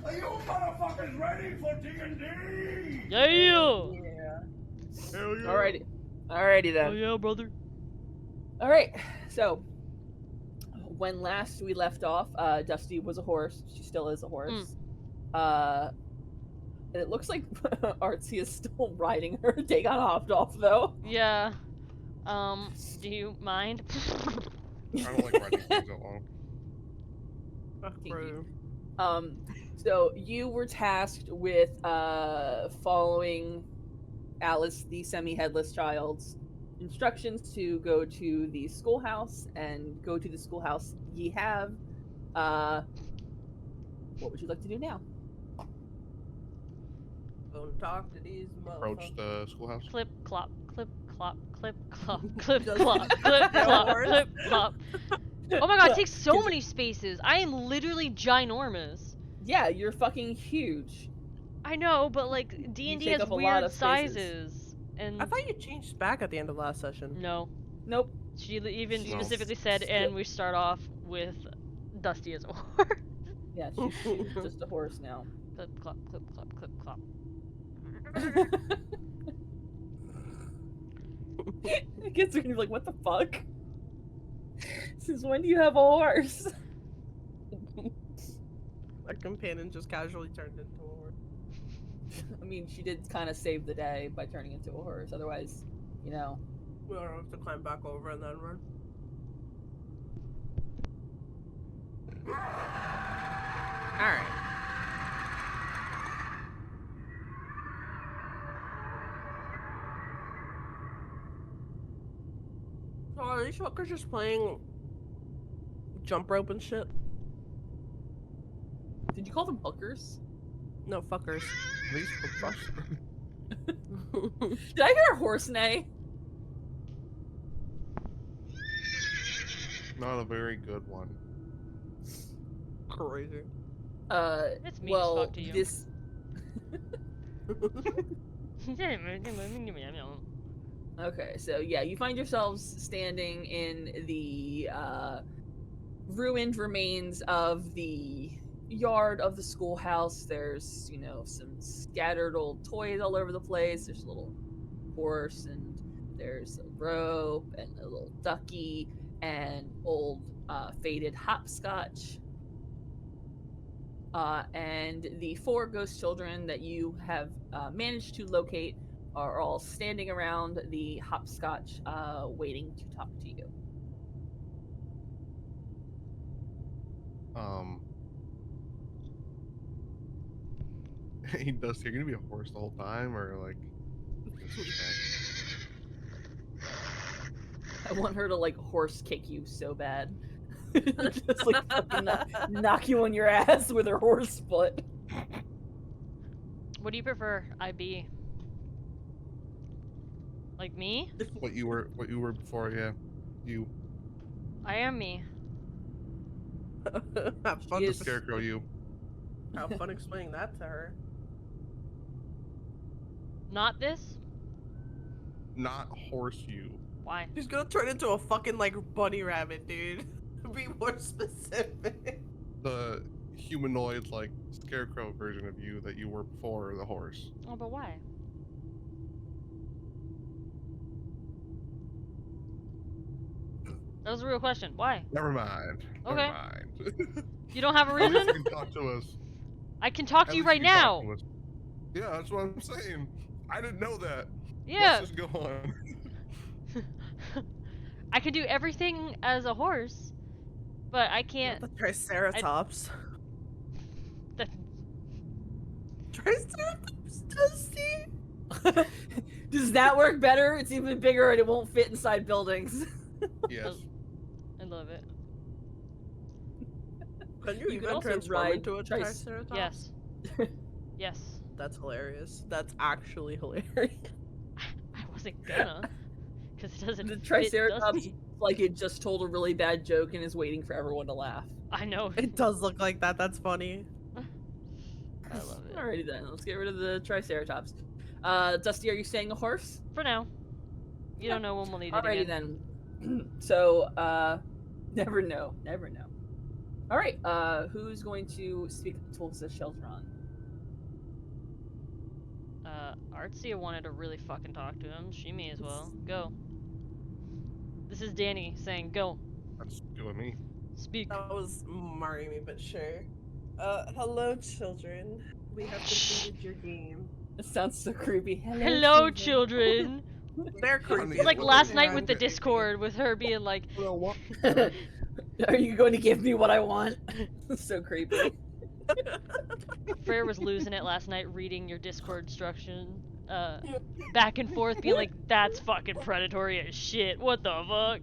Are you motherfuckers ready for D&D? Yeah. Yeah. Hell yeah. Alrighty then. Oh yeah, brother. Alright, so when last we left off, Dusty was a horse. She still is a horse. And it looks like Artsia is still riding her. Dagon hopped off though. Yeah. Do you mind? I don't like riding things that long. So you were tasked with following Alice, the semi-headless child's instructions to go to the schoolhouse and go to the schoolhouse ye have. What would you like to do now? Go talk to these Approach motherfuckers. the schoolhouse. Clip clop, clip clop, clip clop, clip Does clop, it- clip clop, Horse? clip clop. Oh my god, it takes so many spaces. I am literally ginormous. Yeah, you're fucking huge. I know, but like D&D take has up a lot weird of spaces. sizes, and I thought you changed back at the end of last session. no, Nope. she even No. specifically said, and we start off with Dusty as a horse. Yeah, she's just a horse now. Clip clop, clip clop, clip clop. I guess they're gonna be like, what the fuck? Since when do you have a horse? My companion just casually turned into a horse. I mean, she did kind of save the day by turning into a horse. Otherwise, you know. We don't have to climb back over and then run. Alright. So are these fuckers just playing jump rope and shit? Did you call them hookers? No, fuckers. These fuckers. Did I hear a horse neigh? Not a very good one. Crazy. It's mean as Well, fuck to you. this. Okay, so yeah, you find yourselves standing in the ruined remains of the yard of the schoolhouse. There's, you know, some scattered old toys all over the place. There's a little horse, and there's a rope, and a little ducky, and old faded hopscotch. And the four ghost children that you have managed to locate are all standing around the hopscotch, waiting to talk to you. He does. You're gonna be a horse the whole time, or like? I want her to like horse kick you so bad, just like fucking knock you on your ass with her horse foot. What do you prefer? I be like me? What you were before, yeah. You. I am me. Have fun, She is- Scarecrow, you. have fun explaining that to her. Not this? Not horse you. Why? She's gonna turn into a fucking like bunny rabbit, dude. Be more specific. The humanoid, like, Scarecrow version of you that you were before the horse. Oh, but why? That was a real question. Why? Never mind. Okay. Never mind. You don't have a At least reason? you can talk to us. I can talk At to you least right can talk now. to us. Yeah, that's what I'm saying. I didn't know that. Yeah. Let's just go on. I can do everything as a horse, but I can't. The Triceratops. That, Triceratops, Dusty? Does that work better? It's even bigger and it won't fit inside buildings. Yes. I love it. Can you You could even also transform ride into a Triceratops? Yes. Yes. That's hilarious. That's actually hilarious. I wasn't gonna, because it doesn't The fit Triceratops, Dusty. like it just told a really bad joke and is waiting for everyone to laugh. I know. It does look like that. That's funny. I love it. Alrighty then, let's get rid of the Triceratops. Dusty, are you saying a horse? For now. You don't know when we'll need it Alrighty again. then. So, never know, never know. All right. Who's going to speak to Tulsa Sheltron? Artsia wanted to really fucking talk to him. She may as well. Go. This is Danii saying go. That's doing me. Speak. That was Marmy, but sure. Hello, children. We have completed your game. It sounds so creepy. Hello, children. They're creepy. It's like What last the night fuck? with the Discord, with her being like, Well, what? Are you going to give me what I want? So creepy. Freyr was losing it last night reading your Discord instruction, back and forth, being like, that's fucking predatory as shit. What the fuck?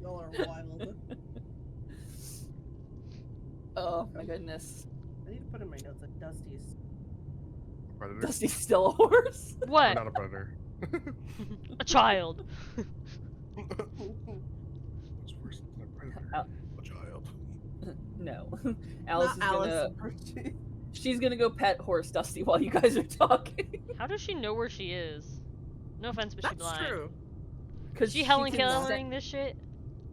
Y'all are wild. Oh my goodness. I need to put in my notes that Dusty's. Predator? Dusty's still a horse? I'm What? not a predator. A child. What's worse than a predator? Al- A child. No. Alice Not is Alice. gonna... She's gonna go pet horse Dusty while you guys are talking. How does she know where she is? No offense, but she's That's blind. true. Cause Is she Helen can Kellering this shit?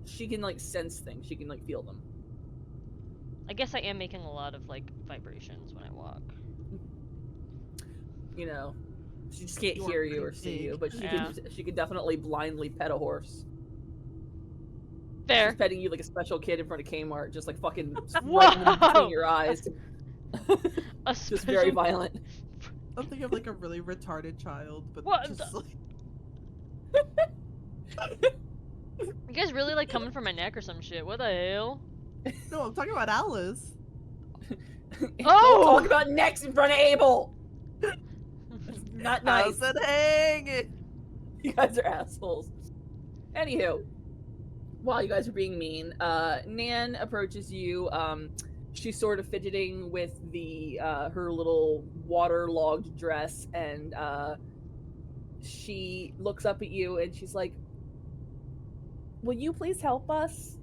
She can like sense things. She can like feel them. I guess I am making a lot of like vibrations when I walk. You know, she just can't You are hear you or pretty see you, big. but she Yeah. she could definitely blindly pet a horse. Fair. She's petting you like a special kid in front of Kmart, just like fucking right in Whoa! between your eyes. A Just very special- violent. I'm thinking of like a really retarded child, but What just the- like. You guys really like coming for my neck or some shit? What the hell? No, I'm talking about Alice. Oh! Don't talk about necks in front of Abel. Not nice. Alice and hang. You guys are assholes. Anywho, while you guys are being mean, Nan approaches you. She's sort of fidgeting with the her little waterlogged dress, and she looks up at you and she's like, "Will you please help us?"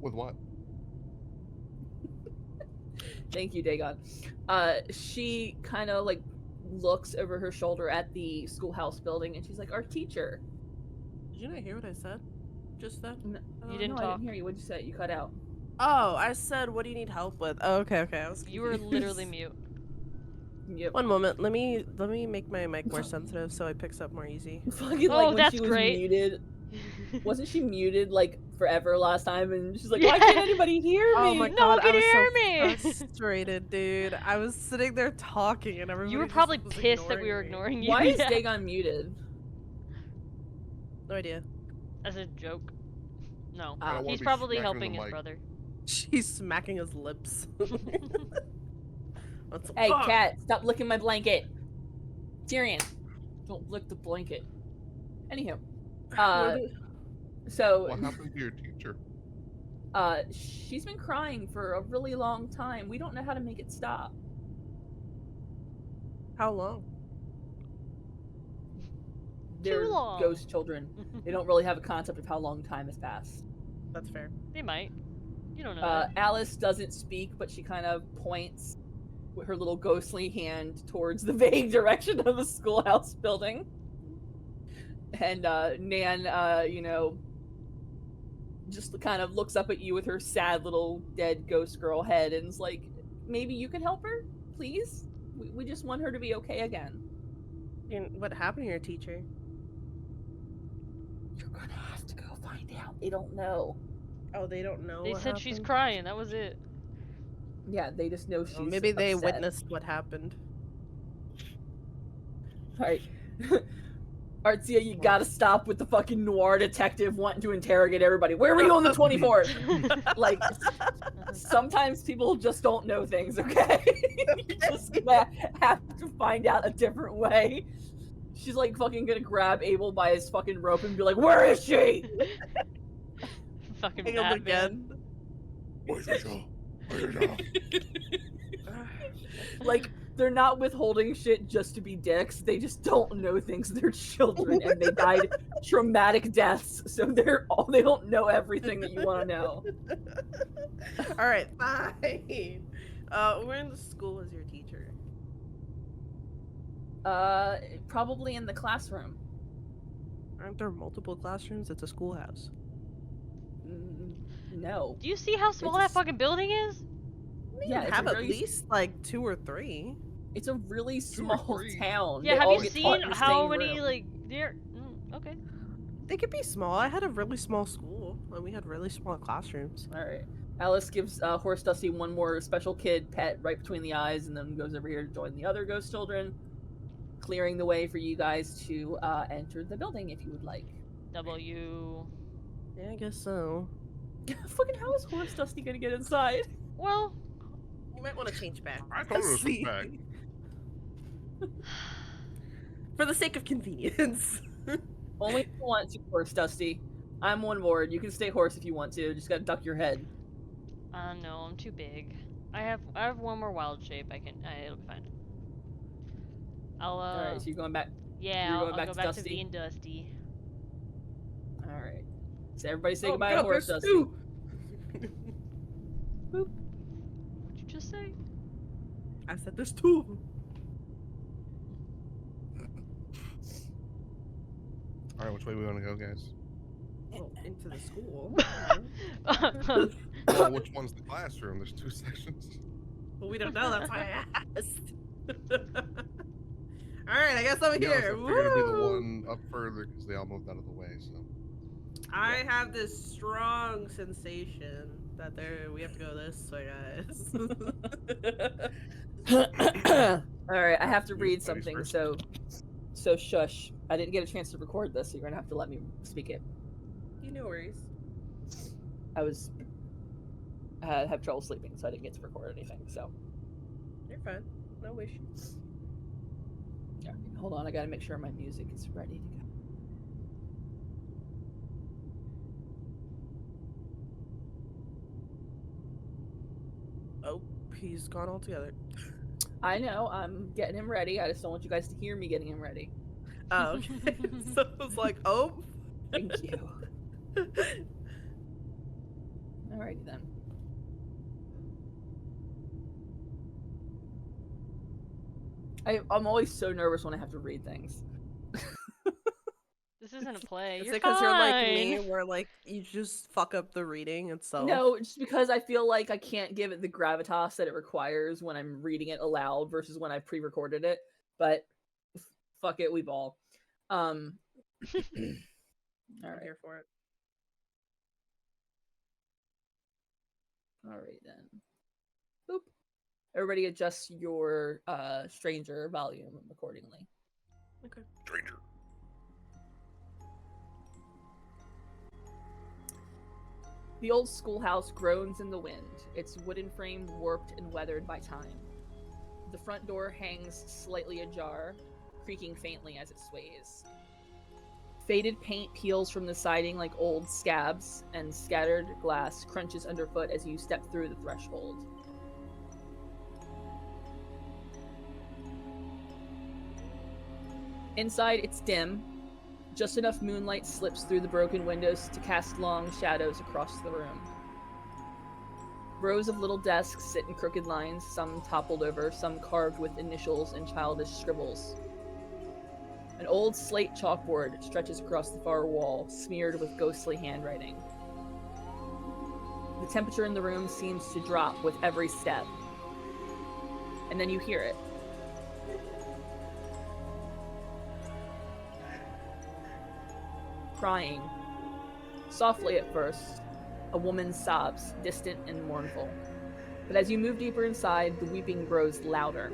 With what? Thank you, Dagon. She kind of like looks over her shoulder at the schoolhouse building, and she's like, "Our teacher." Did you not hear what I said? Just then? You didn't no, I talk. didn't hear you. What'd you say? You cut out. Oh, I said, what do you need help with? Oh, okay, okay. I was You were confused. literally mute. Yep. One moment. Let me make my mic more sensitive so it picks up more easy. Fucking Oh, like when that's she was great. muted. Wasn't she muted like forever last time? And she's like, Yeah. "Why can't anybody hear me?" Oh my No god, one I can was hear me! so frustrated, dude. I was sitting there talking and everybody You were just probably was pissed that we were me. ignoring you. Why is Yeah. Dagon muted? No idea. As a joke. No. I don't wanna He's be probably smacking helping the his mic. brother. She's smacking his lips. Hey, Fuck. cat, stop licking my blanket. Tyrion, don't lick the blanket. Anywho, so What happened to your teacher? she's been crying for a really long time. We don't know how to make it stop. How long? They're long. ghost children. They don't really have a concept of how long time has passed. That's fair. They might. You don't know. that. Alice doesn't speak, but she kind of points with her little ghostly hand towards the vague direction of the schoolhouse building. And Nan, you know, just kind of looks up at you with her sad little dead ghost girl head and is like, "Maybe you can help her, please? We just want her to be okay again." And what happened to your teacher? You're gonna have to go find out. They don't know. Oh, they don't know. They what said she's happened? crying. That was it. Yeah, they just know she's Oh, maybe they upset. witnessed what happened. Alright. Artsia, you gotta stop with the fucking noir detective wanting to interrogate everybody. Where were you on the 24th? Like, sometimes people just don't know things, okay? You're just gonna have to find out a different way. She's like fucking gonna grab Abel by his fucking rope and be like, "Where is she?" Fucking Hang on Batman. again. Where's your jaw? Where's your jaw? Like, they're not withholding shit just to be dicks. They just don't know things. They're children and they died traumatic deaths, so they don't know everything that you want to know. All right, fine. Where in the school is your teacher? Probably in the classroom. Aren't there multiple classrooms? It's a schoolhouse. No. Do you see how small that fucking building is? Yeah, You it's have a at very least like 2 or 3. It's a really or small 3. town. Yeah, They have all you get taught seen in the how same many, room. like, there? Okay. They could be small. I had a really small school, and we had really small classrooms. All right. Alice gives Horse Dusty one more special kid pet right between the eyes, and then goes over here to join the other ghost children, clearing the way for you guys to enter the building if you would like. W. Yeah, I guess so. Fucking how is Horse Dusty gonna get inside? Well, You might want to change back. I thought it was See? back. For the sake of convenience. Only if you want to, Horse Dusty. I'm on board. You can stay horse if you want to. Just gotta duck your head. no, I'm too big. I have one more wild shape. It'll be fine. I'll All right, so you're going back. Yeah, you're I'll going back go to back Dusty? to being Dusty. All right. So everybody say Oh, goodbye to God, Horse there's Dusty. 2. What'd you just say? I said there's 2. All right, which way we want to go, guys? Oh, into the school. Well, which one's the classroom? There's 2 sections. Well, we don't know. That's why I asked. Alright, I guess over Yeah, here. so I figured it'd be the Woo! one up further because they all moved out of the way. So I have this strong sensation that we have to go this way, guys. All right, I have to read Ladies something, first. so shush. I didn't get a chance to record this, so you're gonna have to let me speak it. You no worries. I have trouble sleeping, so I didn't get to record anything. So You're fine. No issues. yeah, hold on, I gotta make sure my music is ready to go. Oh, he's gone altogether. I know, I'm getting him ready. I just don't want you guys to hear me getting him ready. Oh, okay. So it was like, oh. Thank you. Alrighty then. I'm always so nervous when I have to read things. This isn't a play. Is You're it because you're like me, fine. where like you just fuck up the reading itself? No, just because I feel like I can't give it the gravitas that it requires when I'm reading it aloud versus when I pre-recorded it. But fuck it, we ball. All I'm right, here for it. all right then. Boop. Everybody adjust your stranger volume accordingly. Okay. stranger. The old schoolhouse groans in the wind, its wooden frame warped and weathered by time. The front door hangs slightly ajar, creaking faintly as it sways. Faded paint peels from the siding like old scabs, and scattered glass crunches underfoot as you step through the threshold. Inside, it's dim. Just enough moonlight slips through the broken windows to cast long shadows across the room. Rows of little desks sit in crooked lines, some toppled over, some carved with initials and childish scribbles. An old slate chalkboard stretches across the far wall, smeared with ghostly handwriting. The temperature in the room seems to drop with every step. And then you hear it. Crying. Softly at first, a woman sobs, distant and mournful. But as you move deeper inside, the weeping grows louder.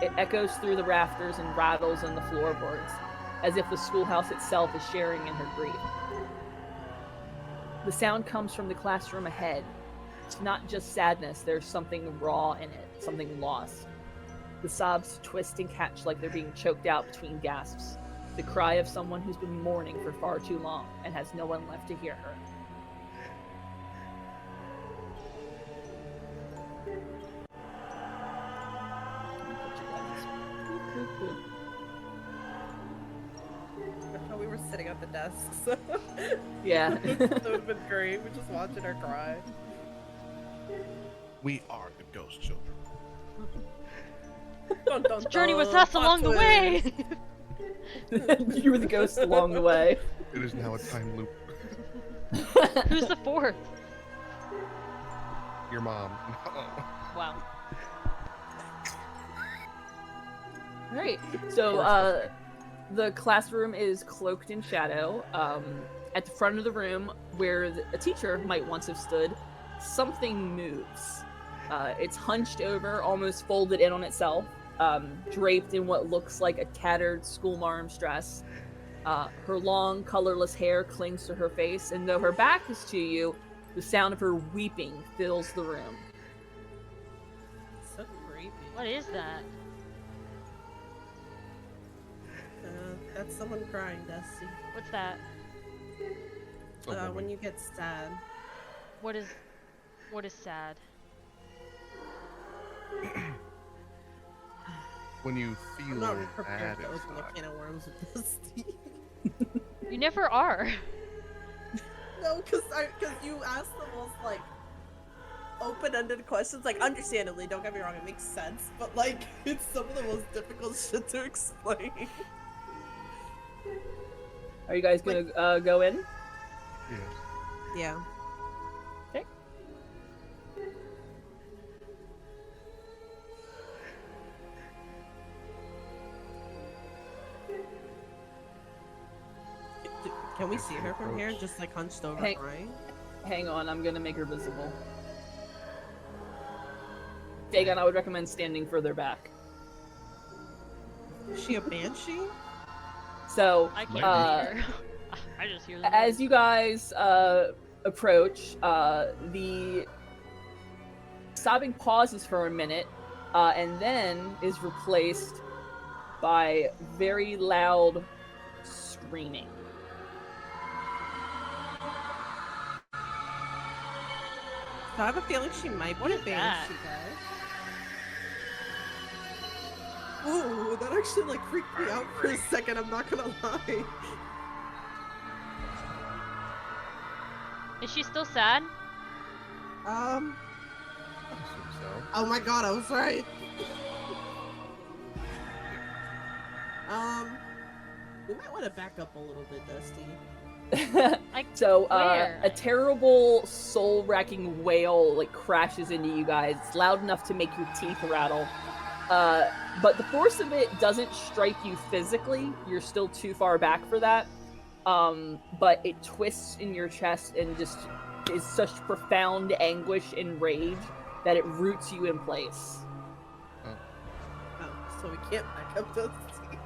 It echoes through the rafters and rattles on the floorboards, as if the schoolhouse itself is sharing in her grief. The sound comes from the classroom ahead. It's not just sadness, there's something raw in it, something lost. The sobs twist and catch like they're being choked out between gasps. The cry of someone who's been mourning for far too long and has no one left to hear her. I thought we were sitting at the desks. Yeah. That would have been great. We're just watching her cry. We are the ghost children. Dun, dun, This journey was dun, us plot along the way. twist. You were the ghost along the way. It is now a time loop. Who's the fourth? Your mom. Wow. Alright, so the classroom is cloaked in shadow. At the front of the room, where a teacher might once have stood, something moves. It's hunched over, almost folded in on itself, draped in what looks like a tattered schoolmarm's dress. Her long, colorless hair clings to her face, and though her back is to you, the sound of her weeping fills the room. So creepy. What is that? That's someone crying, Dusty. What's that? When you get sad. What is sad? When you I'm feel not bad prepared to open a inside. can of worms with Dusty. You never are. No, because you asked the most, like, open-ended questions. Like, understandably, don't get me wrong, it makes sense. But, like, it's some of the most difficult shit to explain. Are you guys gonna go in? Yes. Yeah. Okay. Can we see her from here? Just, like, hunched over Hey. crying? Hang on, I'm gonna make her visible. Dagon, I would recommend standing further back. Is she a banshee? So, I can't see her. I just hear them. as you guys approach, the sobbing pauses for a minute, and then is replaced by very loud screaming. So I have a feeling she might be What a is that? banshee, guys. Ooh, that actually, like, freaked me out for a second, I'm not gonna lie. Is she still sad? I assume so. Oh my god, I was right. We might want to back up a little bit, Dusty. So, Where? a terrible, soul-wracking wail, like, crashes into you guys. It's loud enough to make your teeth rattle. But the force of it doesn't strike you physically. You're still too far back for that. But it twists in your chest and just is such profound anguish and rage that it roots you in place. Oh, so we can't back up, Dusty.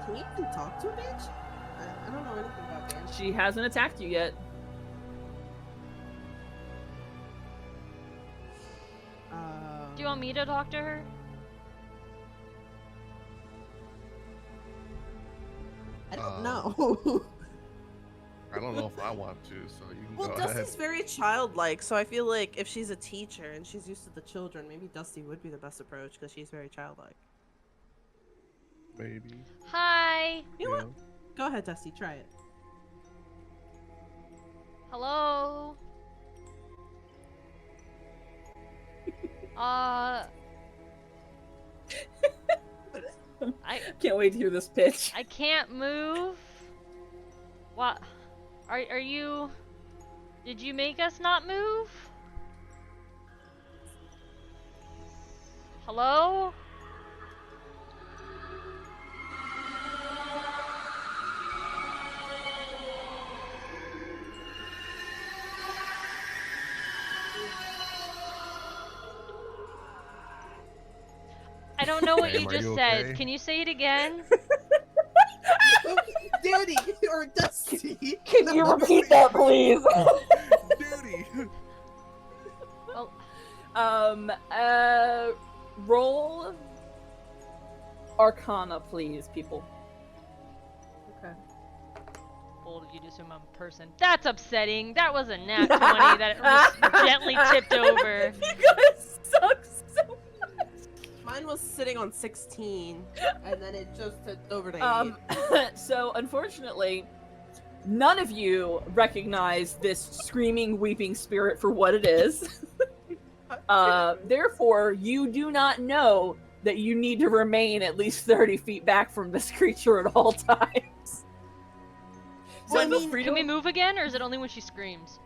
Can you even talk to a banshee? I don't know anything about banshees. She hasn't attacked you yet. Do you want me to talk to her? I don't know. I don't know if I want to, so you can Well, go Dusty's ahead. very childlike, so I feel like if she's a teacher and she's used to the children, maybe Dusty would be the best approach because she's very childlike. Maybe. Hi. You know what? Go ahead, Dusty. Try it. Hello. I Can't wait to hear this pitch. I can't move. What? Are you? Did you make us not move? Hello? I don't know what Ma'am, you are just you said. okay? Can you say it again? Danny or Dusty. Can you repeat that, please? Duty! Well, Roll Arcana, please, people. Okay. bold of you to assume I'm a person. That's upsetting. That was a nat 20 that was gently tipped over. You guys suck so much. Mine was sitting on 16, and then it just tipped over to 8. So unfortunately, none of you recognize this screaming, weeping spirit for what it is. Therefore, you do not know that you need to remain at least 30 feet back from this creature at all times. So Well, I mean, Can we move again, or is it only when she screams?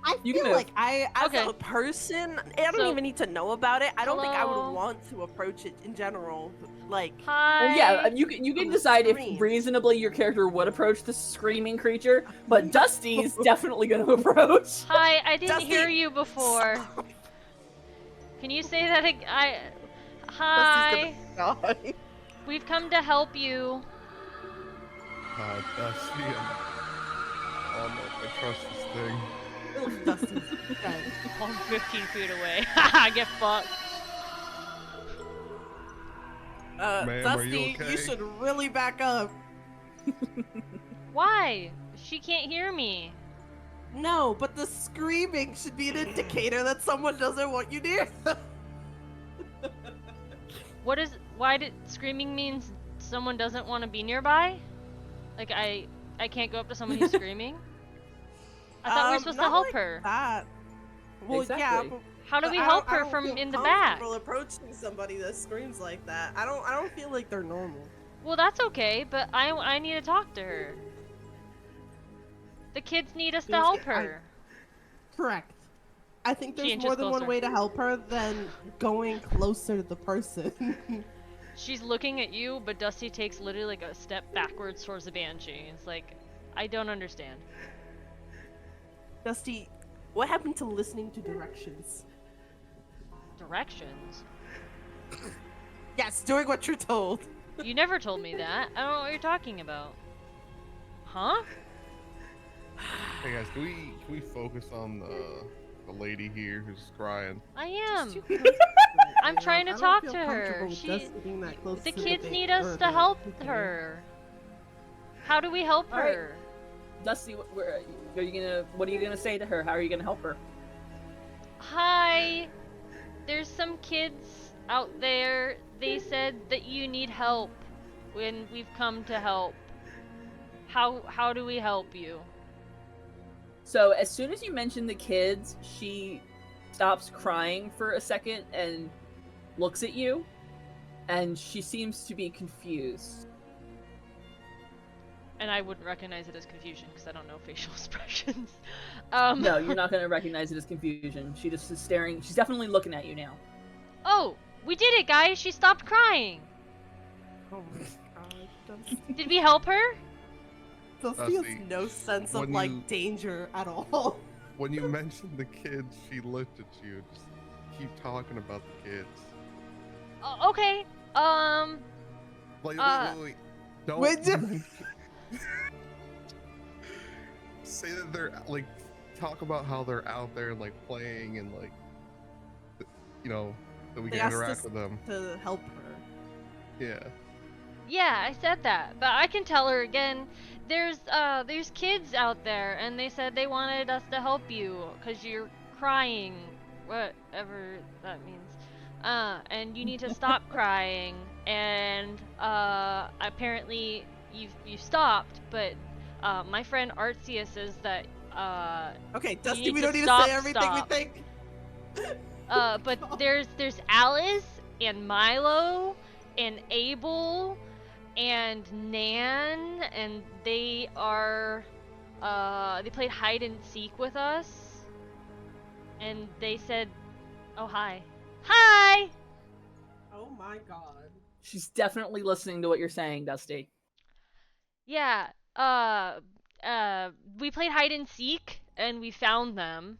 I You can feel move. like I, as Okay. a person, I don't So- even need to know about it. I don't think I Hello? would want to approach it in general. Like, Hi. Well, yeah, you can From the decide if scream. reasonably your character would approach the screaming creature, but Dusty's definitely going to approach. Hi, I didn't Dusty, hear you before. stop. Can you say that again? Dusty's Hi. gonna die. We've come to help you. Dusty, I trust this thing. Dusty's dead. I'm 15 feet away. Haha, get fucked. Ma'am, are Dusty, you okay? you should really back up. Why? She can't hear me. No, but the screaming should be an indicator that someone doesn't want you near them. Why did screaming means someone doesn't want to be nearby? Like I can't go up to someone who's screaming? I thought we were supposed to not help like her. That. Well, yeah, Exactly. but How do we I help don't- I her don't from feel in the back? comfortable approaching somebody that screams like that. I don't feel like they're normal. Well, that's okay, but I need to talk to her. The kids need us to Because help I- her. Correct. I think She there's inches more than closer. one way to help her than going closer to the person. She's looking at you, but Dusty takes literally like a step backwards towards the banshee. It's like, I don't understand. Dusty, what happened to listening to directions? Directions? Yes, doing what you're told. You never told me that. I don't know what you're talking about. Huh? Hey guys, can we focus on the lady here who's crying? I am. Too close to her, I'm you know? trying to I don't talk feel to her. comfortable with She- Dusty being that close The to kids ba- need us or to the help people. her. How do we help All right. her? Dusty, what are you gonna say to her? How are you gonna help her? Hi. There's some kids out there. They said that you need help when we've come to help. How do we help you? So as soon as you mention the kids, she stops crying for a second and looks at you, and she seems to be confused. And I wouldn't recognize it as confusion because I don't know facial expressions. No, you're not gonna recognize it as confusion. She just is staring. She's definitely looking at you now. Oh, we did it, guys! She stopped crying. Oh my god, Dusty. Did we help her? Dusty has Dusty, no sense of when like you- danger at all. When you mentioned the kids, she looked at you. Just keep talking about the kids. Okay. Wait. Don't Would you- mention- say that they're like talk about how they're out there like playing and like that we They can asked interact us- with them. To help her. Yeah. Yeah, I said that, but I can tell her again. There's kids out there, and they said they wanted us to help you because you're crying, whatever that means. And you need to stop crying. And apparently you stopped, but my friend Artsia says that Okay, Dusty, need we to don't need stop, to say everything stop. we think. but there's Alice and Milo and Abel and Nan, and they are they played hide and seek with us, and they said, "Oh, hi, hi." Oh my god. She's definitely listening to what you're saying, Dusty. Yeah, we played hide and seek, and we found them,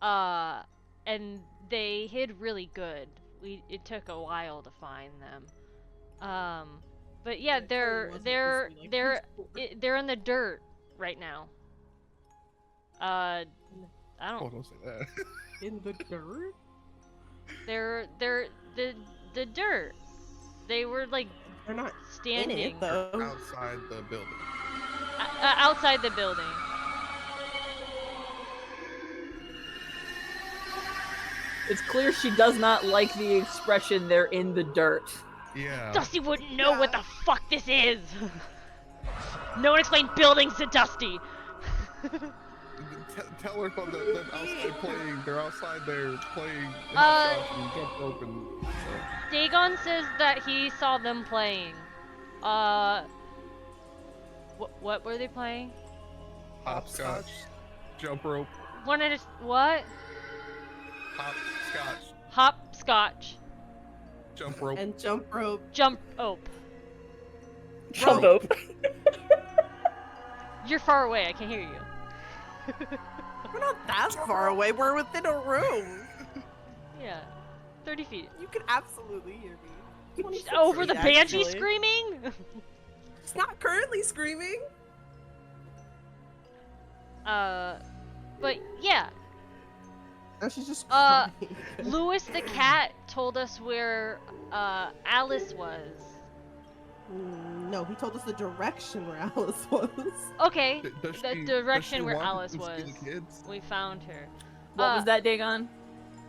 and they hid really good. It took a while to find them. But yeah, Yeah, it totally they're wasn't they're just they're in the dirt right now. I Oh, don't. don't say that. in the dirt? They're the dirt. They were like They're not standing in it though. Outside the building. Outside the building. It's clear she does not like the expression "they're in the dirt." Yeah. Dusty wouldn't know what the fuck this is. No one explained buildings to Dusty. Tell her about them outside playing. They're outside there playing hopscotch and jump rope and stuff. Dagon says that he saw them playing. What were they playing? Hopscotch, jump rope, What? hopscotch, Hopscotch. jump rope. And jump rope. Jump rope. Jump rope. You're far away. I can't hear you. We're not that far away. We're within a room. Yeah, 30 feet. You can absolutely hear me. 26 Over the feet, banshee actually. screaming? It's not currently screaming. But yeah. Oh, she's just Uh, crying. Lewis the cat told us where Alice was. No, he told us the direction where Alice was. Okay, Does the she- direction does she where want to Alice come see was. the kids? We found her. What was that, Dagon?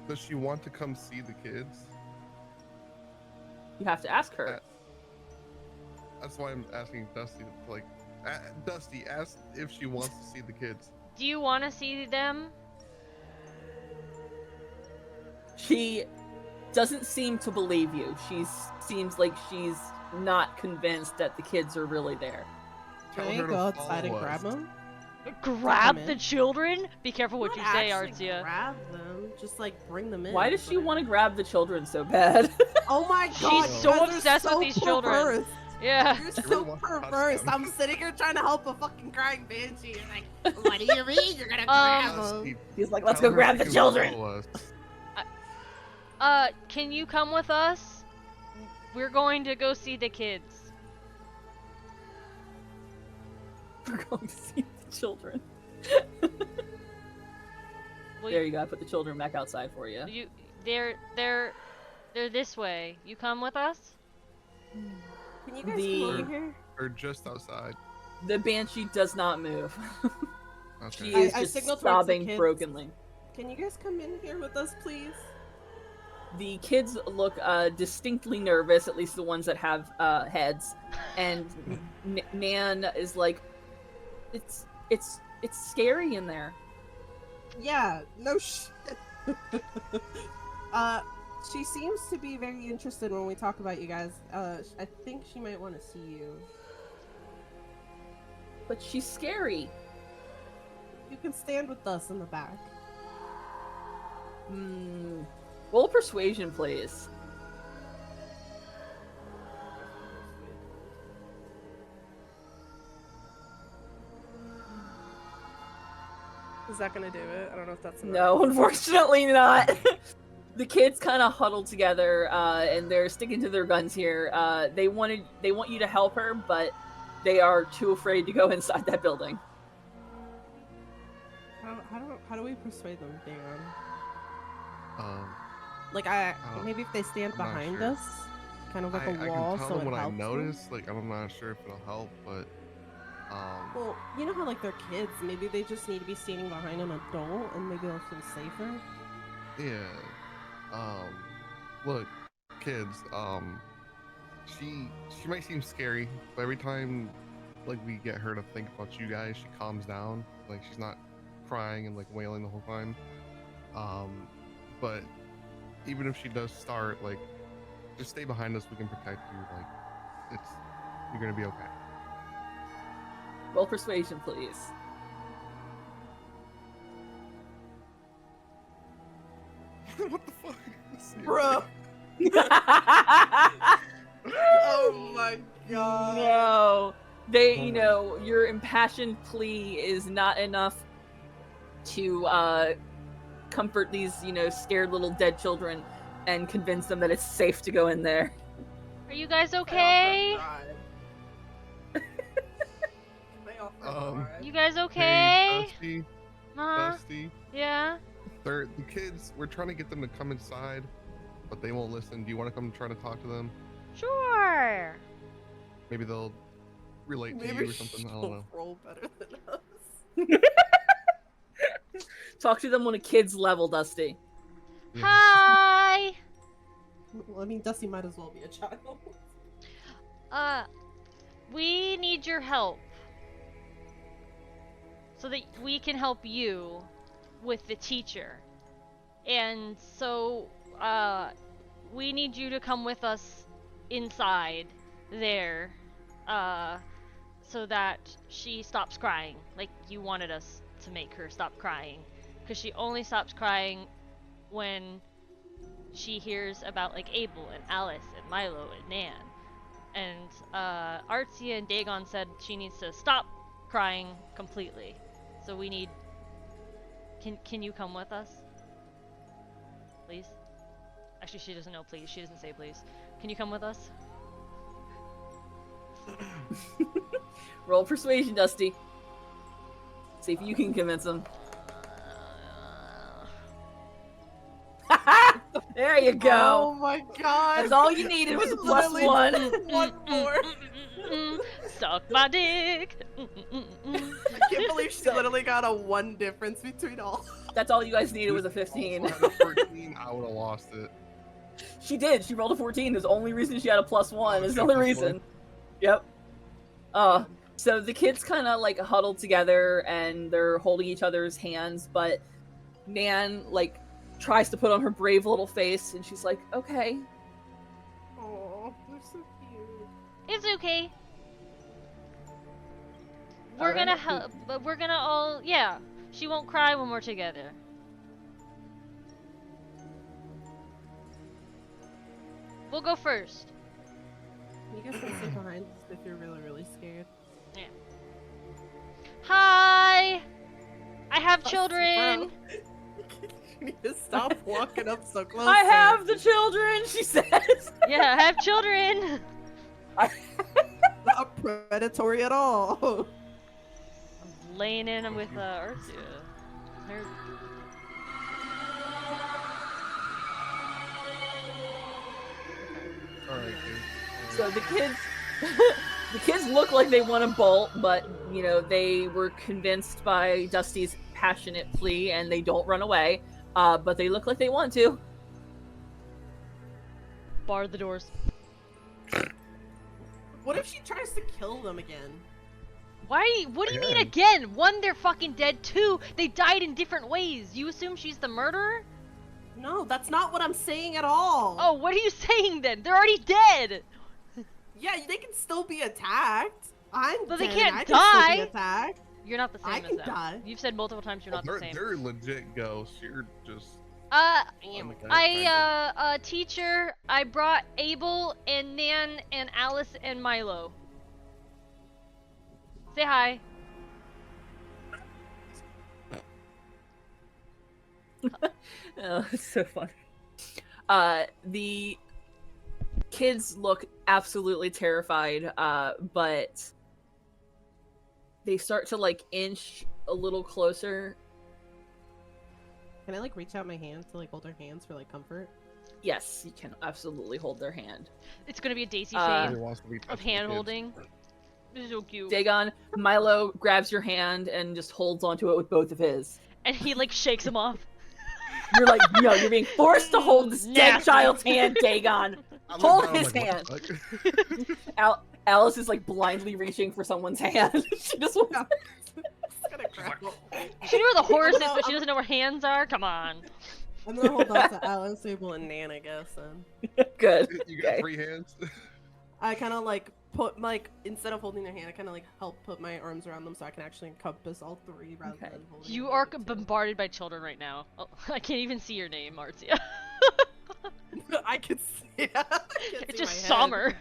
Does she want to come see the kids? You have to ask her. That's why I'm asking Dusty. Like, Dusty, ask if she wants to see the kids. Do you want to see them? She doesn't seem to believe you. She seems like she's not convinced that the kids are really there. Tell Can I her to go outside and follow grab us. him? Grab in. the children? Be careful what you Not say, actually Artsia. Grab them, just like bring them in. Why does she but- want to grab the children so bad? Oh my She's god! so you guys are obsessed with so these children. perverse. Yeah. You're She so really wants to touch perverse. them. I'm sitting here trying to help a fucking crying banshee. You're like, what do you mean you're gonna grab them? Dusty, He's like, let's tell go her grab the to children. follow us. Can you come with us? We're going to go see the kids. We're going to see the children. Will There you go. I put the children back outside for you. They're this way. You come with us? Can you guys The- come over here? Or just outside. The banshee does not move. Okay. She is I just signaled towards the sobbing kids. brokenly. Can you guys come in here with us, please? The kids look distinctly nervous, at least the ones that have heads. And Nan is like, it's scary in there. Yeah, no shit. She seems to be very interested when we talk about you guys. I think she might want to see you. But she's scary. You can stand with us in the back. Roll persuasion, please. Is that gonna do it? I don't know if that's enough. No, unfortunately not. The kids kind of huddle together, and they're sticking to their guns here. They want you to help her, but they are too afraid to go inside that building. How do we persuade them, Dan? Like maybe if they stand I'm not behind sure. us, kind of like I a wall, can tell so them it what I helps them. noticed. Like, I'm not sure if it'll help, but Well, you know how like they're kids. Maybe they just need to be standing behind an adult, and maybe they'll feel safer. yeah. Look, kids. She might seem scary, but every time like we get her to think about you guys, she calms down. Like, she's not crying and like wailing the whole time. But even if she does start, like, just stay behind us. We can protect you. Like, you're gonna be okay. Roll persuasion, please. What the fuck? Bruh. Oh my god. No. Your impassioned plea is not enough to comfort these, scared little dead children and convince them that it's safe to go in there. Are you guys okay? You guys okay? Hey, Dusty, Uh-huh. Dusty. Yeah. The kids. We're trying to get them to come inside, but they won't listen. Do you want to come try to talk to them? Sure. Maybe they'll relate to you or something. I don't know. Roll better than us. Talk to them on a kid's level, Dusty. Yeah. Hi. Well, I mean, Dusty might as well be a child. We need your help. so that we can help you with the teacher. And so, we need you to come with us inside there, so that she stops crying, like you wanted us to make her stop crying. Because she only stops crying when she hears about, like, Abel and Alice and Milo and Nan. And, Artsia and Dagon said she needs to stop crying completely. So we need... Can you come with us? Please? Actually, she doesn't know please. She doesn't say please. Can you come with us? Roll persuasion, Dusty. See if you can convince him. There you go. Oh my god. That's all you needed was a Literally +1. One more. Suck my dick. I can't believe she literally got a 1 difference between all. That's all you guys needed was a 15. If I had a 14, I would have lost it. She did. She rolled a 14. There's the only reason she had a +1. There's the only reason. Yep. So the kids kind of like huddle together and they're holding each other's hands, but Nan like tries to put on her brave little face and she's like, okay. Oh, they're so cute. It's okay. We're Alright. gonna help, but we're gonna all, yeah. She won't cry when we're together. We'll go first. You guys can stay behind if you're really scared. Hi! I have Oh, children! You need to stop walking up so close. I have the children, she says. Yeah, I have children! Not predatory at all. I'm laying in with Artsia. Her... Alright, dude. So the kids, the kids look like they want to bolt, but you know they were convinced by Dusty's passionate plea, and they don't run away. But they look like they want to. Bar the doors. What if she tries to kill them again? Why? What do you mean Again. again? 1, they're fucking dead. 2, they died in different ways. You assume she's the murderer? No, that's not what I'm saying at all. Oh, what are you saying then? They're already dead! Yeah, they can still be attacked. I'm But they dead, can't I can still die. be attacked. You're not the same I as can them. die. You've said multiple times you're not the same. They're legit ghosts. You're just. Teacher, I brought Abel and Nan and Alice and Milo. Say hi. Oh, it's so funny. The kids look absolutely terrified, but they start to like inch a little closer. Can I like reach out my hand to like hold their hands for like comfort? Yes, you can absolutely hold their hand. It's gonna be a Daisy Nobody chain wants to be touched of with kids. hand holding. This is so cute. Dagon, Milo grabs your hand and just holds onto it with both of his. And he like shakes him off. You're like, no, you're being forced to hold this dead Nasty. child's hand, Dagon. I look Hold down, I'm his like, hand. what the fuck? Alice is like blindly reaching for someone's hand. She just wants It's gonna crack. She knew where the horse is, No, but she doesn't know where hands are. Come on. I'm gonna hold on to Alice, Abel, and Nan, I guess. Then good. You got Okay. 3 hands? I kind of like put like instead of holding their hand, I kind of like help put my arms around them so I can actually encompass all 3 rather Okay. than holding. You them are individually. bombarded by children right now. Oh, I can't even see your name, Artsia. I can see. It's just Sommer.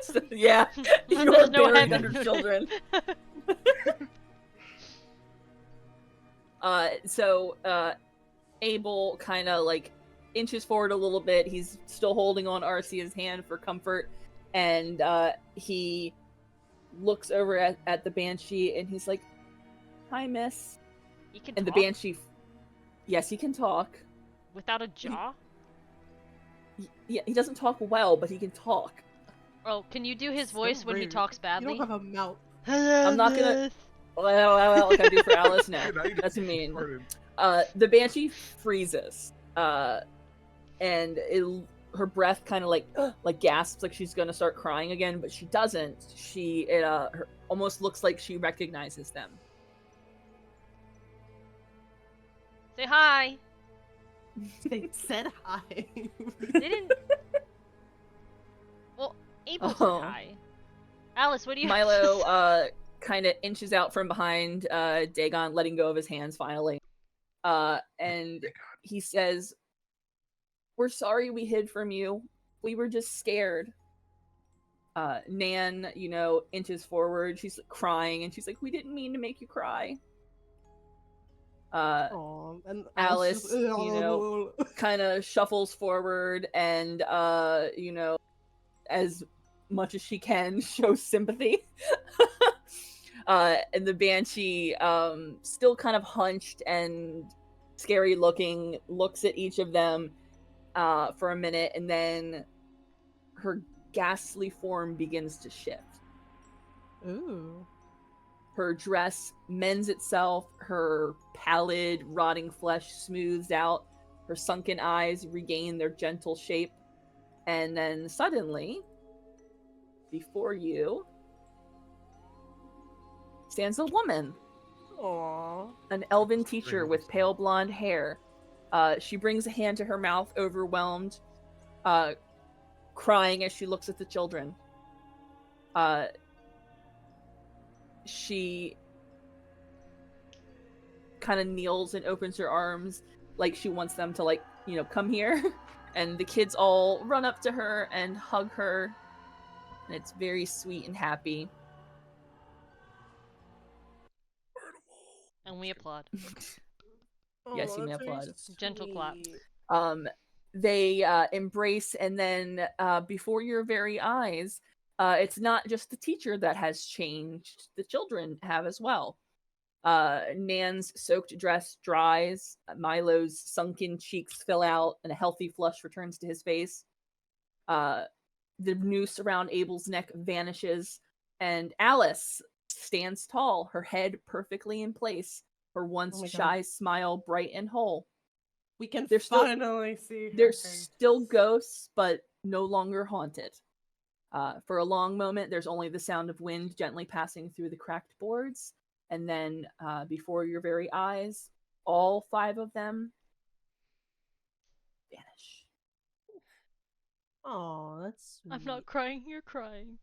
So, yeah, you're There's no buried head. under children. So Abel kind of like inches forward a little bit. He's still holding on Arcia's hand for comfort, and he looks over at the Banshee and he's like, "Hi, Miss." He can And talk the Banshee, yes, he can talk. without a jaw. Yeah, he doesn't talk well, but he can talk. Oh, can you do his So voice when he rude. talks You badly? don't have a mouth. I'm not gonna- Well, like I do for Alice. No, Dude, I just that's mean. started. The Banshee freezes, and her breath kind of like gasps, like she's gonna start crying again, but she doesn't. almost looks like she recognizes them. Say hi. They said hi. They didn't. Well, Abel said Oh. hi. Alice, what do you Milo kind of inches out from behind Dagon, letting go of his hands finally. And he says, "We're sorry we hid from you. We were just scared." Nan, inches forward. She's crying, and she's like, "We didn't mean to make you cry." Aw, and Alice, just, kind of shuffles forward and, as much as she can, shows sympathy. And the Banshee, still kind of hunched and scary looking, looks at each of them for a minute, and then her ghastly form begins to shift. Ooh. Her dress mends itself, her pallid, rotting flesh smooths out, her sunken eyes regain their gentle shape, and then suddenly, before you, stands a woman, Aww. an elven teacher with pale blonde hair. She brings a hand to her mouth, overwhelmed, crying as she looks at the children. She kind of kneels and opens her arms like she wants them to, come here. And the kids all run up to her and hug her. And it's very sweet and happy. And we applaud. Yes, Oh, you may that's very applaud. Gentle clap. sweet. They embrace, and then before your very eyes, it's not just the teacher that has changed. The children have as well. Nan's soaked dress dries, Milo's sunken cheeks fill out, and a healthy flush returns to his face. The noose around Abel's neck vanishes, and Alice stands tall, her head perfectly in place, her once Oh my God. shy smile bright and whole. We can They're still- finally see her There's face. still ghosts, but no longer haunted. For a long moment, there's only the sound of wind gently passing through the cracked boards, and then before your very eyes, all 5 of them vanish. Oh, that's sweet. I'm not crying, you're crying.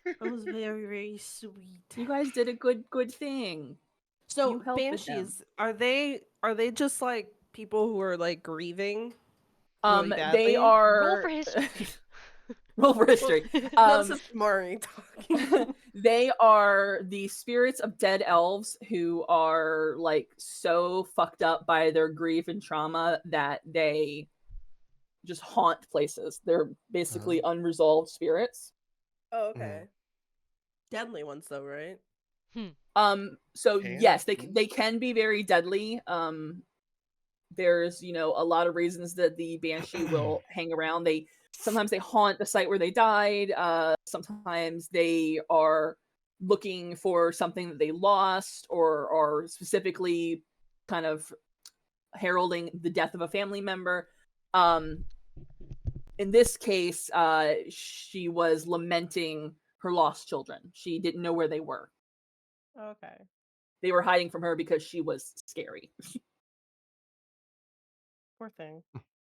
That was very, very sweet. You guys did a good thing. So you helped with them. banshees, are they just like people who are like grieving? Really badly? They are Roll for history. Roll for history. No, this is Mari talking. They are the spirits of dead elves who are like so fucked up by their grief and trauma that they just haunt places. They're basically unresolved spirits. Oh, okay. Deadly ones though, right? So Can yes, they be. can be very deadly. There's a lot of reasons that the banshee will hang around. Sometimes they haunt the site where they died. Sometimes they are looking for something that they lost, or are specifically kind of heralding the death of a family member. In this case, she was lamenting her lost children. She didn't know where they were. Okay. They were hiding from her because she was scary. Poor thing.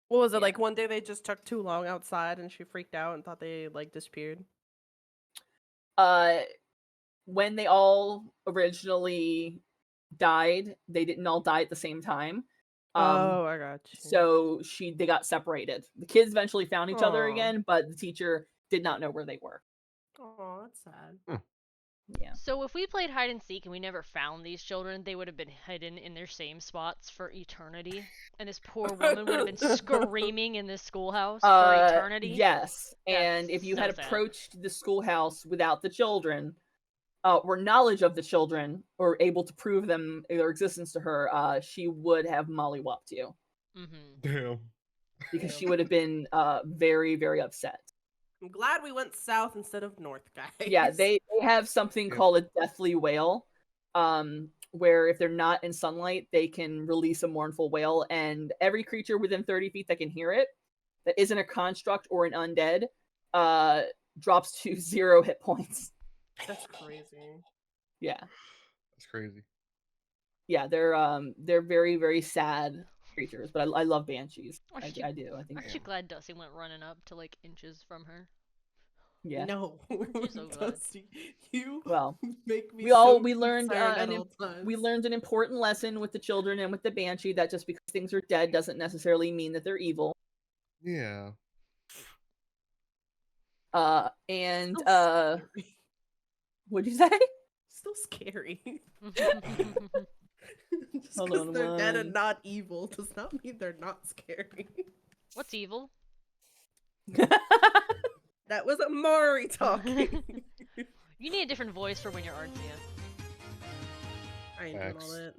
What was it Yeah. like? One day they just took too long outside, and she freaked out and thought they like disappeared. When they all originally died, they didn't all die at the same time. Oh, I got you. So they got separated. The kids eventually found each other Aw. again, but the teacher did not know where they were. Oh, that's sad. Yeah. So if we played hide and seek and we never found these children, they would have been hidden in their same spots for eternity. And this poor woman would have been screaming in this schoolhouse for eternity. Yes. That's And if you so had sad. approached the schoolhouse without the children, or knowledge of the children, or able to prove their existence to her, she would have mollywopped you. Mm-hmm. Damn. Because she would have been very, very upset. I'm glad we went south instead of north, guys. Yeah, they have something Yeah. called a deathly wail, where if they're not in sunlight, they can release a mournful wail, and every creature within 30 feet that can hear it, that isn't a construct or an undead, drops to 0 hit points. That's crazy. Yeah. That's crazy. Yeah, they're very, very sad creatures, but I love banshees. Aren't I do. I think Aren't you glad Dusty went running up to like inches from her? yeah. No, you so glad? Dusty, you Well, make me we so learned concerned at all we times. learned an important lesson with the children and with the banshee that just because things are dead doesn't necessarily mean that they're evil. Yeah. And Still scary. what'd you say? Still scary. Just Hold because on they're dead one. and not evil does not mean they're not scary. What's evil? That was Amari talking. You need a different voice for when you're Artsia. I ain't doing all Facts. that.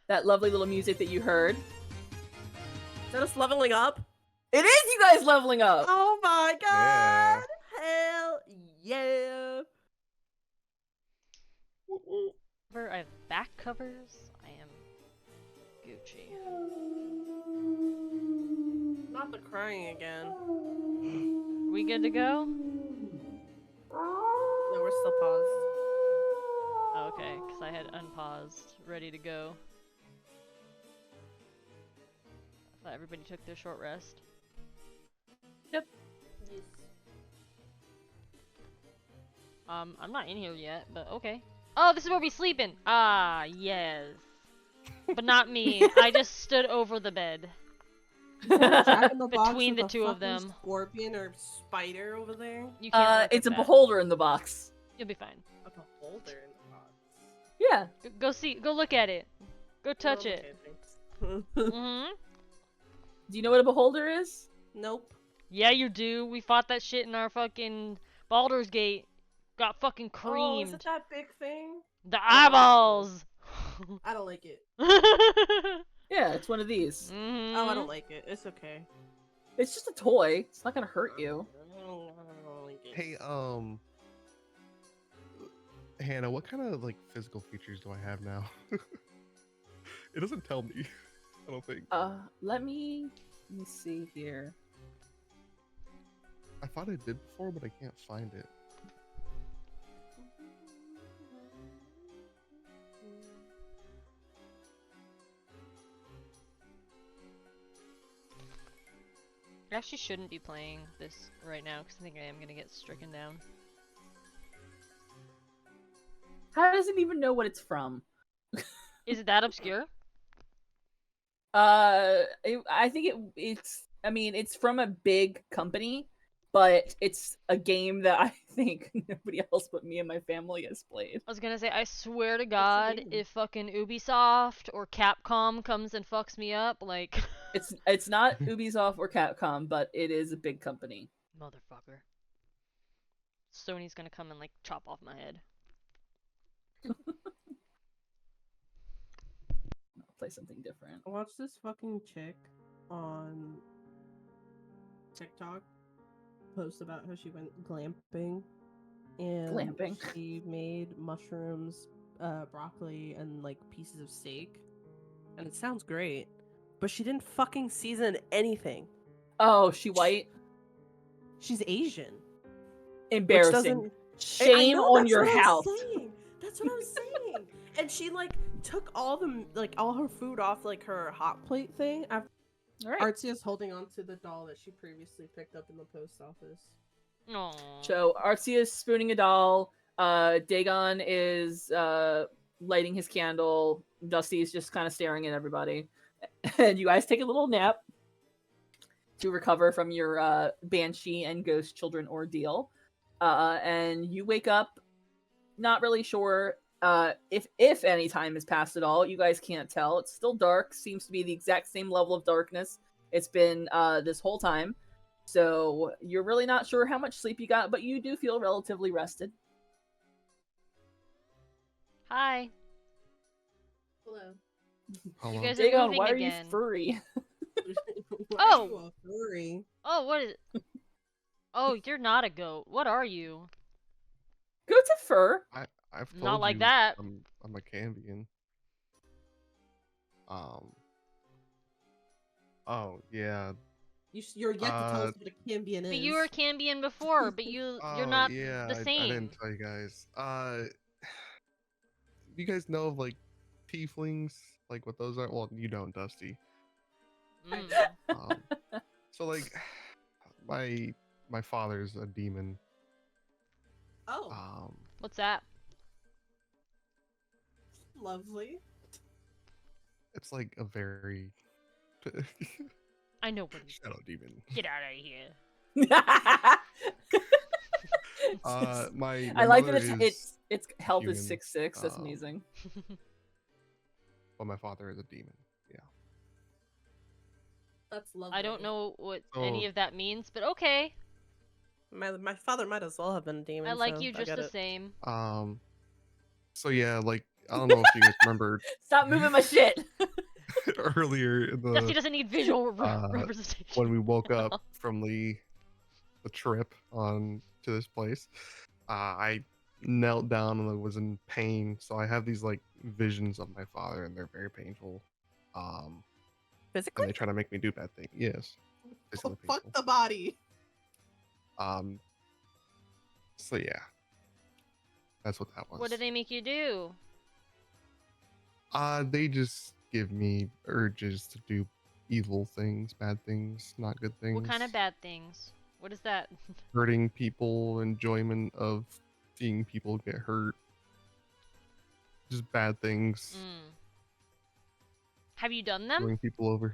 That lovely little music that you heard. Is that us leveling up? It is you guys leveling up. Oh my Yeah. god! Hell yeah! I have back covers. I am Gucci. Not the crying again. We good to go? No, we're still paused. Oh, okay, because I had unpaused, ready to go. I thought everybody took their short rest. I'm not in here yet, but okay. Oh, this is where we sleeping. Ah, yes. But not me. I just stood over the bed. Jack in the box Between with the a two of fucking them. Scorpion or spider over there. You can't look It's at a that. beholder in the box. You'll be fine. A beholder in the box. Yeah. Go see. Go look at it. Go touch Oh, it. okay, thanks. Mm-hmm. Do you know what a beholder is? Nope. Yeah, you do. We fought that shit in our fucking Baldur's Gate. Got fucking Oh, is creamed. it that big thing? The eyeballs. I don't like it. Yeah, it's one of these. Mm-hmm. Oh, I don't like it. It's okay. It's just a toy. It's not gonna hurt you. I don't like it. Hey, Hannah, what kind of like physical features do I have now? It doesn't tell me. I don't think. Let me see here. I thought I did before, but I can't find it. I actually shouldn't be playing this right now because I think I am gonna get stricken down. How does it even know what it's from? Is it that obscure? I think it's. I mean, it's from a big company, but it's a game that I think nobody else but me and my family has played. I was gonna say, I swear to God, game? if fucking Ubisoft or Capcom comes and fucks me up, like, It's not Ubisoft or Capcom, but it is a big company. motherfucker. Sony's gonna come and like chop off my head. I'll play something different. I watched this fucking chick on TikTok post about how she went glamping and Glamping. she made mushrooms, broccoli, and like pieces of steak. And it sounds great. But she didn't fucking season anything. Oh, she white? She's Asian. Embarrassing. doesn't- Shame on your house. That's what I'm saying. And she like took all her food off like her hot plate thing. After All right. Artsia's holding on to the doll that she previously picked up in the post office. Aww. So Artsia is spooning a doll. Dagon is lighting his candle. Dusty is just kind of staring at everybody. And you guys take a little nap to recover from your banshee and ghost children ordeal. And you wake up, not really sure if any time has passed at all. You guys can't tell. It's still dark. Seems to be the exact same level of darkness it's been this whole time. So you're really not sure how much sleep you got, but you do feel relatively rested. Hi. Hello. Hello? You guys are Dagon, moving why again. are you furry? Oh! You a furry? Oh, what is? Oh, you're not a goat. What are you? Go to fur. I've told Not like you that. I'm a Cambion. Oh yeah. You're yet to tell us what a Cambion is. But you were Cambion before, but you're not yeah, the same. I didn't tell you guys. You guys know of like tieflings, like what those are? Well, you don't, Dusty. Mm. Um, so like, my father's a demon. Oh, What's that? lovely. It's like a very I know what it is. shadow demon. Get out of here. My I like mother that is its health human, is 6'6". That's amazing. but my father is a demon. Yeah. That's lovely. I don't know what So- any of that means, but okay. My father might as well have been a demon. I like so you just get the it. same. So yeah, like I don't know if you guys remember Stop moving my shit. earlier in Dusty the doesn't need visual uh, representation. when we woke up from the trip on to this place, I knelt down and I was in pain. So I have these like visions of my father, and they're very painful. And Physically? they try to make me do bad things. Yes, physically Fuck painful. the body. So yeah, that's what that was. What do they make you do? They just give me urges to do evil things, bad things, not good things. What kind of bad things? What is that? Hurting people, enjoyment of seeing people get hurt. Just bad things. Mm. Have you done them? Throwing people over.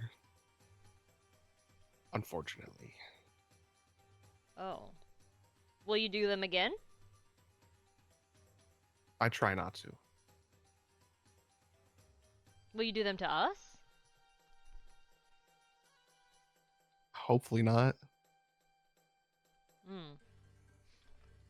Unfortunately. Oh. Will you do them again? I try not to. Will you do them to us? Hopefully not. Hmm.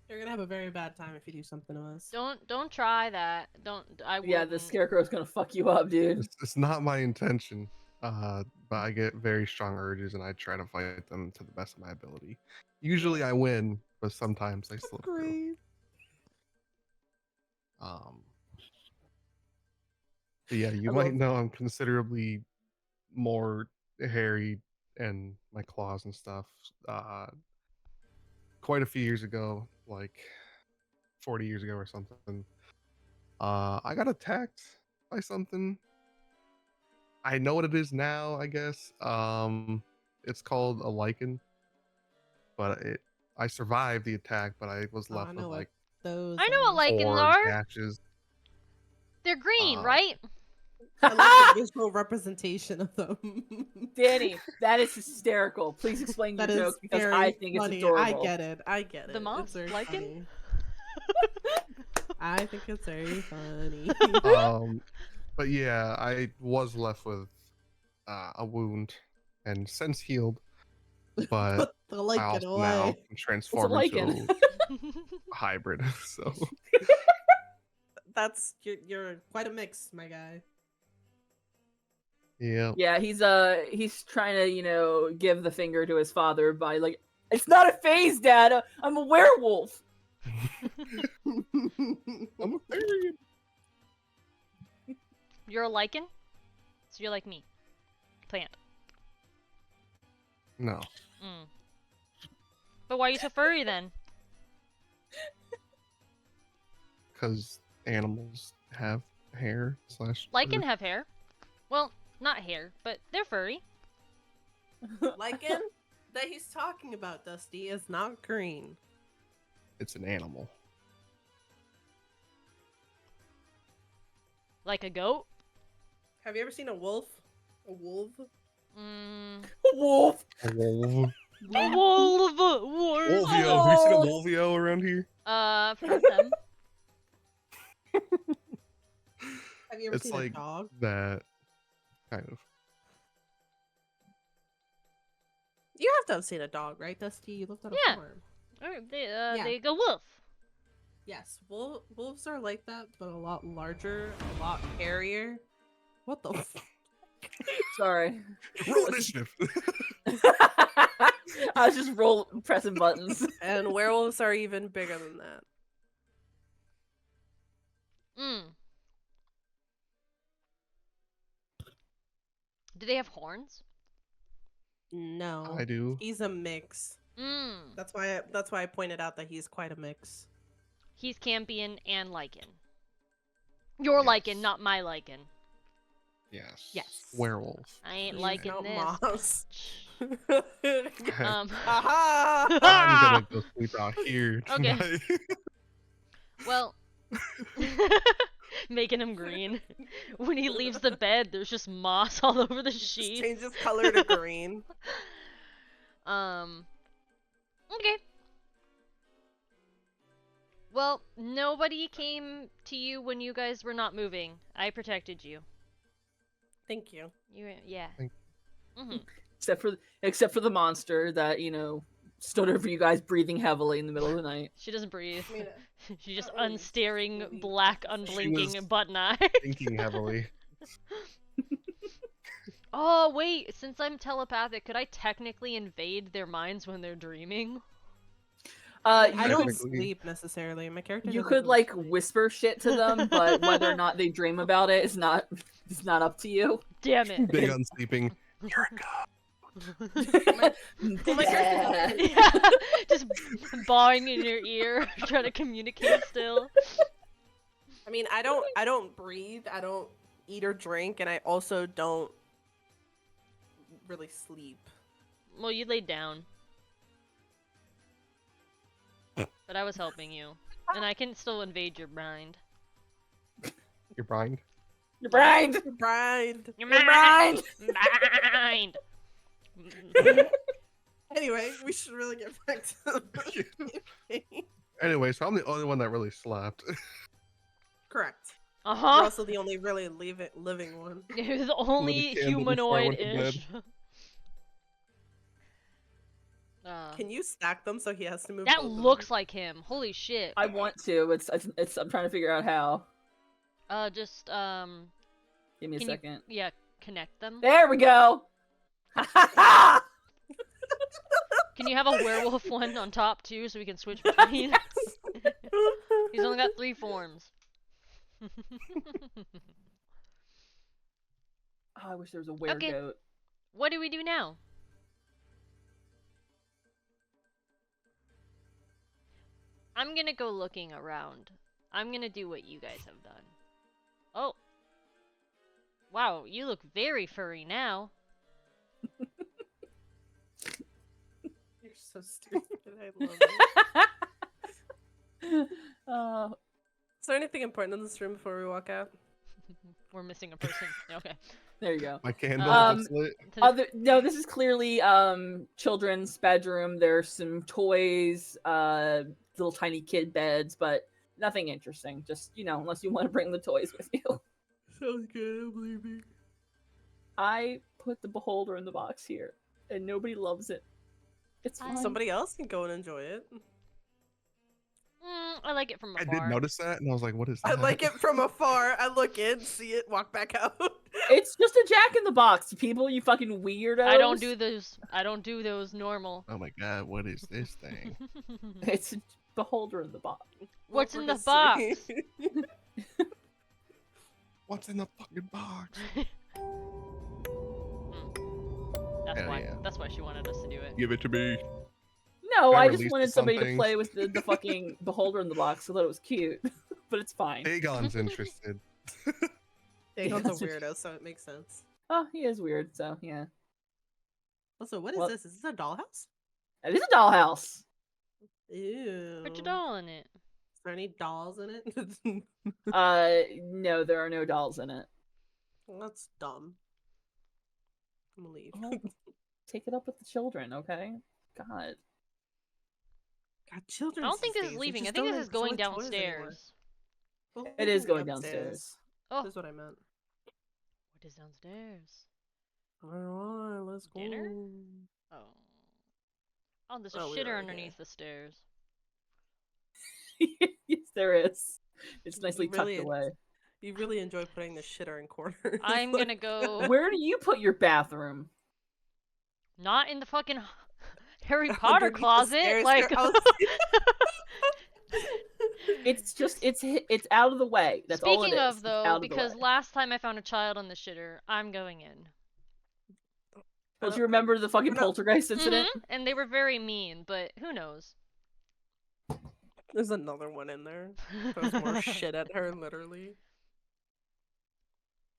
You're gonna have a very bad time if you do something to us. Don't try that. Don't. I Yeah, the wouldn't. Scarecrow's gonna fuck you up, dude. It's not my intention. But I get very strong urges and I try to fight them to the best of my ability. Usually I win, but sometimes I slip through. Great. But yeah, you I might love- know I'm considerably more hairy and my claws and stuff. Quite a few years ago, like 40 years ago or something, I got attacked by something. I know what it is now, I guess. It's called a lichen, but I survived the attack, but I was Oh, left I with know what like those. I know what lichens 4 are. gashes. They're green, Uh, right? I like the visual representation of them. Danny, that is hysterical. Please explain your That is joke because very I think funny. it's adorable. I get it. I get it. The moss It's very lichen? funny. I think it's very funny. But yeah, I was left with a wound and since healed, but Put the I lichen also away. now can transform lichen? into a hybrid. So That's you're quite a mix, my guy. yeah, Yeah, he's trying to, give the finger to his father by like, it's not a phase, Dad. I'm a werewolf. I'm a fairy. You're a lichen, so you're like me. Plant. No, Mm. But why are you so furry then? because animals have hair slash. Lichen fur. have hair. Well, not hair, but they're furry. Lichen that he's talking about, Dusty, is not green. It's an animal. Like a goat. Have you ever seen a wolf? A wolf? Mm. Wolf. A wolf. A wolf. Wolvio. Have you seen a wolvio around here? I've heard them. Have you ever It's seen like a dog? that, kind of. You have to have seen a dog, right, Dusty? You lived on a Yeah. farm. Or Yeah. they go wolf. Yes, wolves are like that, but a lot larger, a lot hairier. What the f- Sorry. Roll initiative. I was just pressing buttons. And werewolves are even bigger than that. Mm. Do they have horns? No. I do. He's a mix. Mm. That's why I pointed out that he's quite a mix. He's Cambion and Lycan. Your Yes. Lycan, not my Lycan. Yes. Yes. Werewolf. I ain't He's liking not this. Moss. Aha! Aha! I'm gonna go sleep out here Okay. tonight. Well, making him green. When he leaves the bed, there's just moss all over the Just sheets. changes color to green. Okay. Well, nobody came to you when you guys were not moving. I protected you. Thank you. Yeah. Mm-hmm. Except for the monster that, stood over you guys breathing heavily in the middle of the night. She doesn't breathe. I mean, She's just not really unstaring, sleep. black, She unblinking was button eye. Thinking heavily. Oh, wait, since I'm telepathic, could I technically invade their minds when they're dreaming? I don't Technically. sleep necessarily. My character. You doesn't could really like sleep. whisper shit to them, but whether or not they dream about it is not up to you. Damn it. Dagon sleeping. You're a Well, my character doesn't. Yeah, just bawling in your ear, trying to communicate still. I mean, I don't breathe. I don't eat or drink, and I also don't really sleep. Well, you laid down. But I was helping you. And I can still invade your mind. You're blind. You're blind. Your bride. Your You're blind. Mind! Anyway, we should really get back to the Anyway, so I'm the only one that really slept. Correct. You're Uh-huh. also the only really living one. You're the only candle before I went to humanoid-ish. Can you stack them so he has to move? That both of looks them? like him. Holy shit. I want to. It's. I'm trying to figure out how. Just, Give me a can you, second. yeah, connect them? There we go. Ha ha ha! Can you have a werewolf one on top too, so we can switch between? He's only got 3 forms. Oh, I wish there was a were-goat. What do we do now? I'm gonna go looking around. I'm gonna do what you guys have done. Oh. Wow, you look very furry now. You're so stupid. I love it. Is there anything important in this room before we walk out? We're missing a person. Okay. There you go. My candle Um, that's lit. No, this is clearly children's bedroom. There's some toys, little tiny kid beds, but nothing interesting. Just unless you want to bring the toys with you. Sounds good. I'm leaving. I put the beholder in the box here, and nobody loves it. It's fine. Somebody else can go and enjoy it. I like it from I afar. did notice that, and I was like, "What is that?" I like it from afar. I look in, see it, walk back out. It's just a Jack in the Box, people. You fucking weirdos. I don't do those. I don't do those normal. Oh my god, what is this thing? It's a beholder in the box. What's What in we're the box? gonna see. What's in the fucking box? That's Hell why. yeah. That's why she wanted us to do it. Give it to me. No, I I just released wanted some somebody to things. play with the fucking beholder in the box. I thought it was cute, but it's fine. Dagon's interested. Dagon's that's a a- weirdo, so it makes sense. Oh, he is weird, so yeah. Also, what is Well- this? Is this a dollhouse? It is a dollhouse. Ew. Put your doll in it. Is there any dolls in it? No, there are no dolls in it. Well, that's dumb. I'm gonna leave. Well, take it up with the children, okay? God. God, children. I don't think this is leaving. I think this is going downstairs. It is going downstairs. Oh, That's what I meant. what is downstairs? Alright, let's go. Dinner? Oh. Oh, there's a Oh, we shitter are underneath the stairs. Yes, there is. It's You nicely really- tucked away. You really enjoy putting the shitter in corners. I'm Like- gonna go. Where do you put your bathroom? Not in the fucking Harry Potter Underneath the closet. stairs, Like. I was- It's just it's out of the way. That's all it Speaking is. of It's though, out of the because way. last time I found a child on the shitter, I'm going in. Don't you remember the fucking No. poltergeist incident? And they were very mean, but who knows? There's another one in there. Throws more shit at her, literally.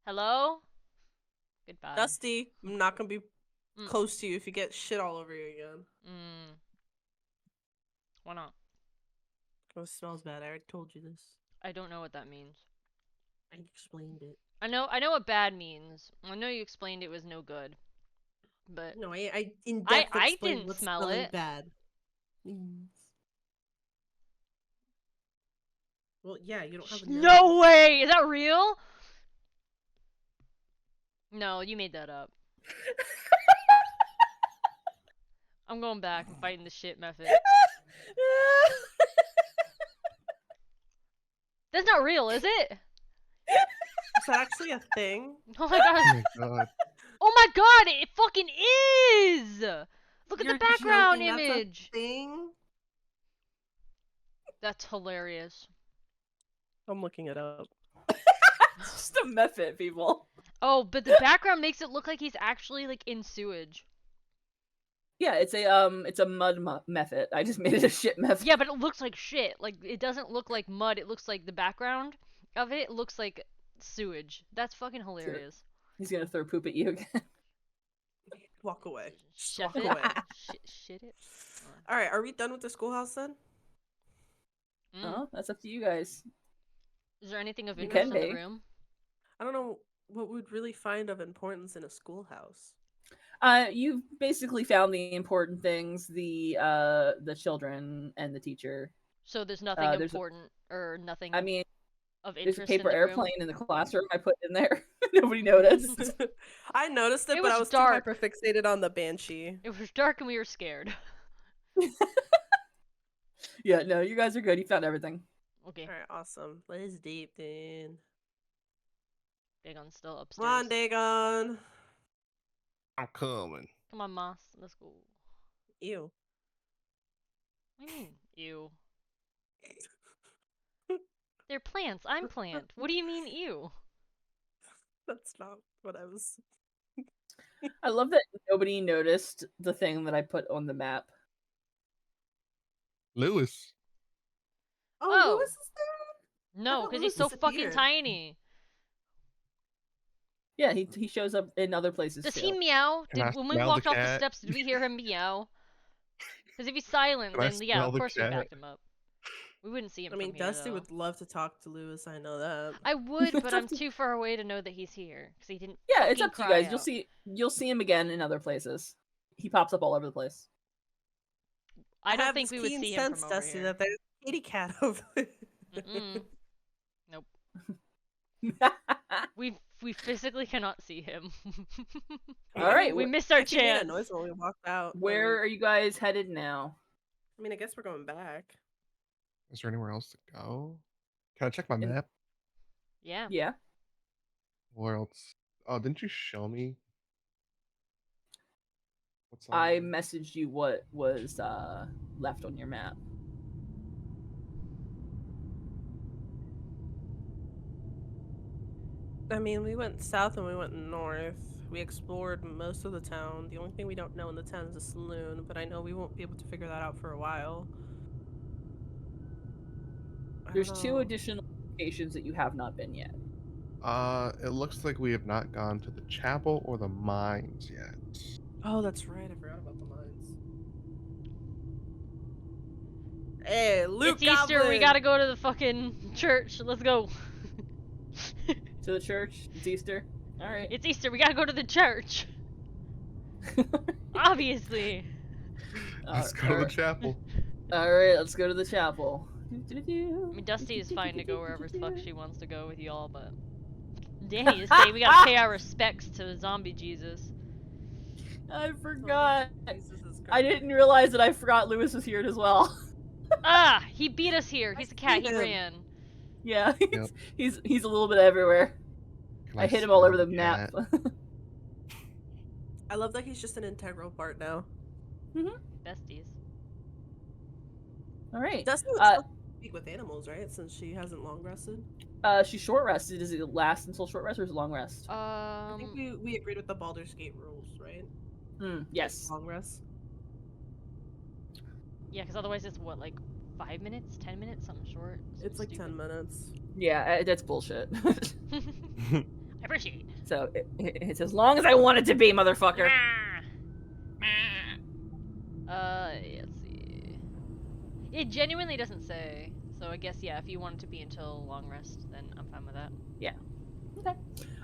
Hello? Goodbye. Dusty, I'm not gonna be Mm. close to you if you get shit all over you again. Why not? Oh, it smells bad. I already told you this. I don't know what that means. I explained it. I know what bad means. I know you explained it was no good. But No, I in depth I explained didn't what smell smelling it. bad means. Well, yeah, you don't have a no nose. way! Is that real? No, you made that up. I'm going back and fighting the shit method. That's not real, is it? Is that actually a thing? Oh my god. Oh my god. Oh my god, it fucking is! Look at You're the background joking, that's a image! thing? That's hilarious. I'm looking it up. It's just a method, people. Oh, but the background makes it look like he's actually like in sewage. Yeah, it's a mud method. I just made it a shit method. Yeah, but it looks like shit. Like, it doesn't look like mud, it looks like the background of it looks like sewage. That's fucking hilarious. He's gonna throw poop at you again. Walk away. Just Chef walk it. away. Shit it. Alright, are we done with the schoolhouse then? Oh, that's up to you guys. Is there anything of You interest can in the be. room? I don't know what we'd really find of importance in a schoolhouse. You've basically found the important things, the children and the teacher. So there's nothing there's a- important or nothing I mean, of there's interest a paper in the room? airplane in the classroom I put in there. Nobody noticed. I noticed it, It but I was was dark. too hyperfixated on the banshee. It was dark and we were scared. Yeah, no, you guys are good. You found everything. Okay, Alright, awesome. Let's deep then. Dagon's still upstairs. Come on, Dagon. I'm coming. Come on, Moss. Let's go. Ew. What do you mean? Ew. They're plants. I'm plant. What do you mean, ew? That's not what I was. I love that nobody noticed the thing that I put on the map. Lewis. Oh. Lewis is there? No, thought because Lewis he's so fucking disappeared. tiny. Yeah, he shows up in other places Does too. he meow? Can I When we smell the walked off the cat? steps, did we hear him meow? Because if he's silent, Can I then yeah, smell of the course we cat? backed him up. We wouldn't see him I mean, from here, Dusty though. would love to talk to Lewis. I know that. I would, but I'm too far away to know that he's here. Because he didn't Yeah, it's fucking up to you cry guys. out. You'll see him again in other places. He pops up all over the place. I don't have think this we would keen see him sense, from over Dusty, here. that there's a kitty cat over there. Mm-mm. Nope. We physically cannot see him. All right, we wh- missed our Actually, made a chance. noise when we walked out. Where are you guys headed now? I mean, I guess we're going back. Is there anywhere else to go? Can I check my map? Yeah. Yeah. Where else? Oh, didn't you show me? What's on I there? messaged you what was left on your map. I mean, we went south and we went north. We explored most of the town. The only thing we don't know in the town is the saloon, but I know we won't be able to figure that out for a while. I There's don't 2 know. additional locations that you have not been yet. It looks like we have not gone to the chapel or the mines yet. Oh, that's right. I forgot about the mines. Hey, Luke It's Easter. We Goblin! gotta go to the fucking church. Let's go. To the church. It's Easter. All right. It's Easter. We gotta go to the church. Obviously. Let's go to the chapel. All right, let's go to the chapel. I mean, Dusty is fine to go wherever the fuck she wants to go with y'all, but Danii is saying we gotta pay our respects to zombie Jesus. I forgot. Jesus is I didn't realize that I forgot Lewis was here as well. Ah, he beat us here. He's a cat. He beat him. ran. Yeah, Yep. he's a little bit everywhere. Can I hit him all over smell the map. cat? I love that he's just an integral part now. Besties. All right. Dusty would Uh, still speak with animals, right? Since she hasn't long rested. She's short rested. Does it last until short rest or is it long rest? I think we agreed with the Baldur's Gate rules, right? Yes. Long rest. Yeah, because otherwise it's what, like 5 minutes, 10 minutes, something short. It's like Stupid. 10 minutes. Yeah, that's bullshit. I appreciate. So it's as long as I want it to be, motherfucker. Let's see. It genuinely doesn't say. So I guess, yeah, if you want it to be until long rest, then I'm fine with that. Okay.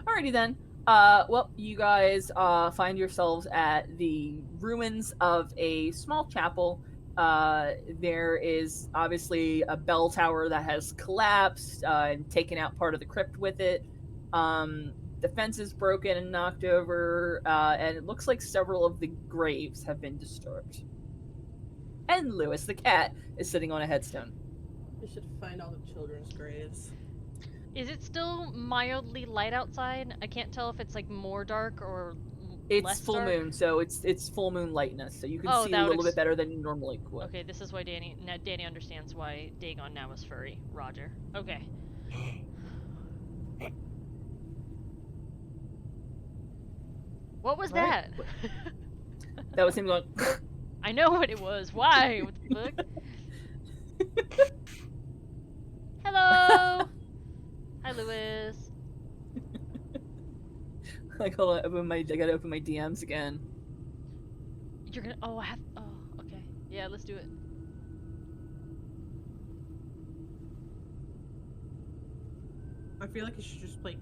Alrighty then. Well, you guys find yourselves at the ruins of a small chapel. There is obviously a bell tower that has collapsed and taken out part of the crypt with it. The fence is broken and knocked over, and it looks like several of the graves have been disturbed. And Lewis, the cat, is sitting on a headstone. We should find all the children's graves. Is it still mildly light outside? I can't tell if it's like more dark or It's less full dark. moon, so it's full moon lightness, so you can Oh, see that a would little bit better than you normally would. Okay, this is why Danii understands why Dagon now is furry. Roger. Okay. What was Alright. that? That was him going. I know what it was. Why? What the fuck? Hello. Hi, Lewis. Like, hold on, I gotta open my DMs again. You're gonna. Oh, I have. Oh, okay. Yeah, let's do it. I feel like you should just play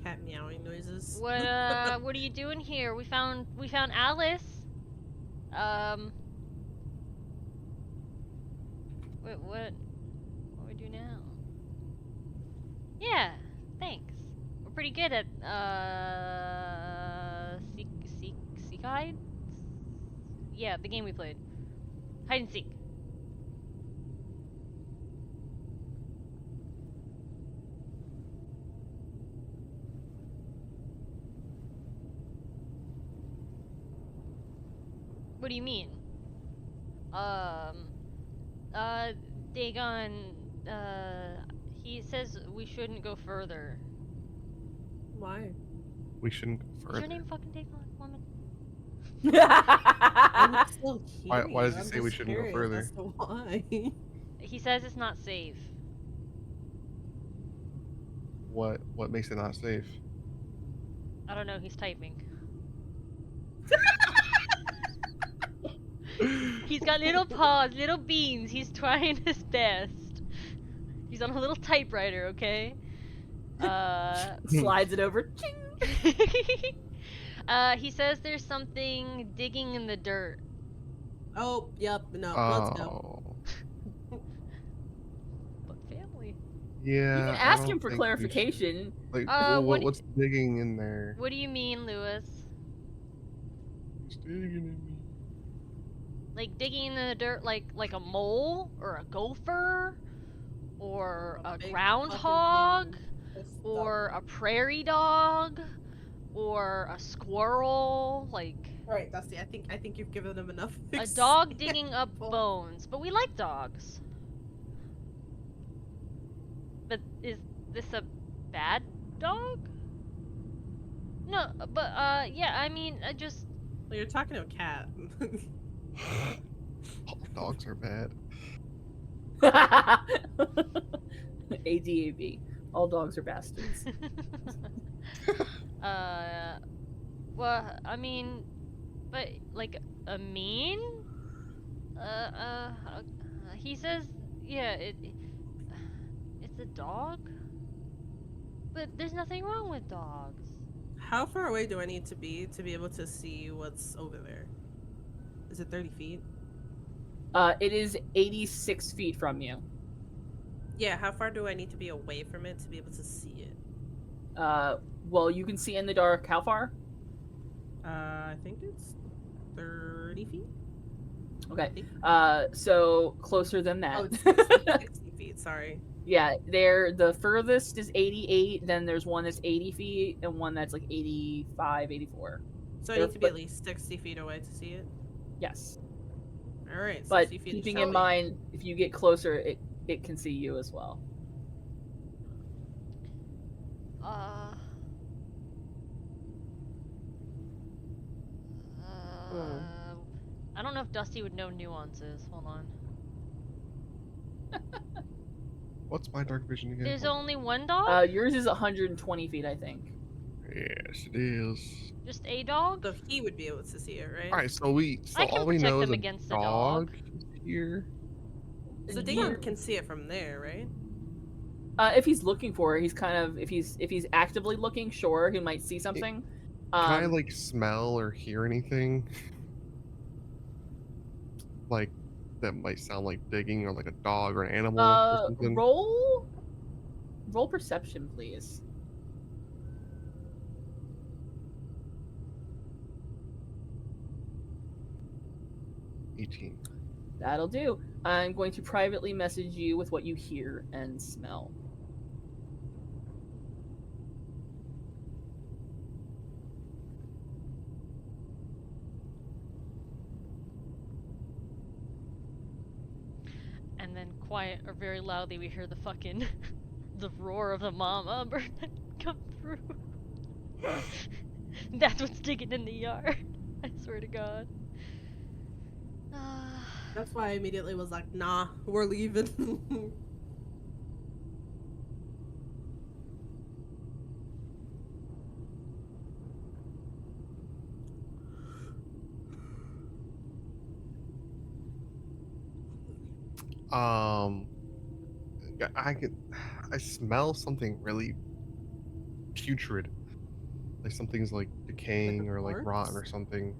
cat meowing noises. What are you doing here? We found Alice. What do we do now? Yeah, thanks. We're pretty good at seek hide? Yeah, the game we played. Hide and seek. What do you mean? Dagon, he says we shouldn't go further. Why? We shouldn't go Is further. your name fucking Dagon, woman? I'm still here. Why does he I'm say we just shouldn't go curious further? as to why? He says it's not safe. What makes it not safe? I don't know, he's typing. He's got little paws, little beans, he's trying his best. He's on a little typewriter, okay? Slides it over. Ching! He says there's something digging in the dirt. Oh, yep, no, let's go. Oh. But family. Yeah. You can I ask don't him for think we clarification. should- Like, what do- what's digging in there? What do you mean, Lewis? It's digging in me. Like digging in the dirt like a mole? Or a gopher? Or a big groundhog? fucking thing. Or a prairie dog? Or a squirrel? Like Right, that's the. I think you've given them enough. a dog digging up example. bones. But we like dogs. But is this a bad dog? No, but yeah, I mean, I just Well, you're talking to a cat. All dogs are bad. ADAB. All dogs are bastards. well, I mean, but like a mean? He says, yeah, it's a dog. But there's nothing wrong with dogs. How far away do I need to be able to see what's over there? Is it 30 feet? It is 86 feet from you. Yeah, how far do I need to be away from it to be able to see it? Well, you can see in the dark. How far? I think it's 30 feet? Okay. So closer than that. Oh, it's 60 feet, sorry. Yeah, the furthest is 88, then there's one that's 80 feet, and one that's like 85, 84. So I They're- need to be at but- least 60 feet away to see it? Yes. Alright, But 60 feet keeping shall in we? mind, if you get closer, it can see you as well. if Dusty would know nuances. Hold on. What's my dark vision again? There's Hold on. only one dog? Yours is 120 feet, I think. Yes, it is. Just a dog? So he would be able to see it, right? All right, so I can all we protect know is them a against the dog dog. here. So Dagon can see it from there, right? If he's looking for it, he's kind of if he's actively looking, sure, he might see something. Can I like smell or hear anything? Like that might sound like digging or like a dog or an animal or something. roll perception, please. $18. That'll do. I'm going to privately message you with what you hear and smell. And then quiet or very loudly we hear the fucking the roar of the mama bird come through. That's what's digging in the yard. I swear to God. That's why I immediately was like, nah, we're leaving. I smell something really putrid. Like something's like decaying or like rotten or something.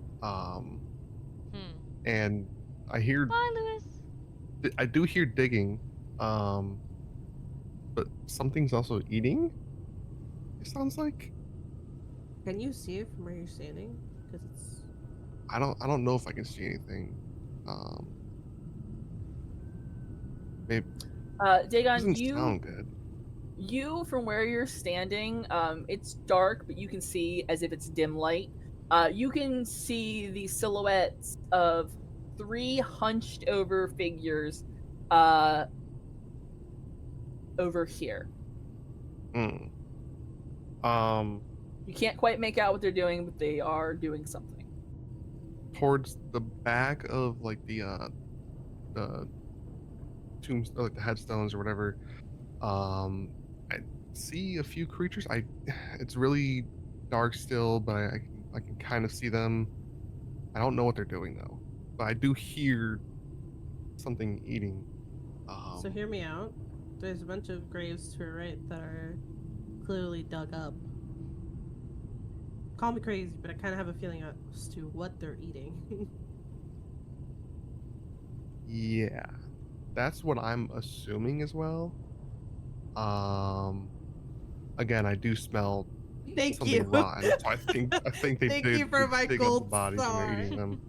And I hear Bye, Lewis. I do hear digging. But something's also eating. It sounds like. Can you see it from where you're standing? Because it's. I don't know if I can see anything. Maybe. Dagon, Doesn't sound good. You from where you're standing, it's dark, but you can see as if it's dim light. You can see the silhouettes of 3 hunched over figures over here. Hmm. You can't quite make out what they're doing, but they are doing something. Towards the back of like the tombs, or like the headstones or whatever, I see a few creatures. It's really dark still, but I can kind of see them. I don't know what they're doing though, but I do hear something eating. So hear me out. There's a bunch of graves to your right that are clearly dug up. Call me crazy, but I kind of have a feeling as to what they're eating. Yeah, that's what I'm assuming as well. Again, I do smell Thank something you. rotten, so I think they Thank did you for my dig up the gold bodies and star. they're eating them.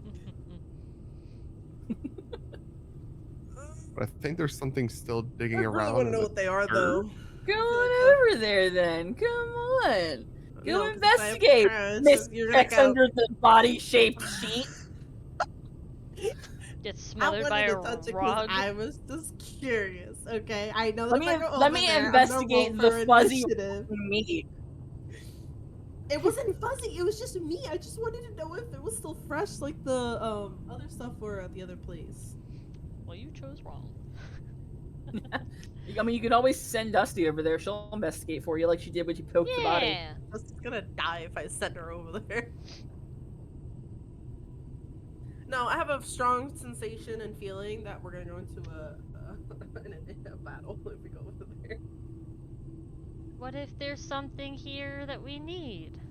But I think there's something still digging I really around. want to in know the what they are, dirt. though. Go on over there then. Come on. Go 'cause investigate, Miss You're gonna X go. under the body-shaped sheet. Get I smothered by wanted a to touch it because rug. I was just curious. Okay, I know that Let if me I go over let me there, investigate I'm gonna roll the for fuzzy initiative. meat. It wasn't fuzzy. It was just me. I just wanted to know if it was still fresh, like the other stuff were at the other place. Well, you chose wrong. I mean, you could always send Dusty over there. She'll investigate for you, like she did when you poked the body. Yeah. I was just gonna die if I sent her over there. No, I have a strong sensation and feeling that we're gonna go into a battle if we go over there. What if there's something here that we need?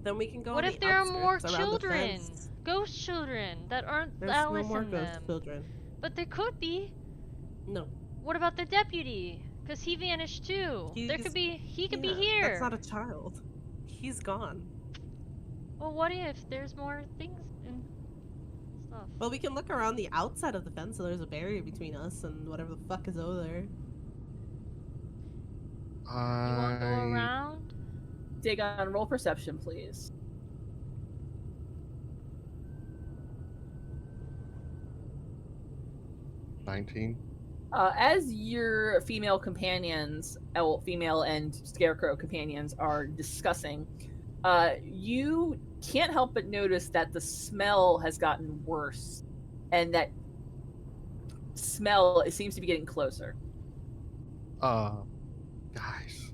Then we can go. What on if the there are more outskirts around the children? fence. Ghost children that aren't There's Alice no more in ghost them. children. But there could be. No. What about the deputy? Cause he vanished too. He could be Yeah, here. That's not a child. He's gone. Well, what if there's more things and stuff? Well, we can look around the outside of the fence, so there's a barrier between us and whatever the fuck is over there. You wanna go around? Dagon, roll perception, please. $19. As your female companions, female and Scarecrow companions, are discussing, you can't help but notice that the smell has gotten worse, and that smell, it seems to be getting closer. Guys,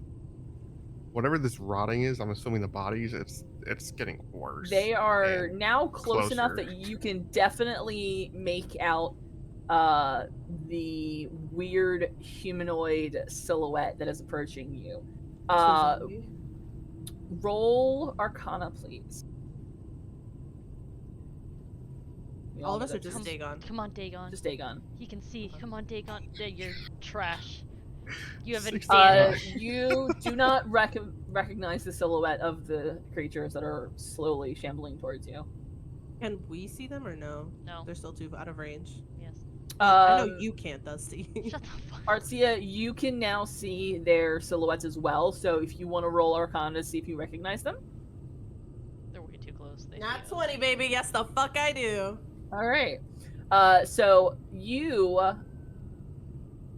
whatever this rotting is, I'm assuming the bodies, it's getting worse. They are and now close enough closer. that you can definitely make out the weird humanoid silhouette that is approaching you. Roll Arcana, please. We All of know us are that- just Dagon. Come on, Dagon. just Dagon. He can see. Come on, Dagon. You're trash. You have 16. advantage. You do not recognize the silhouette of the creatures that are slowly shambling towards you. Can we see them or no? No. They're still too out of range. Yes. I know you can't, Dusty. Shut the fuck. Artsia, you can now see their silhouettes as well, so if you want to roll Arcana to see if you recognize them. They're way too close. They Not hate us. 20, baby. Yes, the fuck I do. Alright. So you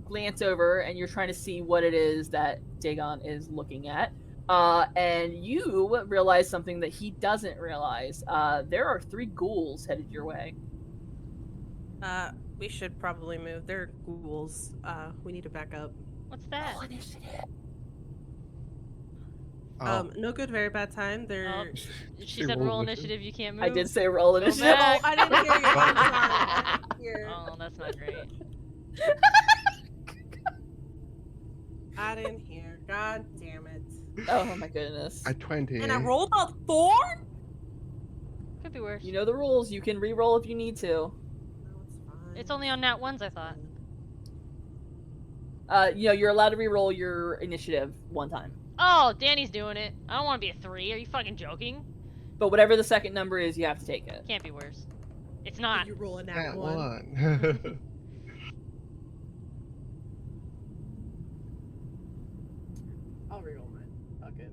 glance over and you're trying to see what it is that Dagon is looking at. And you realize something that he doesn't realize. There are 3 ghouls headed your way. We should probably move. They're ghouls. We need to back up. What's that? No good, very bad time. They're. She said roll initiative. You can't move. I did say roll initiative. back. Oh, I didn't hear you. I'm sorry. I didn't hear. Oh, that's not great. I didn't hear. God damn it. Oh my goodness. I 20. And I rolled a 4? Could be worse. You know the rules. You can re-roll if you need to. No, it's fine. It's only on nat ones, I thought. You're allowed to re-roll your initiative 1 time. Oh, Danny's doing it. I don't want to be a 3. Are you fucking joking? But whatever the second number is, you have to take it. Can't be worse. It's not. You roll a nat That 1. one. I'll reroll mine. Fuck it.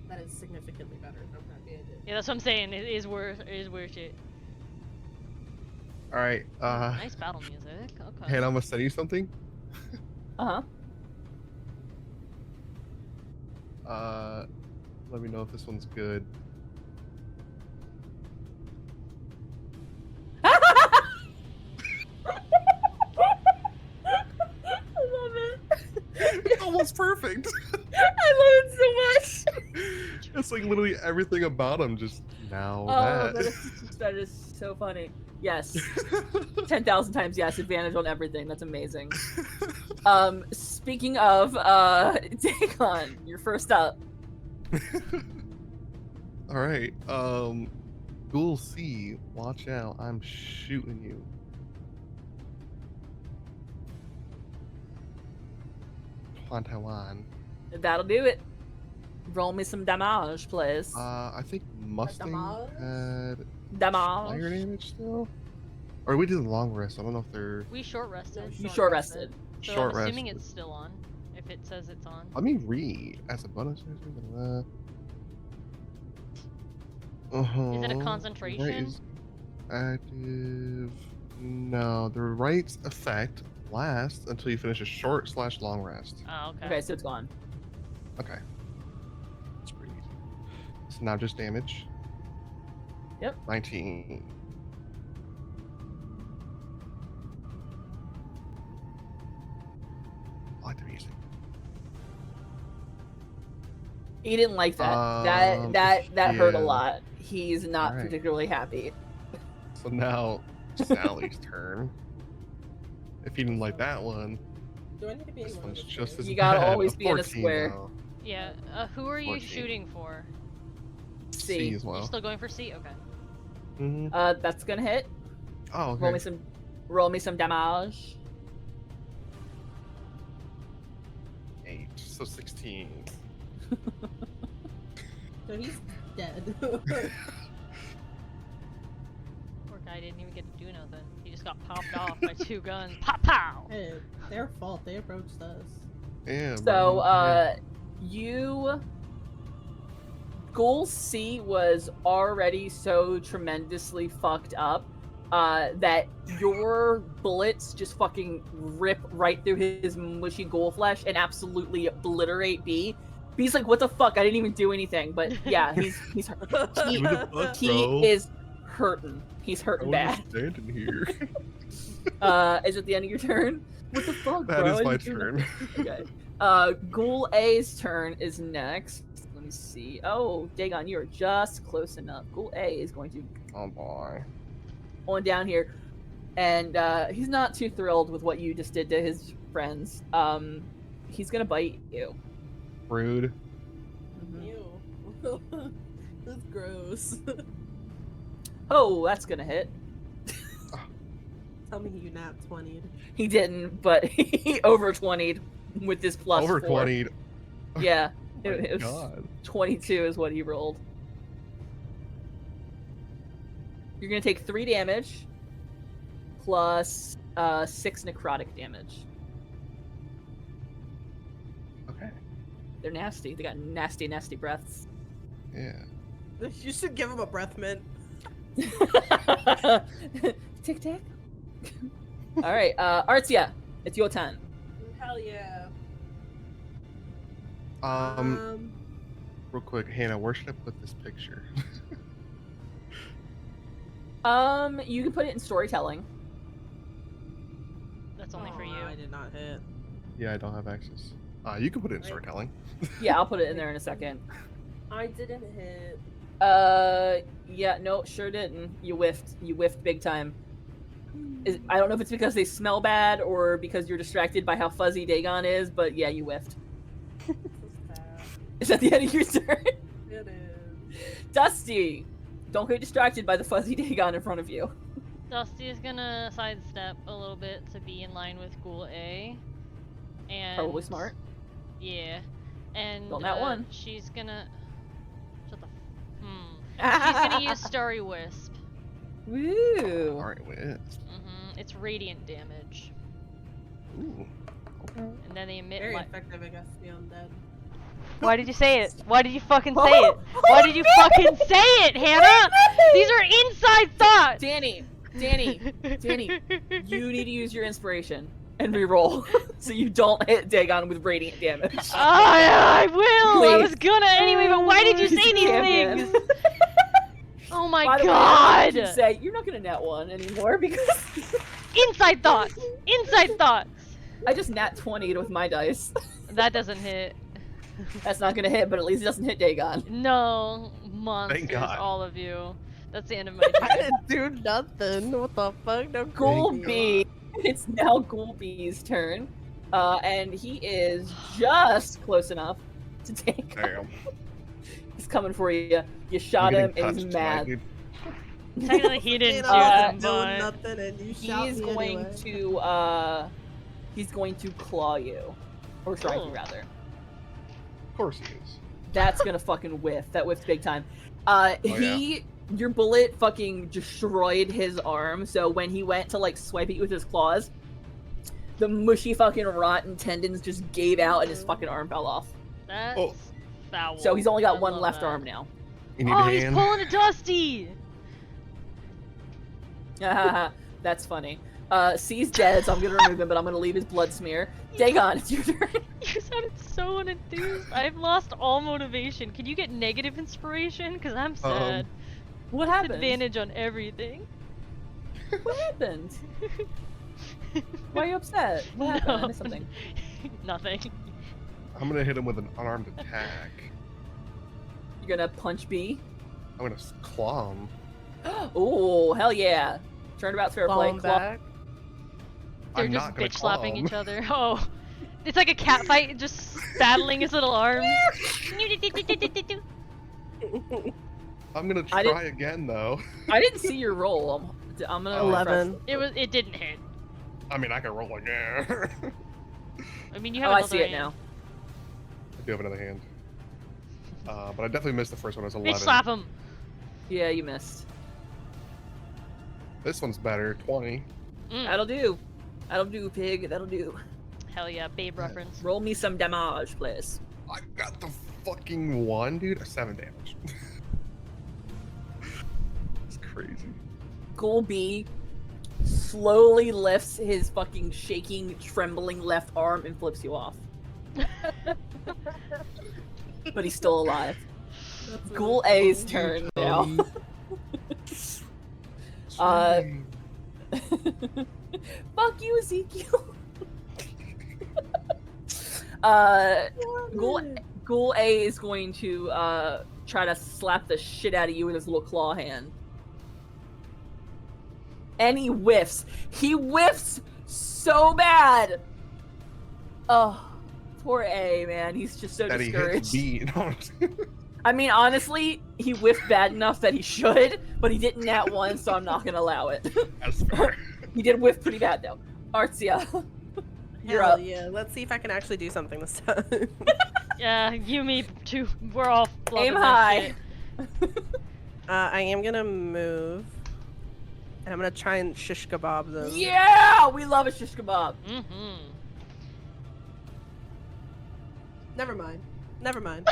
That is significantly better. I'm happy I did. Yeah, that's what I'm saying. It is worse. It is worse shit. All right. Nice battle music. Okay. Hey, I'm gonna send you something. Uh-huh. Let me know if this one's good. I love it. It's almost perfect. I love it so much. It's like literally everything about him. Just now Oh, that. that is so funny. Yes. 10,000 times yes, advantage on everything. That's amazing. Speaking of, Dagon, you're first up. All right. Ghoul C, watch out! I'm shooting you. Taiwan. That'll do it. Roll me some damage, please. I think Mustang damage? had Damage. fire damage still, or we did a long rest. I don't know if they're We short rested. You short rested. So short I'm assuming rest. it's still on. If it says it's on. Let me read as a bonus. Uh-huh. Is it a Right concentration? is active. No, the right's effect lasts until you finish a short/long rest. Oh, okay. Okay, so it's gone. Okay. That's pretty easy. So now just damage. Yep. 19. I like the music. He didn't like that. That hurt a yeah. lot. He's not Alright. particularly happy. So now Sally's turn. If he didn't like that one, Do I need to be this in one of one's the just squares? as You gotta bad. always be in a 14 square. now. Yeah. Who are you 14. shooting for? C. as well. You're still going for C? Okay. hmm That's gonna hit. Oh, okay. Roll me some damage. 8, so 16. So he's dead. Poor guy didn't even get to do nothing. He just got popped off by 2 guns. Pow pow! Hey, their fault. They approached us. Yeah. So, bro. you. Goal C was already so tremendously fucked up that your bullets just fucking rip right through his mushy ghoul flesh and absolutely obliterate B. He's like, what the fuck? I didn't even do anything. But yeah, he's Who the fuck, he bro? is hurting. He's hurting I was bad. standing here. Is it the end of your turn? What the fuck, That bro? is I my didn't do turn. Okay. Ghoul A's turn is next. Let me see. Oh, Dagon, you are just close enough. Ghoul A is going to Oh boy. on down here, and he's not too thrilled with what you just did to his friends. He's gonna bite you. Rude. Ew. That's gross. Oh, that's gonna hit. Tell me you nap 20'd. He didn't, but he over 20'd with this plus Over 4. 20. Yeah, Oh my it was God. 22 is what he rolled. You're gonna take 3 damage plus 6 necrotic damage. Okay. They're nasty. They got nasty, nasty breaths. Yeah. You should give him a breath mint. Tic tac. All right, Artsia, it's your turn. Hell yeah. Real quick, Hannah, where should I put this picture? You can put it in storytelling. That's only for Aw, you. I did not hit. Yeah, I don't have access. You can put it in storytelling. Yeah, I'll put it in there in a second. I didn't hit. Yeah, no, sure didn't. You whiffed. You whiffed big time. I don't know if it's because they smell bad or because you're distracted by how fuzzy Dagon is, but yeah, you whiffed. So sad. Is that the end of your turn? It is. Dusty! Don't get distracted by the fuzzy Dagon in front of you. Dusty is gonna sidestep a little bit to be in line with Ghoul A. And Probably smart. Yeah. And Well, that one. she's gonna shut the she's gonna use Starry Wisp. Woo! Alright, wait. It's radiant damage. Ooh. Okay. And then they emit Very light. effective against the undead. Why did you say it? Why did you fucking say it? Why did you fucking say it, Hannah? These are inside thoughts! Danny, you need to use your inspiration and reroll so you don't hit Dagon with radiant damage. I will! I Please. was gonna anyway, but why did you Please, say these Cambion. things? Oh my By the way, god! you say you're not gonna net one anymore because Inside thoughts! Inside thoughts! I just nat 20'd with my dice. That doesn't hit. That's not gonna hit, but at least it doesn't hit Dagon. No, monsters, God. all of you. That's the end of my I turn. didn't do nothing. What the fuck? No Ghoul creepy. B. It's now Ghoul B's turn. And he is just close enough to take. Damn. He's coming for you. You shot I'm him getting and he's touched mad. tonight, dude. Technically, he didn't You do know, I them, wasn't doing but nothing and you shot He's me going anyway. to he's going to claw you. Or strike you Oh. rather. Of course he is. That's gonna fucking whiff. That whiffed big time. Yeah. Your bullet fucking destroyed his arm, so when he went to like swipe at you with his claws, the mushy fucking rotten tendons just gave out and his fucking arm fell off. that's Oh. foul. So he's only got I one love left that. arm now. You need Oh, a he's hand? pulling a Dusty! That's funny. C's dead, so I'm gonna remove him, but I'm gonna leave his blood smear. Dagon, it's your turn. You sounded so unenthused. I've lost all motivation. Can you get negative inspiration? Because I'm sad. What happened? Advantage on everything. What happened? Why are you upset? What happened? I missed something. Nothing. I'm gonna hit him with an unarmed attack. You're gonna punch B? I'm gonna claw him. Oh, hell yeah. Turnabout's fair play. Fall back. They're I'm just not gonna bitch slapping claw him. each other. Oh. It's like a cat fight, just battling his little arms. I'm gonna I try again though. I didn't see your roll. I'm gonna 11. It didn't hit. I mean, I can roll again. I mean, you have Oh, I another see it hand. now. I do have another hand. But I definitely missed the first one. It was 11. Bitch slap him. Yeah, you missed. This one's better. 20. Mm. That'll do. That'll do, pig. That'll do. Hell yeah, babe reference. Roll me some damage, please. I got the fucking one, dude. 7 damage. It's crazy. Ghoul B slowly lifts his fucking shaking, trembling left arm and flips you off. But he's still alive. That's really Ghoul funny. A's turn now. Sweet. Fuck you, Ezekiel. Ghoul A is going to try to slap the shit out of you with his little claw hand. And he whiffs. He whiffs so bad. Oh, poor A, man. He's just so That he discouraged. hits B. I mean, honestly, he whiffed bad enough that he should, but he didn't nat one, so I'm not gonna allow it. That's fair. He did whiff pretty bad though. Artsia, you're Hell up. yeah, let's see if I can actually do something this time. Yeah, you, me, too. We're all flubbing Aim that high. shit. I am gonna move. And I'm gonna try and shish kebab them. Yeah, we love a shish kebab. Mm-hmm. Never mind. Never mind.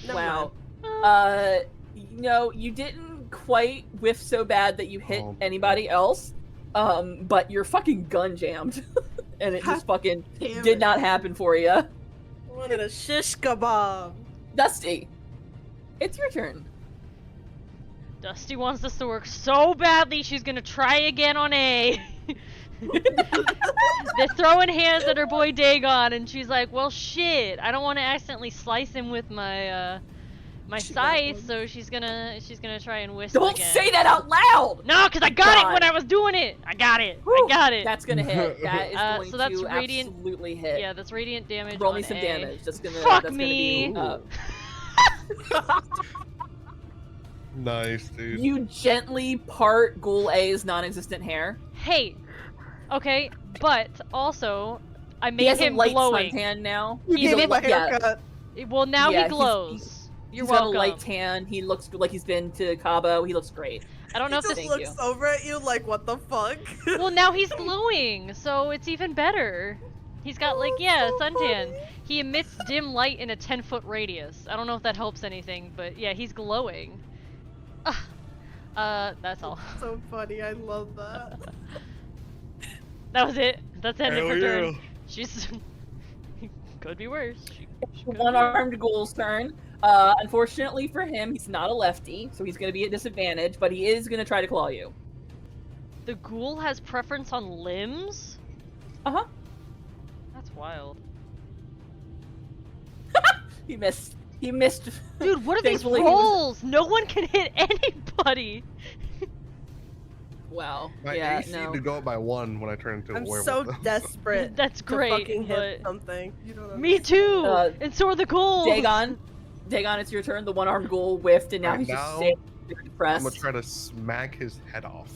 Never Wow. mind. No, you didn't quite whiff so bad that you hit Oh. anybody else. But you're fucking gun jammed, and it just fucking Damn did it. not happen for you. I wanted a shish kebab. Dusty, it's your turn. Dusty wants this to work so badly, she's gonna try again on A. They're throwing hands at her boy Dagon, and she's like, "Well, shit, I don't want to accidentally slice him with my my She got scythe, one. so she's gonna try and whisk Don't again." say that out loud. No, cause I got God. it when I was doing it. I got it. Whew, I got it. That's gonna hit. That is going So that's to radiant- absolutely hit. Yeah, that's radiant damage. Roll on me some A. damage. That's Fuck gonna me. be. Nice, dude. You gently part Ghoul A's non-existent hair. Hey. Okay, but also I He made has a him light glowing. suntan now. You He's gave a him a li- yeah, haircut. Well, now Yeah, he glows. You're he's welcome. got a light tan. He looks like he's been to Cabo. He looks great. I don't know if He this. just Thank looks you. over at you like, what the fuck? Well, now he's glowing, so it's even better. He's got like Oh, so suntan. funny. He emits dim light in a 10-foot radius. I don't know if that helps anything, but yeah, he's glowing. That's all. So funny, I love that. That was it. That's ended Hell her turn. yeah. She's could be worse. She could be One-armed Ghoul's turn. Unfortunately for him, he's not a lefty, so he's going to be at disadvantage. But he is going to try to claw you. worse. The ghoul has preference on limbs. Uh-huh. That's wild. He missed. He missed. Dude, what are these Thankfully, he was- rolls? No one can hit anybody. Wow. My yeah. AC No. to go up by 1 when I turn into a I'm werewolf. so though. desperate That's to great, fucking but hit something. You know what me too. And so are the ghouls. Dagon, it's your turn. The one-armed Ghoul whiffed, and now Right he's now, just sitting I'm depressed. gonna try to smack his head off.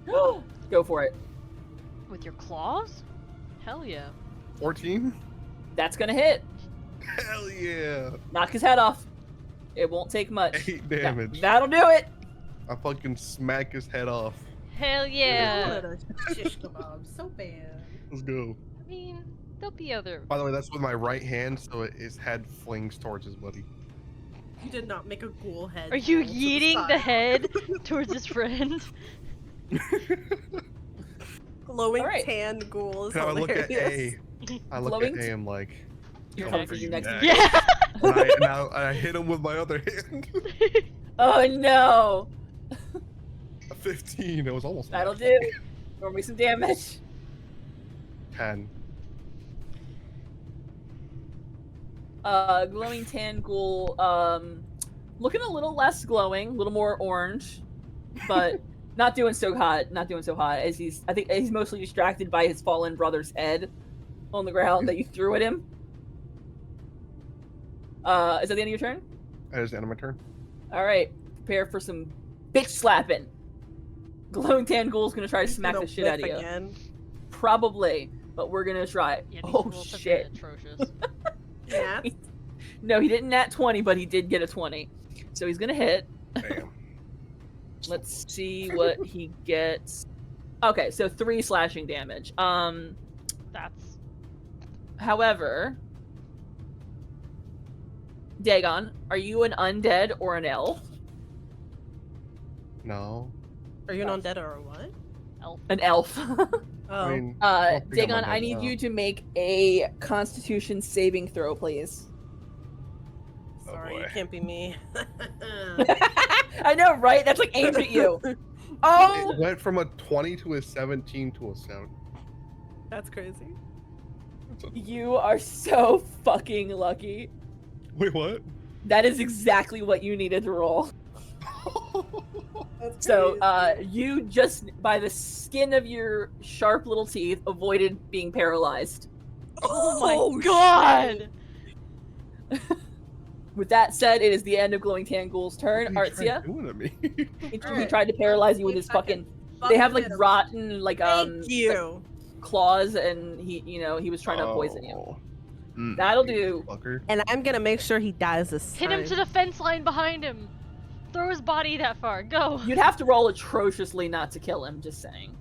Go for it. With your claws? Hell yeah. 14? That's gonna hit. Hell yeah! Knock his head off. It won't take much. 8 damage. That'll do it. I fucking smack his head off. Hell I yeah. wanted a shish kebab so bad. Let's go. I mean, there'll be other. By the way, that's with my right hand, so his head flings towards his buddy. You did not make a ghoul head. Are you roll to yeeting the side. head towards his friend? Glowing Alright. tan ghoul is Now I look at hilarious. A. I look Glowing at A. I'm like, You're coming coming for you next. Yeah. And I hit him with my other hand. Oh no. A 15. It was almost. That'll do. Roll me some damage. 10. Glowing tan ghoul, looking a little less glowing, a little more orange, but not doing so hot. Not doing so hot as I think he's mostly distracted by his fallen brother's head on the ground that you threw at him. Is that the end of your turn? That is the end of my turn. All right, prepare for some bitch slapping. Glowing tan ghoul's gonna try to He's smack gonna the shit out of whiff you. again. Probably, but we're gonna try it. Yeah, these Oh rolls have shit. been atrocious. Yeah. No, he didn't nat 20, but he did get a 20. So he's gonna hit. Damn. Let's see what he gets. Okay, so 3 slashing damage. That's However, Dagon, are you an undead or an elf? No. Are you an undead or what? elf. An elf. Oh. I mean, I don't think I'm Dagon, undead I need now. you to make a Constitution saving throw, please. Oh, Sorry, boy. you can't be me. I know, right? That's like aimed at you. Oh, It went from a 20 to a 17 to a 7. That's crazy. That's a- you are so fucking lucky. Wait, what? That is exactly what you needed to roll. That's So, crazy. you just, by the skin of your sharp little teeth, avoided being paralyzed. Oh my Oh, god! With that said, it is the end of Glowing Tangul's turn. What are you trying Artsia, doing to me? he Alright, tried to paralyze you with let's his see if I fucking. can They have like fucking hit him. rotten, like Thank you. claws, and he was trying to poison you. Oh. That'll You do. fucker. And I'm gonna make sure he dies this Hit time. him to the fence line behind him! Throw his body that far, go! You'd have to roll atrociously not to kill him. Just saying.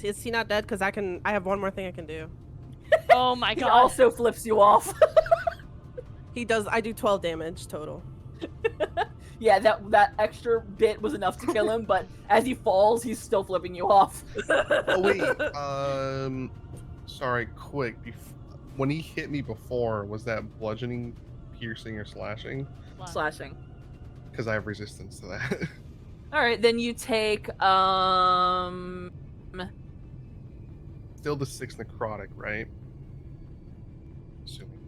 Is he not dead? Because I have one more thing I can do. Oh my He god. also flips you off. He does. I do 12 damage total. Yeah, that extra bit was enough to kill him, but as he falls, he's still flipping you off. Oh wait. Sorry. Quick. When he hit me before, was that bludgeoning, piercing, or slashing? Slashing. Because I have resistance to that. All right, then you take Still the 6 necrotic, right? Assuming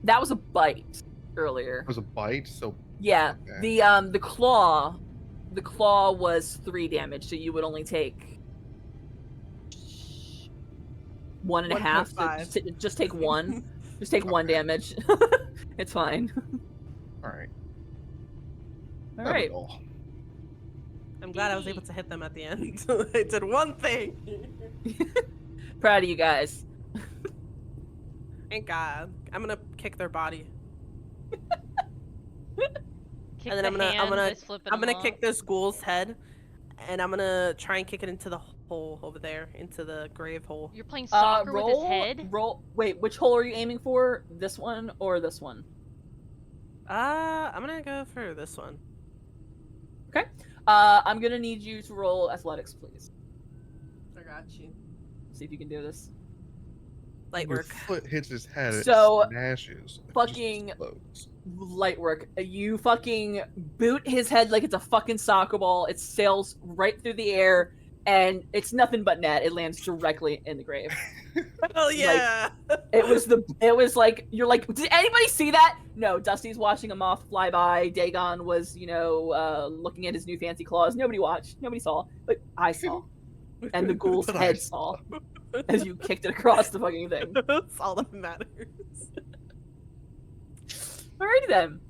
that was a bite earlier. it was a bite, so Yeah, okay. the claw was 3 damage, so you would only take 1.5. So 1.5. just take 1. Just take 1 Okay. damage. It's fine. All right. All That'll right. be all. I'm glad I was able to hit them at the end. I did one thing. Proud of you guys. Thank God. I'm gonna kick their body. Kick And then the I'm gonna- hand I'm that's flipping I'm gonna him off. kick this ghoul's head, and I'm gonna try and kick it into the hole over there, into the grave hole. You're playing soccer with his Roll. head? Roll. Wait, which hole are you aiming for? This one or this one? I'm gonna go for this one. Okay. I'm gonna need you to roll athletics, please. I got you. See if you can do this. Light Your work. foot hits his head. So, it smashes. It fucking- just explodes. Light work. You fucking boot his head like it's a fucking soccer ball. It sails right through the air, and it's nothing but net. It lands directly in the grave. Hell yeah! It was like, you're like, did anybody see that? No, Dusty's watching a moth fly by. Dagon was, looking at his new fancy claws. Nobody watched. Nobody saw. But I saw. And the ghoul's But I head saw as you kicked it across the fucking thing. That's all that matters. Alrighty then.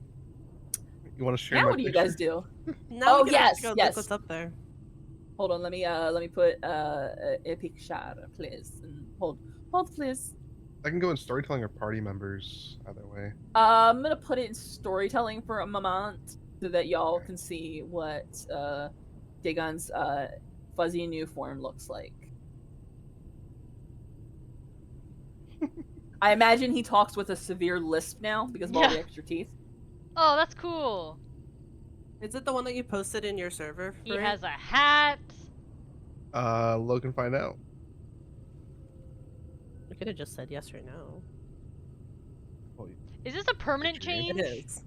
You want to share Now my what do you picture? guys do? Now Oh, we get yes, to go yes. Look what's up there. Hold on, let me put a picture, please. And hold, please. I can go in storytelling or party members, either way. I'm gonna put it in storytelling for a moment so that y'all can see what Dagon's fuzzy new form looks like. I imagine he talks with a severe lisp now because of all the Yeah. extra teeth. Oh, that's cool. Is it the one that you posted in your server? He Frey? has a hat. Logan, find out. You could have just said yes or no. Is this a permanent Picture, change? It is.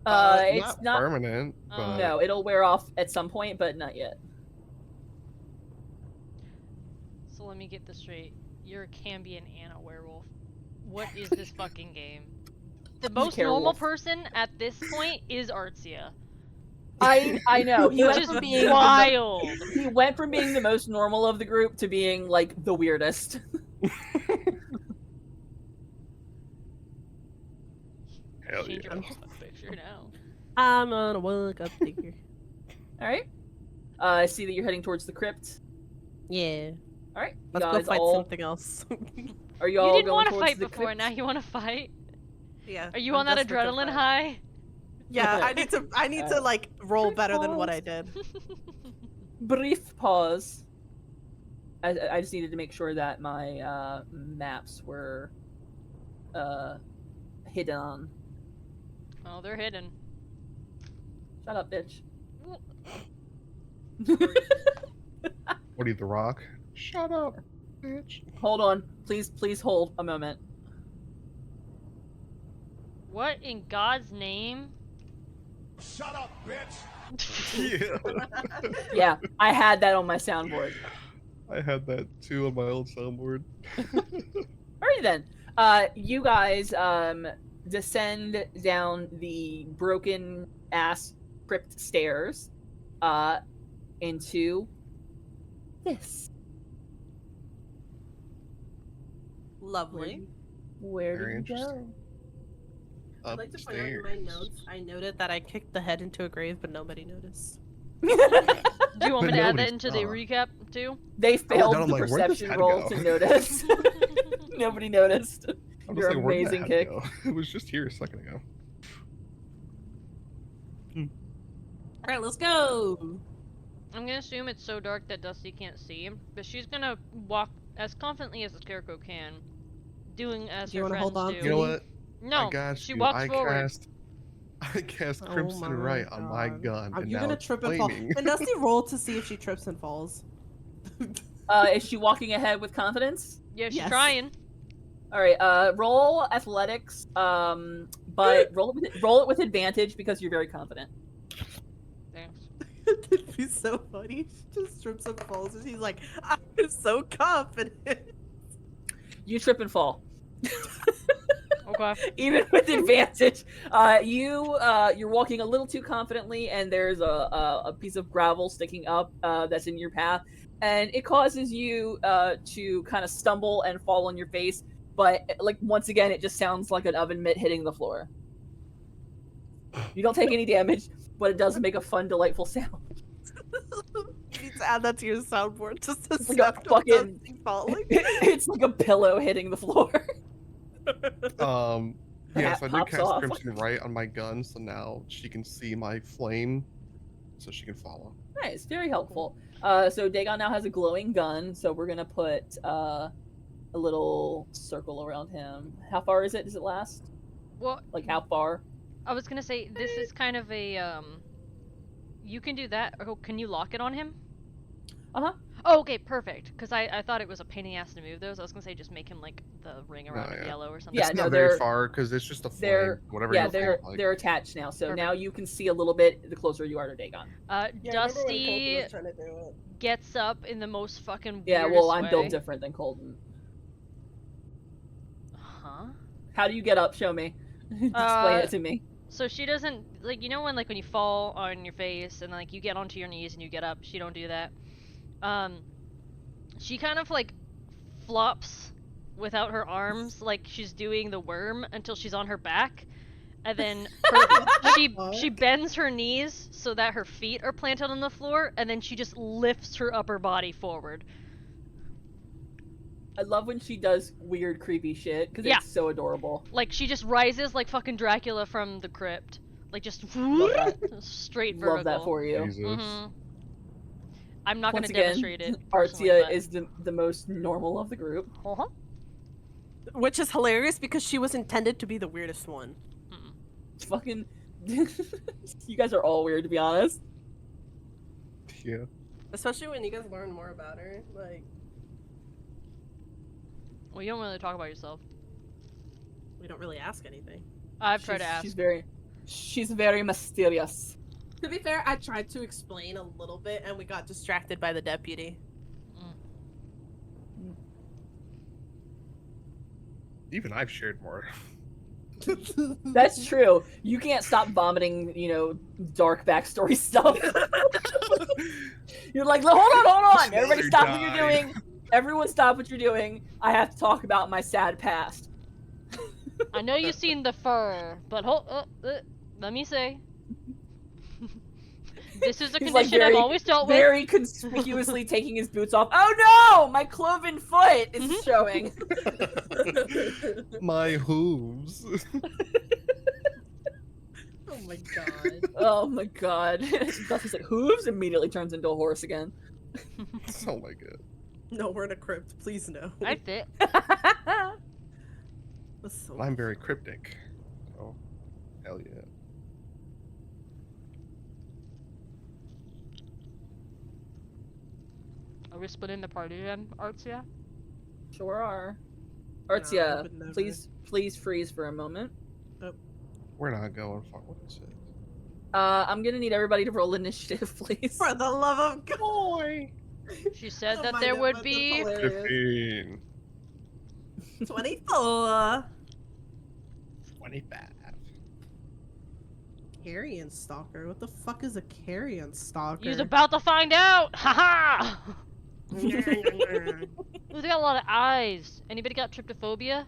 It's not. permanent, Oh. but No, it'll wear off at some point, but not yet. So let me get this straight. You're a Cambion and a werewolf. What is this fucking game? The most normal Werewolf. person at this point is Artsia. I know. He Which went is from being wild. he went from being the most normal of the group to being like the weirdest. hell Change yeah. your profile picture now. I'm gonna walk up there. All right. I see that you're heading towards the crypt. Yeah. All right. Let's go guys fight all, something else. Are you You all didn't going want to towards fight the before, crypt? now you want to fight? Yeah. Are you I'm on that desperate to adrenaline fight. high? Yeah, I need to like roll better than what I did. Brief pause. I just needed to make sure that my maps were hidden. Oh, they're hidden. Shut up, bitch. What are you, The Rock? Shut up, bitch. Hold on. Please hold a moment. What in God's name? Shut up, bitch! Yeah. Yeah, I had that on my soundboard. I had that too on my old soundboard. Alrighty then. You guys descend down the broken ass crypt stairs into this. Lovely. Where Very do you interesting. I'd like to point out in my notes, I noted that I kicked the head into a grave, but nobody noticed. Do you want me But to add nobody that into the saw. recap too? They failed I'm the like, where'd this perception head roll go? to notice. Nobody noticed. I'm Your just like, where'd that amazing head kick. go? It was just here a second ago. Alright, let's go! I'm gonna assume it's so dark that Dusty can't see, but she's gonna walk as confidently as the Scarecrow can, doing as Do you her wanna friends hold on do. to You know me? what? No, I got she you. walks forward. I cast Oh Crimson my Right on my God. gun, Are and you now gonna it's trip and fall? flaming. And Dusty roll to see if she trips and falls. Is she walking ahead with confidence? Yeah, she's Yes. trying. All right. Roll athletics. But roll it with advantage because you're very confident. Thanks. It'd be so funny. She just trips and falls, and she's like, "I'm so confident." You trip and fall. Okay. Even with advantage. You're walking a little too confidently, and there's a piece of gravel sticking up that's in your path, and it causes you to kind of stumble and fall on your face. But like once again, it just sounds like an oven mitt hitting the floor. You don't take any damage, but it does make a fun, delightful sound. You need to add that to your soundboard. Just a Like a sound of fucking- Dusty falling. It's like a pillow hitting the floor. Yes, Hat I did pops cast off. Crimson Right on my gun, so now she can see my flame, so she can follow. Nice, very helpful. So Dagon now has a glowing gun, so we're gonna put a little circle around him. How far is it? Does it last? Well, Like how far? I was gonna say this is kind of a You can do that. Oh, can you lock it on him? Uh-huh. Oh, okay, perfect. Because I thought it was a pain in the ass to move those. I was gonna say just make him like the ring around in yeah. yellow or something. Yeah, It's no, not very they're- far because it's just a flame. They're Whatever. yeah, your they're flame's like. they're attached now. So Perfect. now you can see a little bit the closer you are to Dagon. Dusty gets up in the most fucking Yeah, weirdest well, I'm way. built different than Colton. Huh? How do you get up? Show me. Explain it to me. So she doesn't like when you fall on your face and like you get onto your knees and you get up. She don't do that. She kind of like flops without her arms, like she's doing the worm until she's on her back, and then she bends her knees so that her feet are planted on the floor, and then she just lifts her upper body forward. I love when she does weird, creepy shit because Yeah. it's so adorable. Like she just rises like fucking Dracula from the crypt, like just Love that. straight vertical. Love that for you. Jesus. Mhm. I'm not Once gonna again, demonstrate it. personally, Artsia but- is the most normal of the group. Uh-huh. Which is hilarious because she was intended to be the weirdest one. Fucking, you guys are all weird to be honest. Yeah. Especially when you guys learn more about her. Like, Well, you don't really talk about yourself. we don't really ask anything. I've tried to ask. She's very mysterious. To be fair, I tried to explain a little bit and we got distracted by the deputy. Even I've shared more. That's true. You can't stop vomiting, dark backstory stuff. You're like, hold on. Everybody Mother stop what you're died. doing. Everyone stop what you're doing. I have to talk about my sad past. I know you've seen the fur, but let me say. This is a He's, condition I've always dealt with. Very conspicuously taking his boots off. Oh no! My cloven foot is Mhm. showing. My hooves. Oh my god. Oh my god. Dusty's like, hooves immediately turns into a horse again. Oh my god. No, we're in a crypt. Please no. I fit. That's so I'm very cryptic. Oh, hell yeah. Are we splitting the party then, Artsia? Sure are. No, Artsia, but never. please freeze for a moment. We're not going far. What is it? I'm gonna need everybody to roll initiative, please. For the love of God! Boy! She said Don't that mind there it, would but that's be. hilarious. 15. 24. 25. Carrion stalker. What the fuck is a carrion stalker? You's about to find out! Haha! He's got a lot of eyes. Anybody got tryptophobia?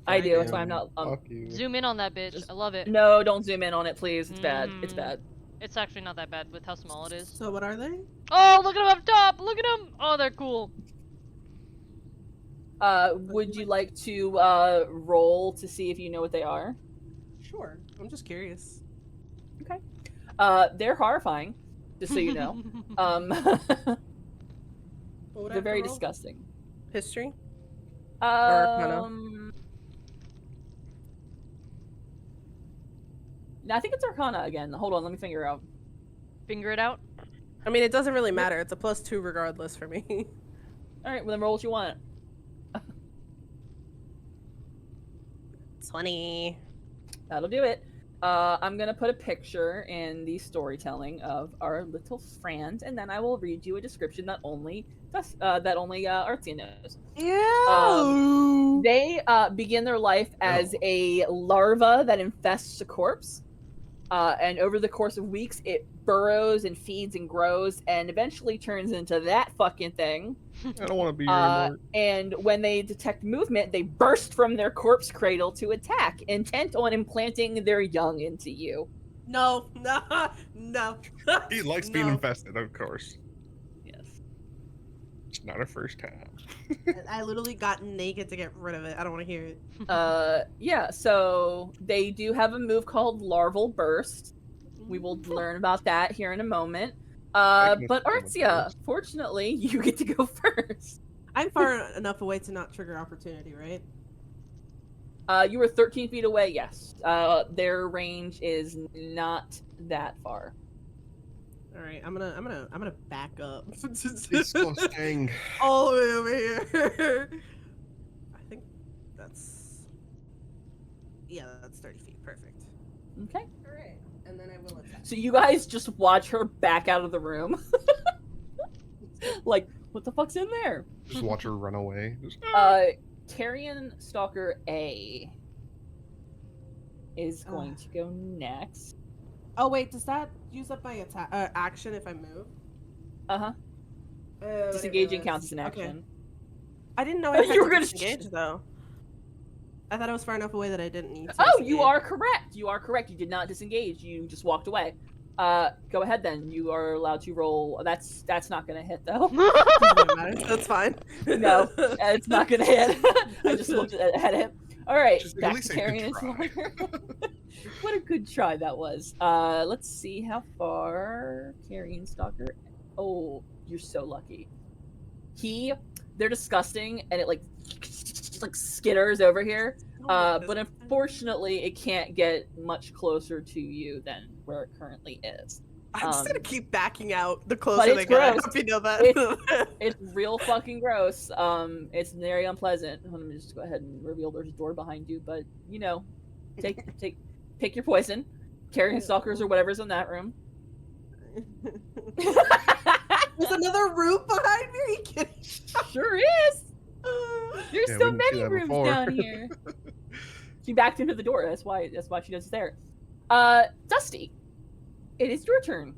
I do. That's do. why I'm not. Fuck you. Zoom in on that bitch. Just- I love it. No, don't zoom in on it, please. It's bad. It's Mm. bad. It's actually not that bad with how small it is. So what are they? Oh, look at them up top! Look at them! Oh, they're cool. Would you like to roll to see if you know what they are? Sure. I'm just curious. They're horrifying, just so you know. What would I They're have to very roll? disgusting. History? Arcana? No, I think it's Arcana again. Hold on, let me figure out. Finger it out. I mean, it doesn't really matter. It's a +2 regardless for me. All right, well then roll what you want. 20. That'll do it. I'm gonna put a picture in the storytelling of our little friend, and then I will read you a description that only Artsia knows. Yeah. They begin their life as a larva that infests a corpse, and over the course of weeks, it burrows and feeds and grows, and eventually turns into that fucking thing. I don't want to be here anymore. And when they detect movement, they burst from their corpse cradle to attack, intent on implanting their young into you. No. No. He likes being No. infested, of course. Yes. It's not a first time. I literally got naked to get rid of it. I don't want to hear it. Yeah, so they do have a move called Larval Burst. We will learn about that here in a moment. I can But assume what Artsia, it is. fortunately, you get to go first. I'm far enough away to not trigger opportunity, right? You were 13 feet away, yes. Their range is not that far. All right, I'm gonna back up. Disgusting. All the way over here. I think that's 30 feet. Perfect. Okay. All right, and then I will attack. So you guys just watch her back out of the room. Like, what the fuck's in there? Just watch her run away. Just, Carrion Stalker A is going to go next. Oh wait, does that use up my attack action if I move? Uh-huh. I didn't Disengaging realize. counts as an Okay. action. I didn't know I had You were to gonna disengage though. I thought I was far enough away that I didn't need to. Oh, you disengage. are correct. You are correct. You did not disengage. You just walked away. Go ahead then. You are allowed to roll. That's not gonna hit though. Doesn't matter. That's fine. No, it's not gonna hit. I just looked at him. All right, Just at back least to say good Carrion try. Stalker. What a good try that was. Let's see how far Carrion Stalker. Oh, you're so lucky. They're disgusting, and it like skitters over here. But unfortunately, it can't get much closer to you than where it currently is. I'm just gonna keep backing out the but closer it's they get. I gross. hope you know that. It's real fucking gross. It's very unpleasant. Let me just go ahead and reveal there's a door behind you, but you know, pick your poison. Carrion stalkers or whatever's in that room. There's another room behind me. Are you kidding? Sure is. There's Yeah, so we didn't see many that rooms before. down here. She backed into the door. That's why she knows it's there. Dusty, it is your turn.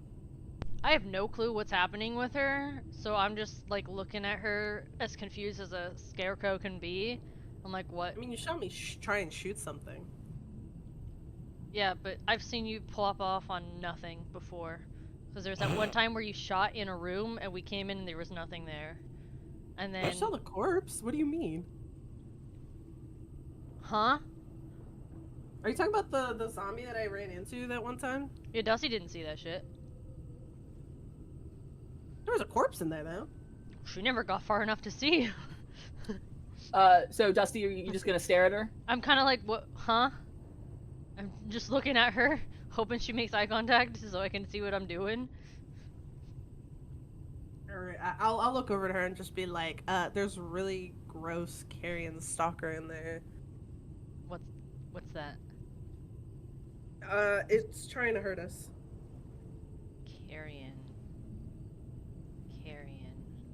I have no clue what's happening with her, so I'm just like looking at her as confused as a scarecrow can be. I'm like, what? I mean, you saw me try and shoot something. Yeah, but I've seen you pop off on nothing before. Because there's that one time where you shot in a room and we came in and there was nothing there. And then... I saw the corpse. What do you mean? Huh? Are you talking about the zombie that I ran into that one time? Yeah, Dusty didn't see that shit. There was a corpse in there though. She never got far enough to see. So Dusty, are you just gonna stare at her? I'm kind of like, what? Huh? I'm just looking at her, hoping she makes eye contact so I can see what I'm doing. Alright, I'll look over to her and just be like, there's a really gross carrion stalker in there. What's that? It's trying to hurt us. Carrion.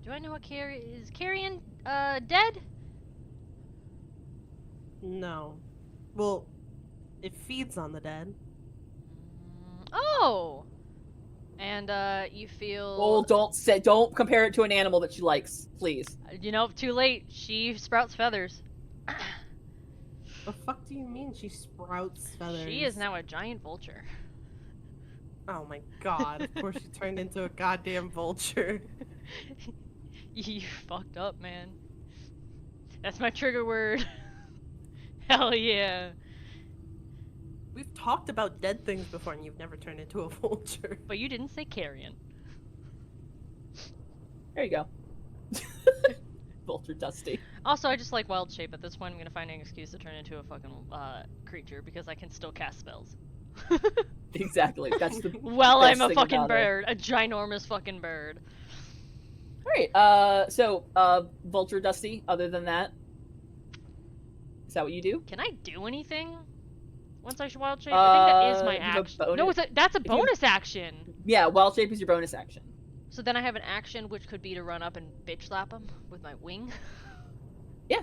Do I know what is Carrion dead? No. Well, it feeds on the dead. Oh! And you feel Oh, don't compare it to an animal that she likes, please. you know, too late. She sprouts feathers. The fuck do you mean she sprouts feathers? She is now a giant vulture. Oh my god, of course she turned into a goddamn vulture. You fucked up, man. That's my trigger word. Hell yeah. We've talked about dead things before and you've never turned into a vulture. But you didn't say carrion. There you go. Vulture Dusty. Also, I just like wild shape. At this point, I'm gonna find an excuse to turn into a fucking creature because I can still cast spells. Exactly. That's the Well, best I'm a thing fucking about it. bird. A ginormous fucking bird. Alright, so, Vulture Dusty, other than that, is that what you do? Can I do anything once I wild shape? I think that is my you have a action. No, that's a you have- bonus action. Yeah, Wild Shape is your bonus action. So then I have an action which could be to run up and bitch slap him with my wing. Yeah.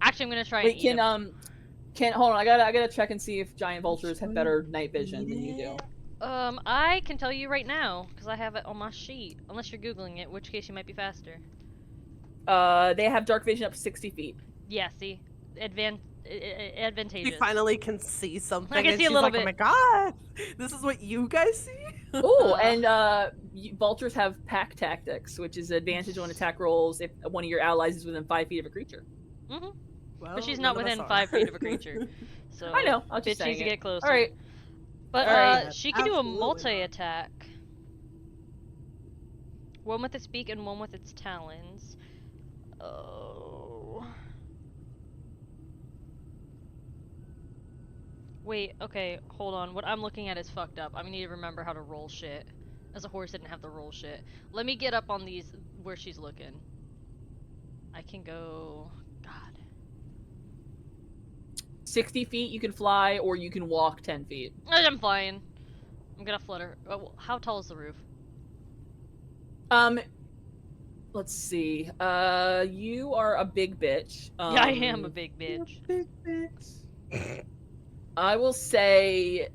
Actually, I'm gonna try Wait, and eat him. hold on, I gotta check and see if giant vultures have better night vision than you do. I can tell you right now because I have it on my sheet. Unless you're googling it, in which case you might be faster. They have dark vision up to 60 feet. Yeah, see, advantageous. She finally can see something. I can and see a she's little like, bit. Oh my god, this is what you guys see. Oh, and vultures have pack tactics, which is advantage on attack rolls if one of your allies is within 5 feet of a creature. Mm-hmm. Well, But she's none not of us within are. 5 feet of a creature. So I know, I was bitch just needs saying to it. get closer. All right. But Alright. she can do a Absolutely not. multi-attack. One with its beak and one with its talons. Oh. Wait, okay, hold on. What I'm looking at is fucked up. I need to remember how to roll shit. As a horse, I didn't have to roll shit. Let me get up on these where she's looking. I can go... God. 60 feet you can fly, or you can walk 10 feet. I'm flying. I'm gonna flutter. Oh, how tall is the roof? Let's see. You are a big bitch. Yeah, I am a big bitch. Big bitch. I will say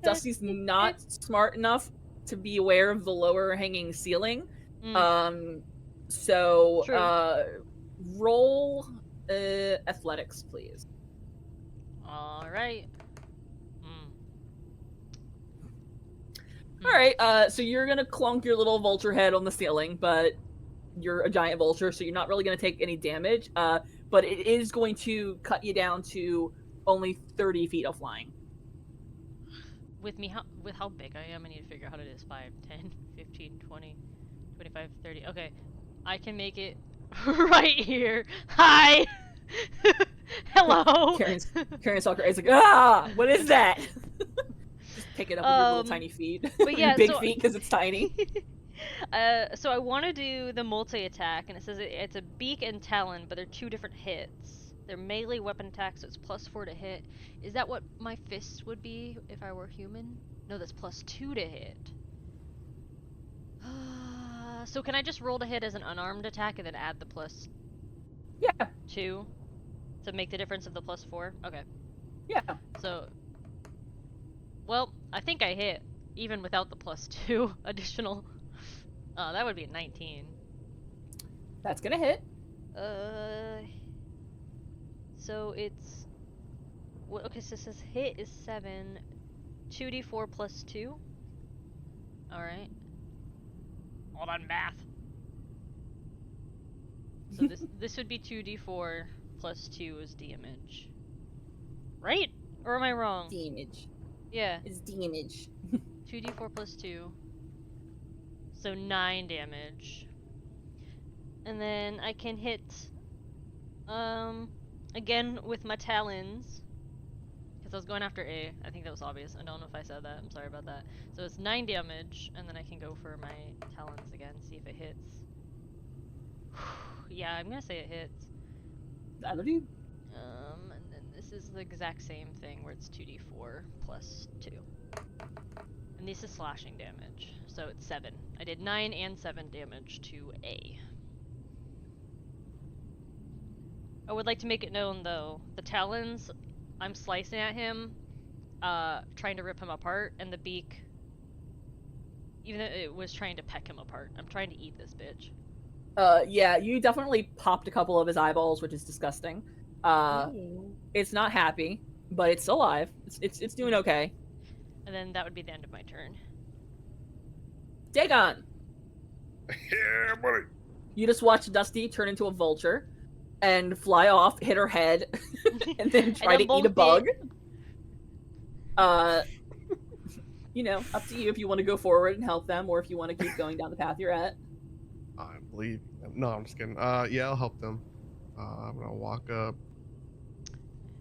Dusty's not smart enough to be aware of the lower hanging ceiling. Mm. So True. roll athletics, please. Alright. All right. So you're gonna clunk your little vulture head on the ceiling, but you're a giant vulture, so you're not really gonna take any damage. But it is going to cut you down to only 30 feet of flying. With how big I am, I need to figure out how to do this. 5, 10, 15, 20, 25, 30. Okay. I can make it right here. Hi! Hello! Karen Stalker is like, ah! What is that? Just pick it up with your little tiny feet. But yeah, your big so- feet because it's tiny. So I want to do the multi-attack, and it says it's a beak and talon, but they're 2 different hits. They're melee weapon attacks, so it's +4 to hit. Is that what my fist would be if I were human? No, that's +2 to hit. So can I just roll to hit as an unarmed attack and then add the Yeah. +2 to make the difference of the +4? Okay. Yeah. So, well, I think I hit, even without the +2 additional. That would be a 19. That's gonna hit. So it's... okay, so it says hit is 7, 2d4 +2. Alright. Hold on, math. So this would be 2d4 +2 is damage. Right? Or am I wrong? Damage. Yeah. It's damage. 2d4 +2. So 9 damage. And then I can hit again with my talons, Because I was going after A. I think that was obvious. I don't know if I said that. I'm sorry about that. So it's 9 damage, and then I can go for my talons again, see if it hits. Yeah, I'm gonna say it hits. That'll do. And then this is the exact same thing where it's 2d4 plus 2. And this is slashing damage, so it's 7. I did 9 and 7 damage to A. I would like to make it known, though, the talons, I'm slicing at him, trying to rip him apart, and the beak, even though it was trying to peck him apart, I'm trying to eat this bitch. Yeah, you definitely popped a couple of his eyeballs, which is disgusting. It's not happy, but it's alive. It's doing okay. And then that would be the end of my turn. Dagon! Yeah, buddy. You just watch Dusty turn into a vulture and fly off, hit her head, and then try to eat a bug. You know, up to you if you want to go forward and help them, or if you want to keep going down the path you're at. I believe. No, I'm just kidding. Yeah, I'll help them. I'm gonna walk up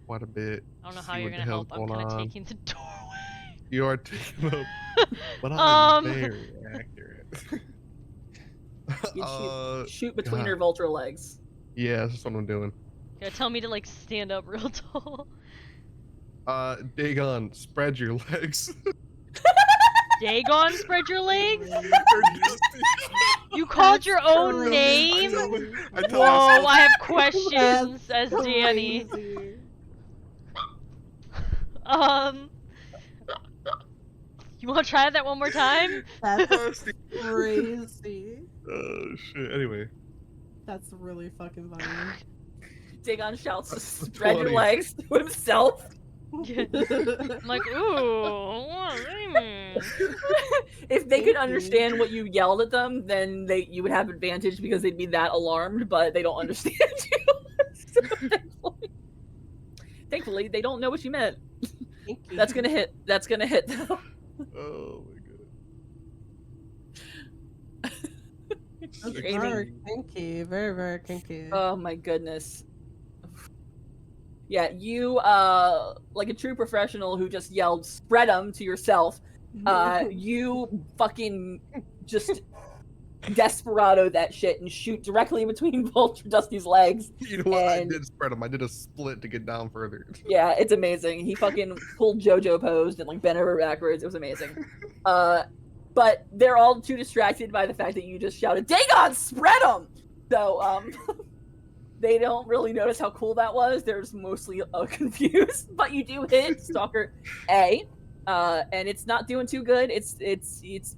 quite a bit. I don't know see how you're what the gonna hell's help. I'm going kind of on. taking the doorway. You are taking up, but I'm very accurate. You shoot between God. her vulture legs. Yeah, that's what I'm doing. Yeah, tell me to like stand up real tall. Dagon, spread your legs. Dagon, spread your legs? You called your own name? Whoa, I have questions, says Danii. You want to try that one more time? That's crazy. Oh shit. Anyway. That's really fucking funny. Dagon shouts, That's spread your funny. legs to himself. I'm like, ooh, what do you mean? If they could understand what you yelled at them, then you would have advantage because they'd be that alarmed, but they don't understand you. So thankfully, they don't know what you meant. That's gonna hit. That's gonna hit though. Oh my god. That's You're aiming- very kinky. Very, very kinky. Oh my goodness. Yeah, you, like a true professional who just yelled, spread 'em to yourself, you fucking just desperado that shit and shoot directly in between Vulture Dusty's legs. You know what? I And- did spread him. I did a split to get down further. Yeah, it's amazing. He fucking pulled JoJo posed and like bent over backwards. It was amazing. But they're all too distracted by the fact that you just shouted, Dagon, spread 'em! So, they don't really notice how cool that was. They're just mostly confused. But you do hit Stalker A, and it's not doing too good. It's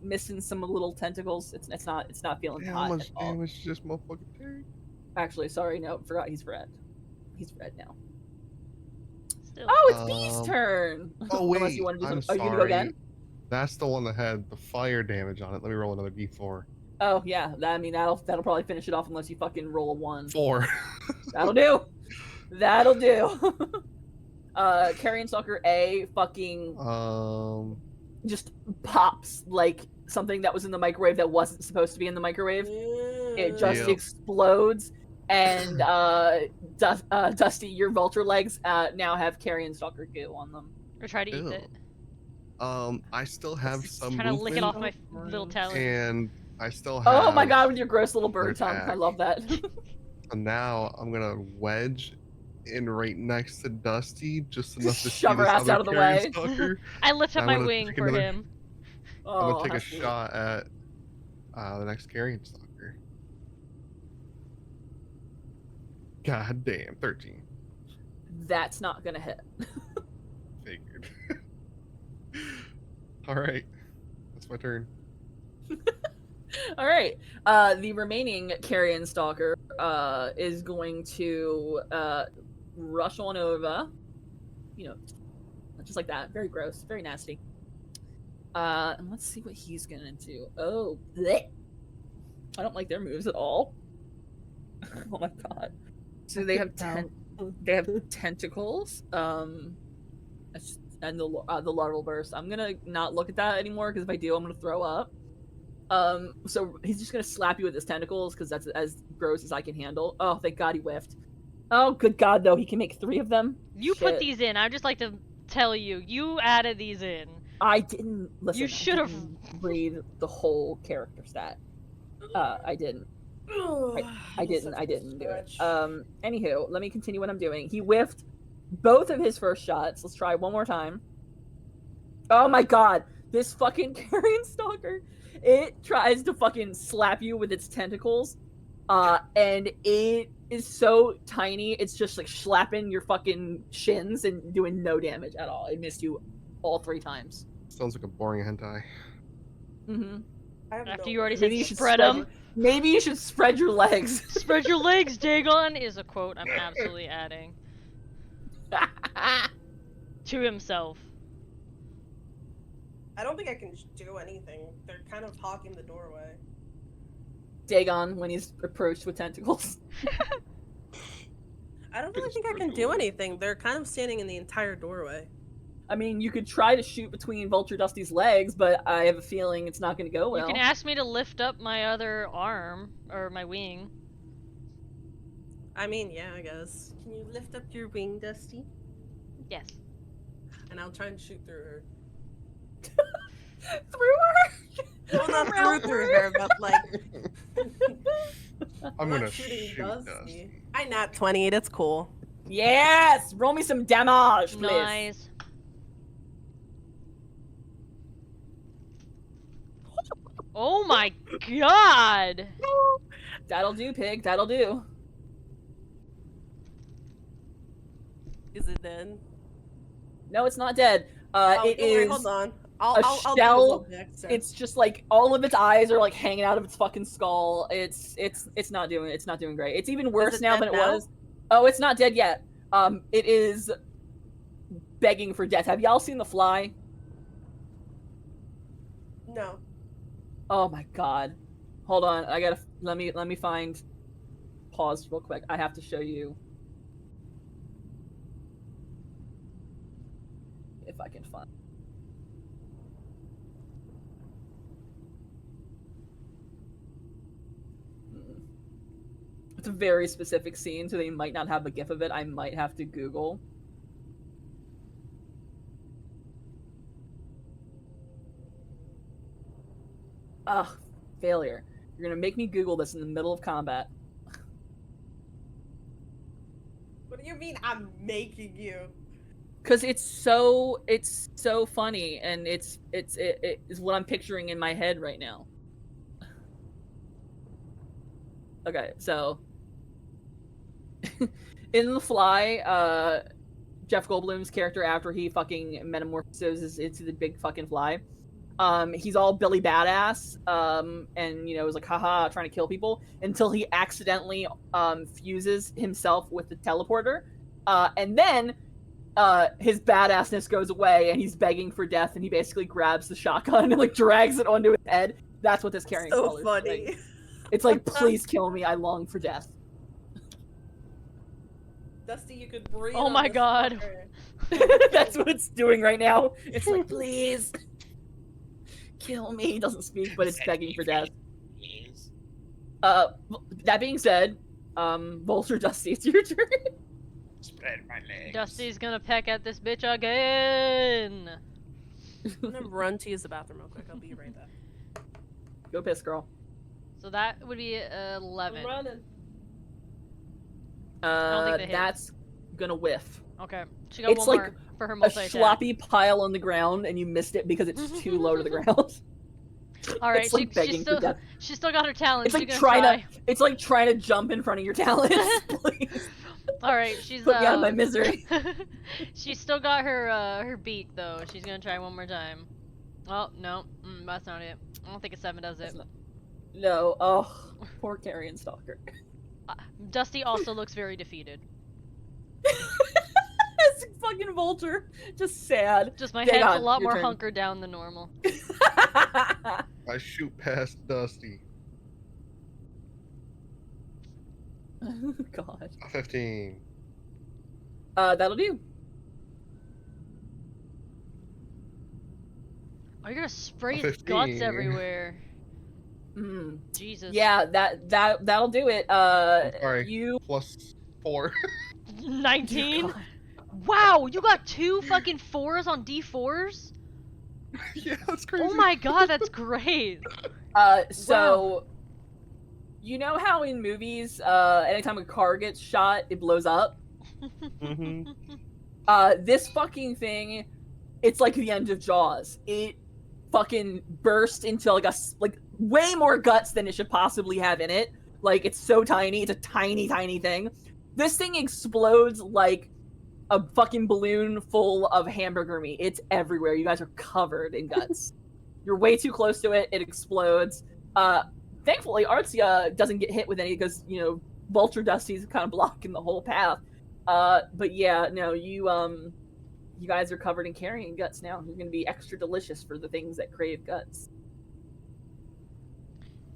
missing some little tentacles. It's not feeling Damn, hot how at much all. damage just motherfucking take? Actually, sorry, no, forgot he's red. He's red now. Still. Oh, it's B's turn. Oh wait, Unless you want to do I'm some, are you sorry. gonna go again? That's the one that had the fire damage on it. Let me roll another d4. Oh yeah, that'll probably finish it off unless you fucking roll a 1. 4. That'll do. That'll do. Carrion Stalker A fucking just pops like something that was in the microwave that wasn't supposed to be in the microwave. It just Yep. explodes, and Dusty, your vulture legs now have Carrion Stalker goo on them. Or try to eat Ew. it. I still have some Trying to lick it movement, off my little talon. and I still have. Oh my god, with your gross little bird tongue. I attack. love that. And now I'm gonna wedge in right next to Dusty, just enough to Shove see her this ass other out of the carrion way. stalker. I lift up I'm my gonna wing take for another- him. I'm Oh, gonna take how a sweet. shot at the next carrion stalker. God damn, 13. That's not gonna hit. Figured. All right, that's my turn. All right. The remaining Carrion Stalker is going to rush on over. You know, just like that. Very gross. Very nasty. And let's see what he's gonna do. Oh, bleh. I don't like their moves at all. Oh my god. So they have they have tentacles. And the larval burst. I'm gonna not look at that anymore because if I do, I'm gonna throw up. So he's just gonna slap you with his tentacles because that's as gross as I can handle. Oh, thank God he whiffed. Oh, good God, though, he can make 3 of them. You put Shit. these in. I just like to tell you. You added these in. I didn't listen. You should have read the whole character stat. I didn't. I didn't do it. Anywho, let me continue what I'm doing. He whiffed both of his first shots. Let's try one more time. Oh my god, this fucking carrion stalker! It tries to fucking slap you with its tentacles, and it is so tiny. It's just like slapping your fucking shins and doing no damage at all. It missed you all 3 times. Sounds like a boring hentai. Mm-hmm. After you already said Maybe you should spread them. Maybe you should spread your legs. Spread your legs, Dagon, is a quote I'm absolutely adding. To himself. I don't think I can do anything. They're kind of hogging the doorway. Dagon, when he's approached with tentacles. I don't really think I can do anything. They're kind of standing in the entire doorway. I mean, you could try to shoot between Vulture Dusty's legs, but I have a feeling it's not going to go well. You can ask me to lift up my other arm, or my wing. I mean, yeah, I guess. Can you lift up your wing, Dusty? Yes. And I'll try and shoot through her. Through her? Well, not Around through her, but like... I'm not gonna shooting shoot Dusty. Dusty. I nat 20, that's cool. Yes! Roll me some damage, please. Nice. Oh my god! That'll do, pig. That'll do. Is it dead? No, it's not dead. Oh, It don't worry, is hold on. a I'll do a shell. little next turn. It's just like all of its eyes are like hanging out of its fucking skull. It's not doing great. It's even worse it now dead than it now? was. Oh, it's not dead yet. It is begging for death. Have y'all seen The Fly? No. Oh my god. Hold on. I gotta let me find. Pause real quick. I have to show you. If I can find. It's a very specific scene, so they might not have a GIF of it. I might have to Google. Ugh, failure. You're gonna make me Google this in the middle of combat. What do you mean I'm making you? Cause it's so funny, and it is what I'm picturing in my head right now. Okay, so in The Fly, Jeff Goldblum's character, after he fucking metamorphoses into the big fucking fly, he's all Billy Badass, and is like haha trying to kill people until he accidentally fuses himself with the teleporter, and then his badassness goes away and he's begging for death, and he basically grabs the shotgun and like drags it onto his head. That's what this carrying So color is funny. like. It's like, please kill me, I long for death. Dusty, you could breathe. Oh on my this god. fucker. That's what it's doing right now. It's like, please kill me. It doesn't speak, but it's begging for death. That being said, Vulture Dusty, it's your turn. Spread my legs. Dusty's gonna peck at this bitch again. I'm gonna run to use the bathroom real quick. I'll be right back. Go piss, girl. So that would be 11. I'm running. don't think they hit. That's gonna whiff. Okay, she got It's one like more for her A multi-attack. sloppy pile on the ground, and you missed it because it's too low to the ground. All right, It's like begging for death. she still got her talent. It's She's like gonna trying try. to. It's like trying to jump in front of your talents. Please All right, she's put me out of my misery. She's still got her beat though. She's gonna try one more time. Oh no, that's not it. I don't think a 7 does it. No. Oh, poor carrion stalker. Dusty also looks very defeated. It's fucking Vulture. Just sad. Just my Dagon, head's a lot your more turn. hunkered down than normal. I shoot past Dusty. God. 15. That'll do. Are you gonna spray his 15. guts everywhere? Mm. Jesus. Yeah, that'll do it. Sorry. You. Plus 4. 19. God. Wow, you got 2 fucking 4s on D4s? Yeah, that's crazy. Oh my god, that's great. So you know how in movies, anytime a car gets shot, it blows up? Mhm. This fucking thing, it's like the end of Jaws. It fucking burst into like way more guts than it should possibly have in it. Like, it's so tiny. It's a tiny, tiny thing. This thing explodes like a fucking balloon full of hamburger meat. It's everywhere. You guys are covered in guts. You're way too close to it. It explodes. Thankfully, Artsia doesn't get hit with any because, you know, Vulture Dusty's kind of blocking the whole path. But yeah, no, you guys are covered in carrying guts now. You're gonna be extra delicious for the things that crave guts.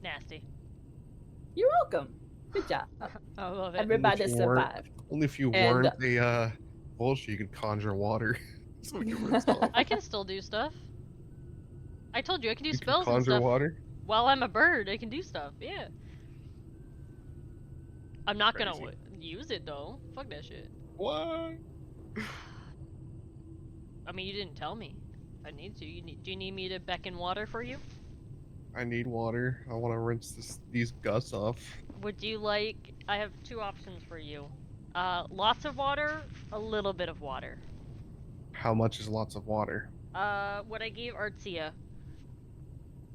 Nasty. You're welcome. Good job. I love it. Everybody Only if you weren't- survived. Only if you And- weren't a bullshit, you could conjure water. So you could stop. I can still do stuff. I told you I can do You can spells and conjure stuff. water. While I'm a bird, I can do stuff. Yeah. I'm not gonna Crazy. use it though. Fuck that shit. What? I mean, you didn't tell me. I need to. Do you need me to beckon water for you? I need water. I want to rinse these guts off. Would you like? I have 2 options for you. Lots of water, a little bit of water. How much is lots of water? What I gave Artsia.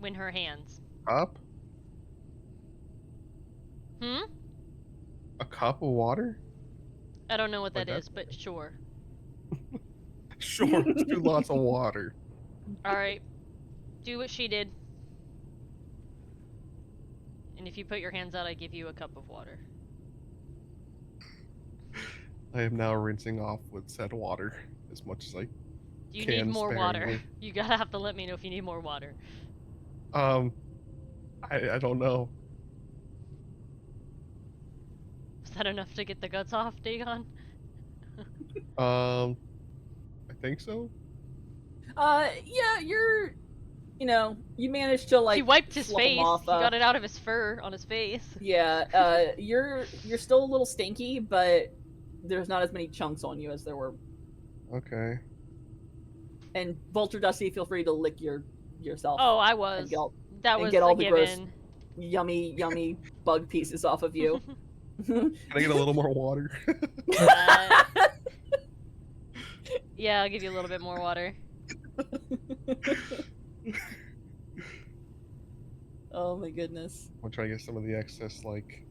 When her hands. Cup? Hmm? A cup of water? I don't know what Like that that? is, but sure. Sure, let's do lots of water. Alright. Do what she did. And if you put your hands out, I give you a cup of water. I am now rinsing off with said water as much as I. Do you need Can more water? sparingly. You gotta have to let me know if you need more water. I don't know. Is that enough to get the guts off, Dagon? I think so. Yeah, you managed to like. He wiped his slough 'em face. off, He got it out of his fur on his face. Yeah, you're still a little stinky, but there's not as many chunks on you as there were. Okay. And Vulture Dusty, feel free to lick yourself. Oh, I and was. get all, That and was get all a the gross- given. yummy bug pieces off of you. Can I get a little more water? Yeah, I'll give you a little bit more water. Oh my goodness! I'll try to get some of the excess like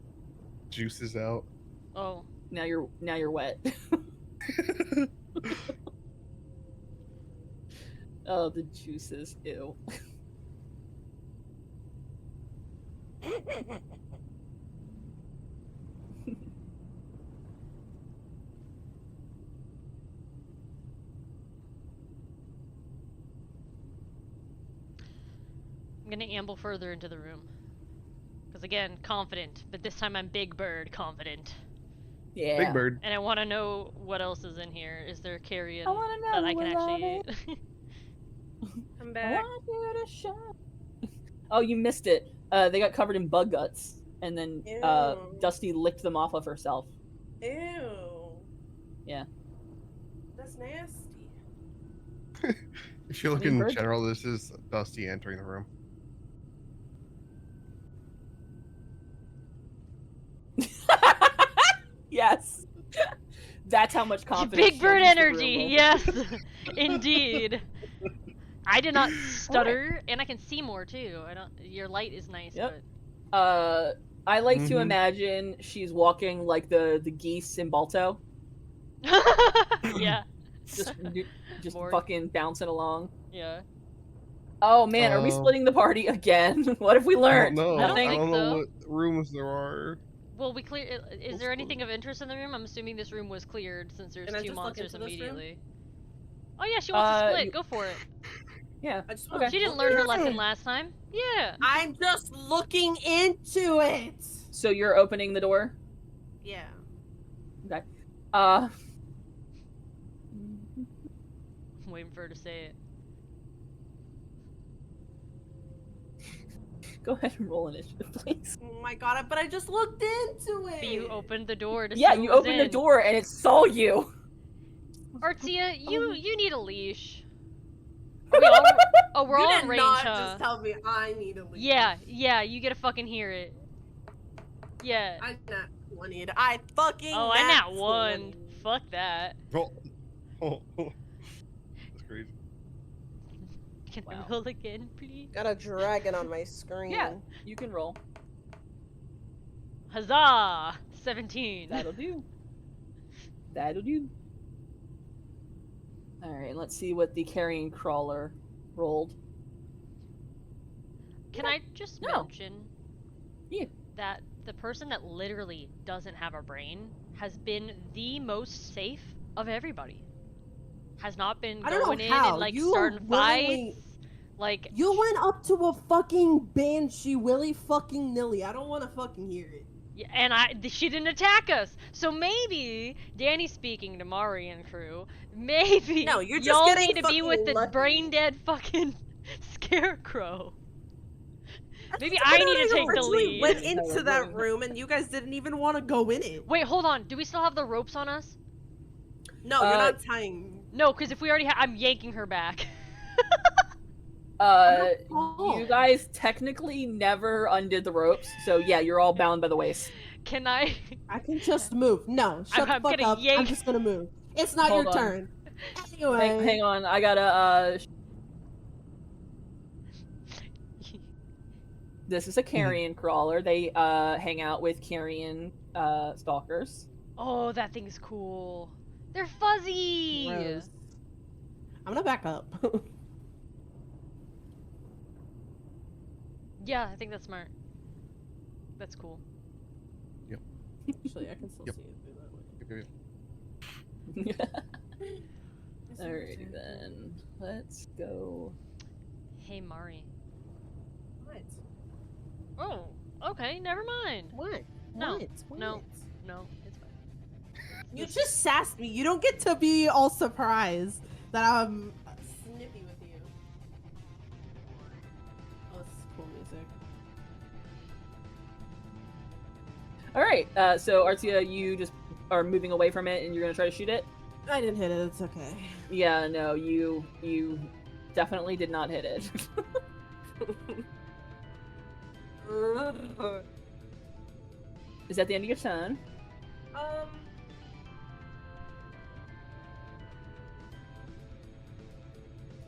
juices out. Oh. Now you're wet. Oh, the juices. Ew. I'm gonna amble further into the room. Because again, confident. But this time I'm Big Bird confident. Yeah. Big Bird. And I want to know what else is in here. Is there carrion I wanna know that I can what's actually on eat? I'm I back. want you to shine. Oh, you missed it. They got covered in bug guts, and then Ew. Dusty licked them off of herself. Ew. Yeah. That's nasty. If you look Big in Bird? general, this is Dusty entering the room. Yes. That's how much confidence. Big Bird she enters the energy, room with. yes, indeed. I did not stutter, and I can see more too. I don't. Your light is nice, Yep. I like to Mhm. imagine she's walking like the geese in Balto, but yeah, just just Morg. fucking bouncing along. yeah. Oh man, are we Oh. splitting the party again? What have we I learned? don't know. I don't I think don't know so. what rooms there are. Well, we clear. Is We'll there split. anything of interest in the room? I'm assuming this room was cleared since there's Can I 2 just look monsters into this room? immediately. Oh yeah, she wants to split. You- Go for it. Yeah. I just Okay. want She didn't learn her lesson last time. Yeah. I'm just looking into it. So you're opening the door. Yeah. Uh. I'm waiting for her to say it. Go ahead and roll initiative, please. Oh my god, but I just looked into it. But you opened the door to Yeah, see who you was opened the in. door and it saw you. Artsia, you need a leash. Are we all, oh, we're all You in did range, not huh? just tell me I need a leash. Yeah, you get to fucking hear it. Yeah. I nat 20'd. I fucking Oh, I nat nat 1. 20. Fuck that. Oh, that's crazy. Can I Wow. roll again, please? Got a dragon on my screen. Yeah, you can roll. Huzzah! 17. That'll do. That'll do. Alright, let's see what the carrion crawler rolled. Can I just No. mention Yeah. that the person that literally doesn't have a brain has been the most safe of everybody? Has not been I don't know going in how. and like You starting willingly- fights. Like You went up to a fucking banshee willy fucking nilly. I don't want to fucking hear it. yeah, and she didn't attack us. So maybe Dani's speaking to Mari and crew. Maybe No, you're just y'all getting need to be with fucking the lucky. brain dead fucking Scarecrow. Maybe That's I need to when take the originally lead. went No, into we're that going- room and you guys didn't even want to go in it. Wait, hold on. Do we still have the ropes on us? No, you're not tying. No, because if we already I'm yanking her back. You guys technically never undid the ropes, so yeah, you're all bound by the waist. Can I? I can just move. No, shut I'm the fuck gonna up. I'm yank- just gonna move. It's not Hold your on. turn. Anyway. Hang on, I gotta, this is a carrion crawler. They, hang out with carrion, stalkers. Oh, that thing's cool. They're fuzzy. Gross. I'm gonna back up. Yeah, I think that's smart. That's cool. Actually, I can still Yep. see it through that way. Alrighty then, let's go. Hey, Mari. What? Oh, okay. Never mind. What? No, What? no. What? No, it's fine. You just sassed me. You don't get to be all surprised that I'm snippy with you. Oh, this is cool music. Alright, so Artsia, you just are moving away from it and you're gonna try to shoot it? I didn't hit it. It's okay. Yeah, no, you definitely did not hit it. Is that the end of your turn?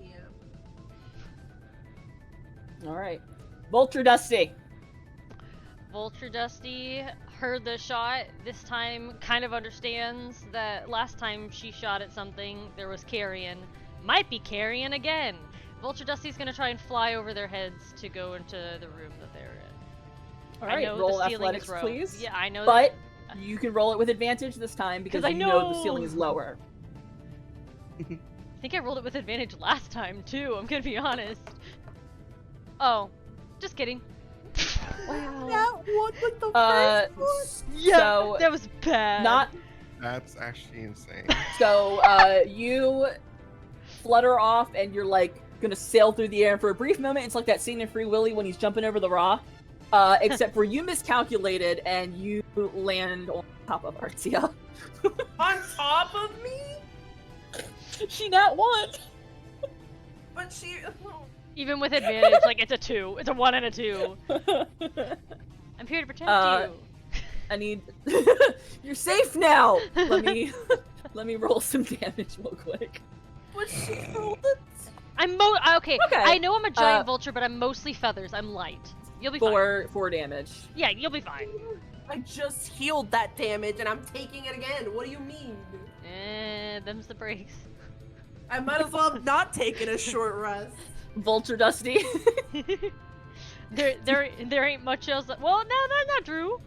Yeah. Alright. Vulture Dusty! Vulture Dusty heard the shot. This time kind of understands that last time she shot at something, there was carrion. Might be carrion again. Vulture Dusty's gonna try and fly over their heads to go into the room that they're in. I Alright, know roll the ceiling athletics, is low. please. Yeah, I know. But you can roll it with advantage this time because I you know the know. ceiling is lower. I think I rolled it with advantage last time too. I'm gonna be honest. Oh, just kidding. That one with the Uh, first one. Yeah, so that was bad. not That's actually insane. so. You flutter off and you're like gonna sail through the air. And for a brief moment, it's like that scene in Free Willy when he's jumping over the rock. Except for you miscalculated and you land on top of Artsia. On top of me? She not won. But she. Even with advantage, like it's a 2. It's a 1 and a 2. I'm here to protect you. I need. You're safe now. Let me roll some damage real quick. But she rolled it. Okay. Okay, I know I'm a giant uh, vulture, but I'm mostly feathers. I'm light. You'll be fine. Four damage. Yeah, you'll be fine. I just healed that damage and I'm taking it again. What do you mean? Them's the breaks. I might as well have not taken a short rest. Vulture Dusty. there ain't much else. Well, no, that's not true.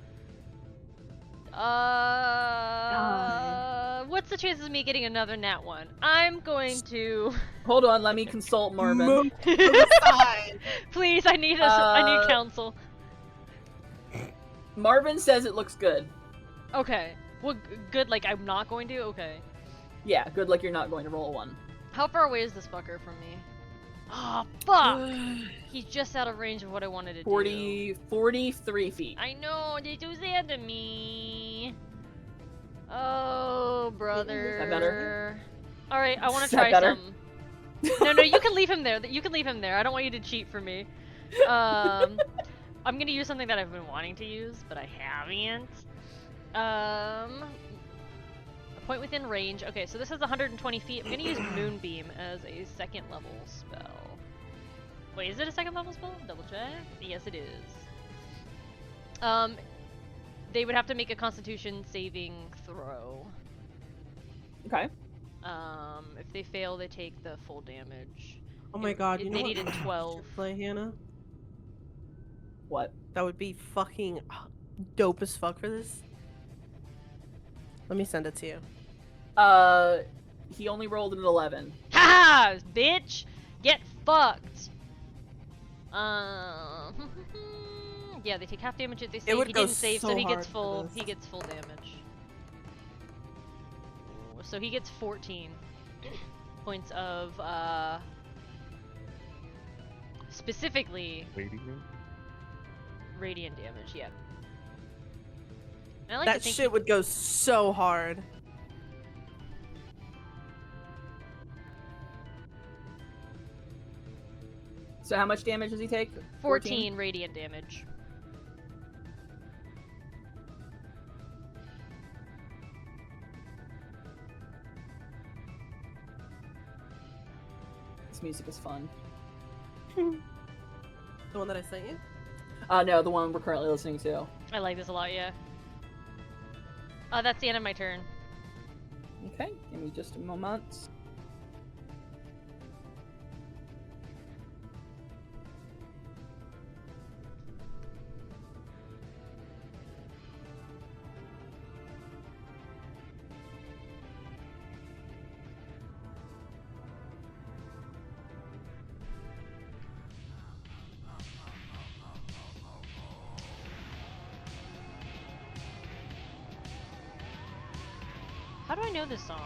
What's the chances of me getting another nat 1? I'm going to. Hold on, let me consult Marvin. Please, I need I need counsel. Marvin says it looks good. Okay. Well, good. Like I'm not going to. Okay. Yeah, good luck you're not going to roll a 1. How far away is this fucker from me? Oh, fuck! He's just out of range of what I wanted to do. 43 feet. I know, they do that to me. Oh, brother. Is that better? All right, I want Is to that try better? some. No, you can leave him there. You can leave him there. I don't want you to cheat for me. I'm gonna use something that I've been wanting to use, but I haven't. A point within range. Okay, so this is 120 feet. I'm gonna use Moonbeam as a second level spell. Wait, is it a second level spell? Double check. Yes, it is. They would have to make a Constitution saving throw. Okay. If they fail, they take the full damage. Oh my god, you know They what needed we should 12. play, Hannah? What? That would be fucking dope as fuck for this. Let me send it to you. He only rolled an 11. Ha! Bitch! Get fucked! Yeah, they take half damage if they save. would He go didn't save, so so he hard gets for full. this. He gets full damage. So he gets 14 points of specifically Waiting. radiant damage. Yeah. And I like That to think shit would go so hard. So how much damage does he take? 14 radiant damage. This music is fun. The one that I sent you? No, the one we're currently listening to. I like this a lot. Yeah. That's the end of my turn. Okay, give me just a moment. How do I know this song?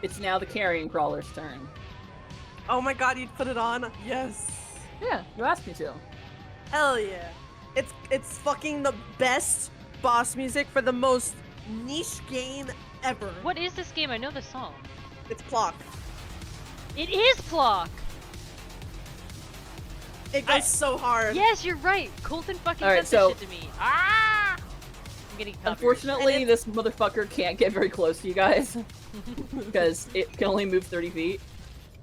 It's now the carrion crawler's turn. Oh my god, you'd put it on? Yes. Yeah, you asked me to. Hell yeah. It's fucking the best boss music for the most niche game ever. What is this game? I know this song. It's Clock. It is Plock! It goes so hard. Yes, you're right. Colton fucking Alright, said so- this shit to me. Ah! I'm getting copyright. Unfortunately, And this motherfucker can't get very close to you guys. Because it can only move 30 feet.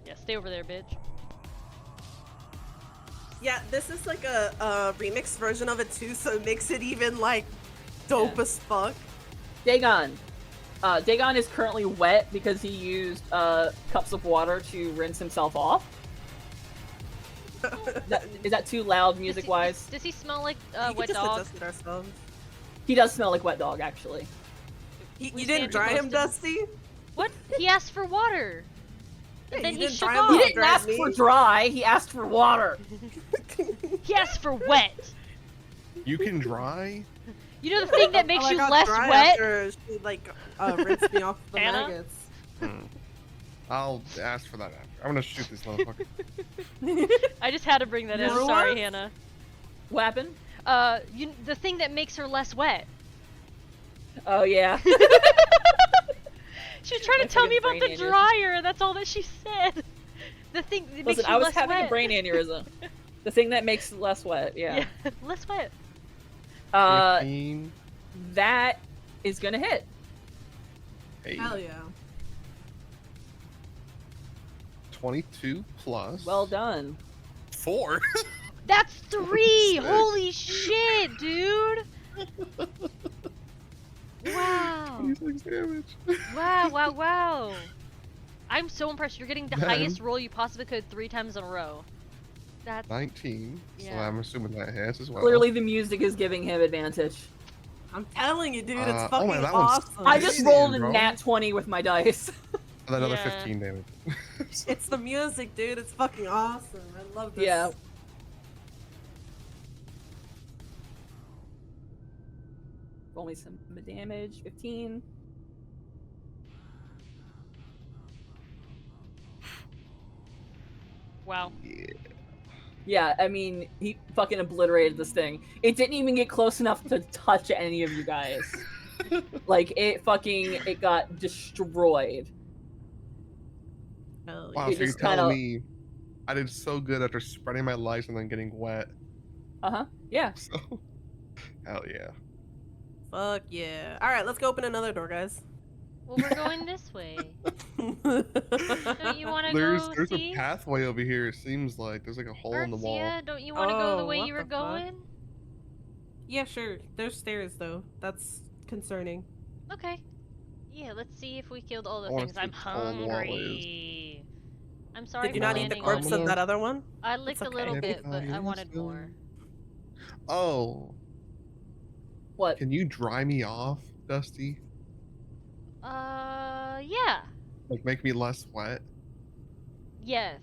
Yeah, stay over there, bitch. Yeah, this is like a remix version of it too, so it makes it even like dope Yeah. as fuck. Dagon. Dagon is currently wet because he used cups of water to rinse himself off. Is that too loud music-wise? Does he smell like We wet just dog? adjusted ourselves. He does smell like wet dog, actually. You We didn't stand dry him, roasted. Dusty? What? He asked for water. Yeah, And then you he didn't shook dry him off. He off. didn't Drag ask me. for dry, he asked for water. He asked for wet. You can dry. You know the thing that makes Oh, I you got less dry wet? after she like rinsed me off the Hannah? maggots. I'll ask for that after. I'm gonna shoot this motherfucker. I just had to bring that in. What? Sorry, Hannah. What happened? The thing that makes her less wet. Oh, yeah. She was trying My to tell me fucking about the brain aneurysm. dryer, and that's all that she said. The thing that makes Listen, you I was less having wet. a brain aneurysm. The thing that makes less wet, yeah. Yeah, less wet. 15. That is gonna hit. Hey, Hell yeah. 22 plus. Well done. 4. That's 3! Sick. Holy shit, dude! Wow. 26 damage. Wow. I'm so impressed. You're getting the Man. highest roll you possibly could 3 times in a row. That's 19. So Yeah. I'm assuming that hits as well. Clearly the music is giving him advantage. I'm telling you, dude, it's oh fucking my, that one's awesome. I just Damn, rolled a bro. nat 20 with my dice. Another Yeah. 15 damage. It's the music, dude. It's fucking awesome. I love this. Yeah. Roll me some damage. 15. wow. Yeah. Yeah, I mean, he fucking obliterated this thing. It didn't even get close enough to touch any of you guys. Like it got destroyed. Hell Wow, You so you're just telling kinda- me I did so good after spreading my legs and then getting wet. Yeah. So, hell yeah. Fuck yeah. All right, let's go open another door, guys. Well, we're going this way. Don't you want to There's go there's see? a pathway over here. It seems like there's like a hole in the wall. Artsia, don't you want to go the Oh, way what you were the fuck? going? Yeah, sure. There's stairs though. That's concerning. Okay. Yeah, let's see if we killed all the I wanna things. see I'm what the hole in the wall is. hungry. I'm sorry Did you for not eat the landing corpse on of you. that other one? I licked a okay. little bit, but Everybody I is wanted more. feeling- Oh, What? can you dry me off, Dusty? Yeah. Like make me less wet? Yes.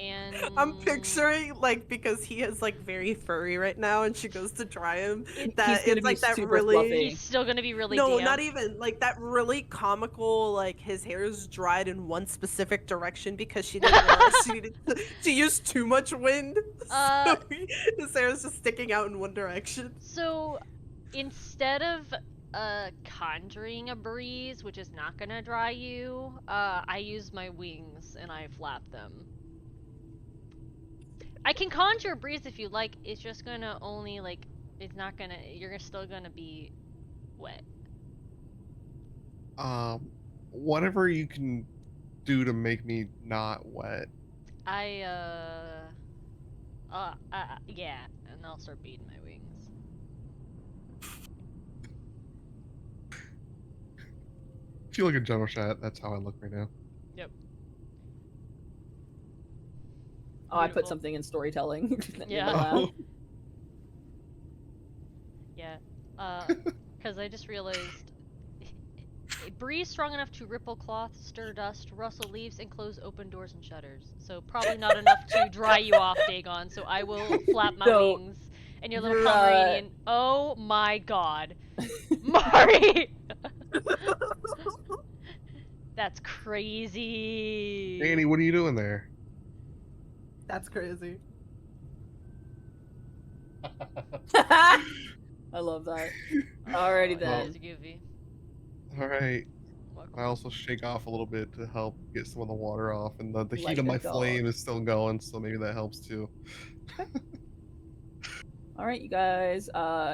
And I'm picturing like because he is like very furry right now, and she goes to dry him. That He's gonna it's be like that super really. fluffy. he's still gonna be really No, damp. not even like that really comical. Like his hair is dried in one specific direction because she didn't realize she needed to use too much wind. Uh, So his hair is just sticking out in one direction. So, instead of conjuring a breeze, which is not gonna dry you, I use my wings and I flap them. I can conjure a breeze if you like. It's just gonna only like it's not gonna. You're still gonna be wet. Whatever you can do to make me not wet. Yeah, and I'll start beating my wings. I feel like a general shot. That's how I look right now. Yep. Oh, I put Beautiful. something in storytelling. Yeah. Oh. Yeah. Because I just realized a breeze strong enough to ripple cloth, stir dust, rustle leaves, and close open doors and shutters. So probably not enough to dry you off, Dagon. So I will flap my So, wings. And your little you're, Pomeranian. Oh my god. Mari! That's crazy. Danii, what are you doing there? That's crazy. I love that. Alrighty Oh, then. that's goofy. All right. Welcome. I also shake off a little bit to help get some of the water off, and the heat Like of a my dog. flame is still going, so maybe that helps too. Alright, you guys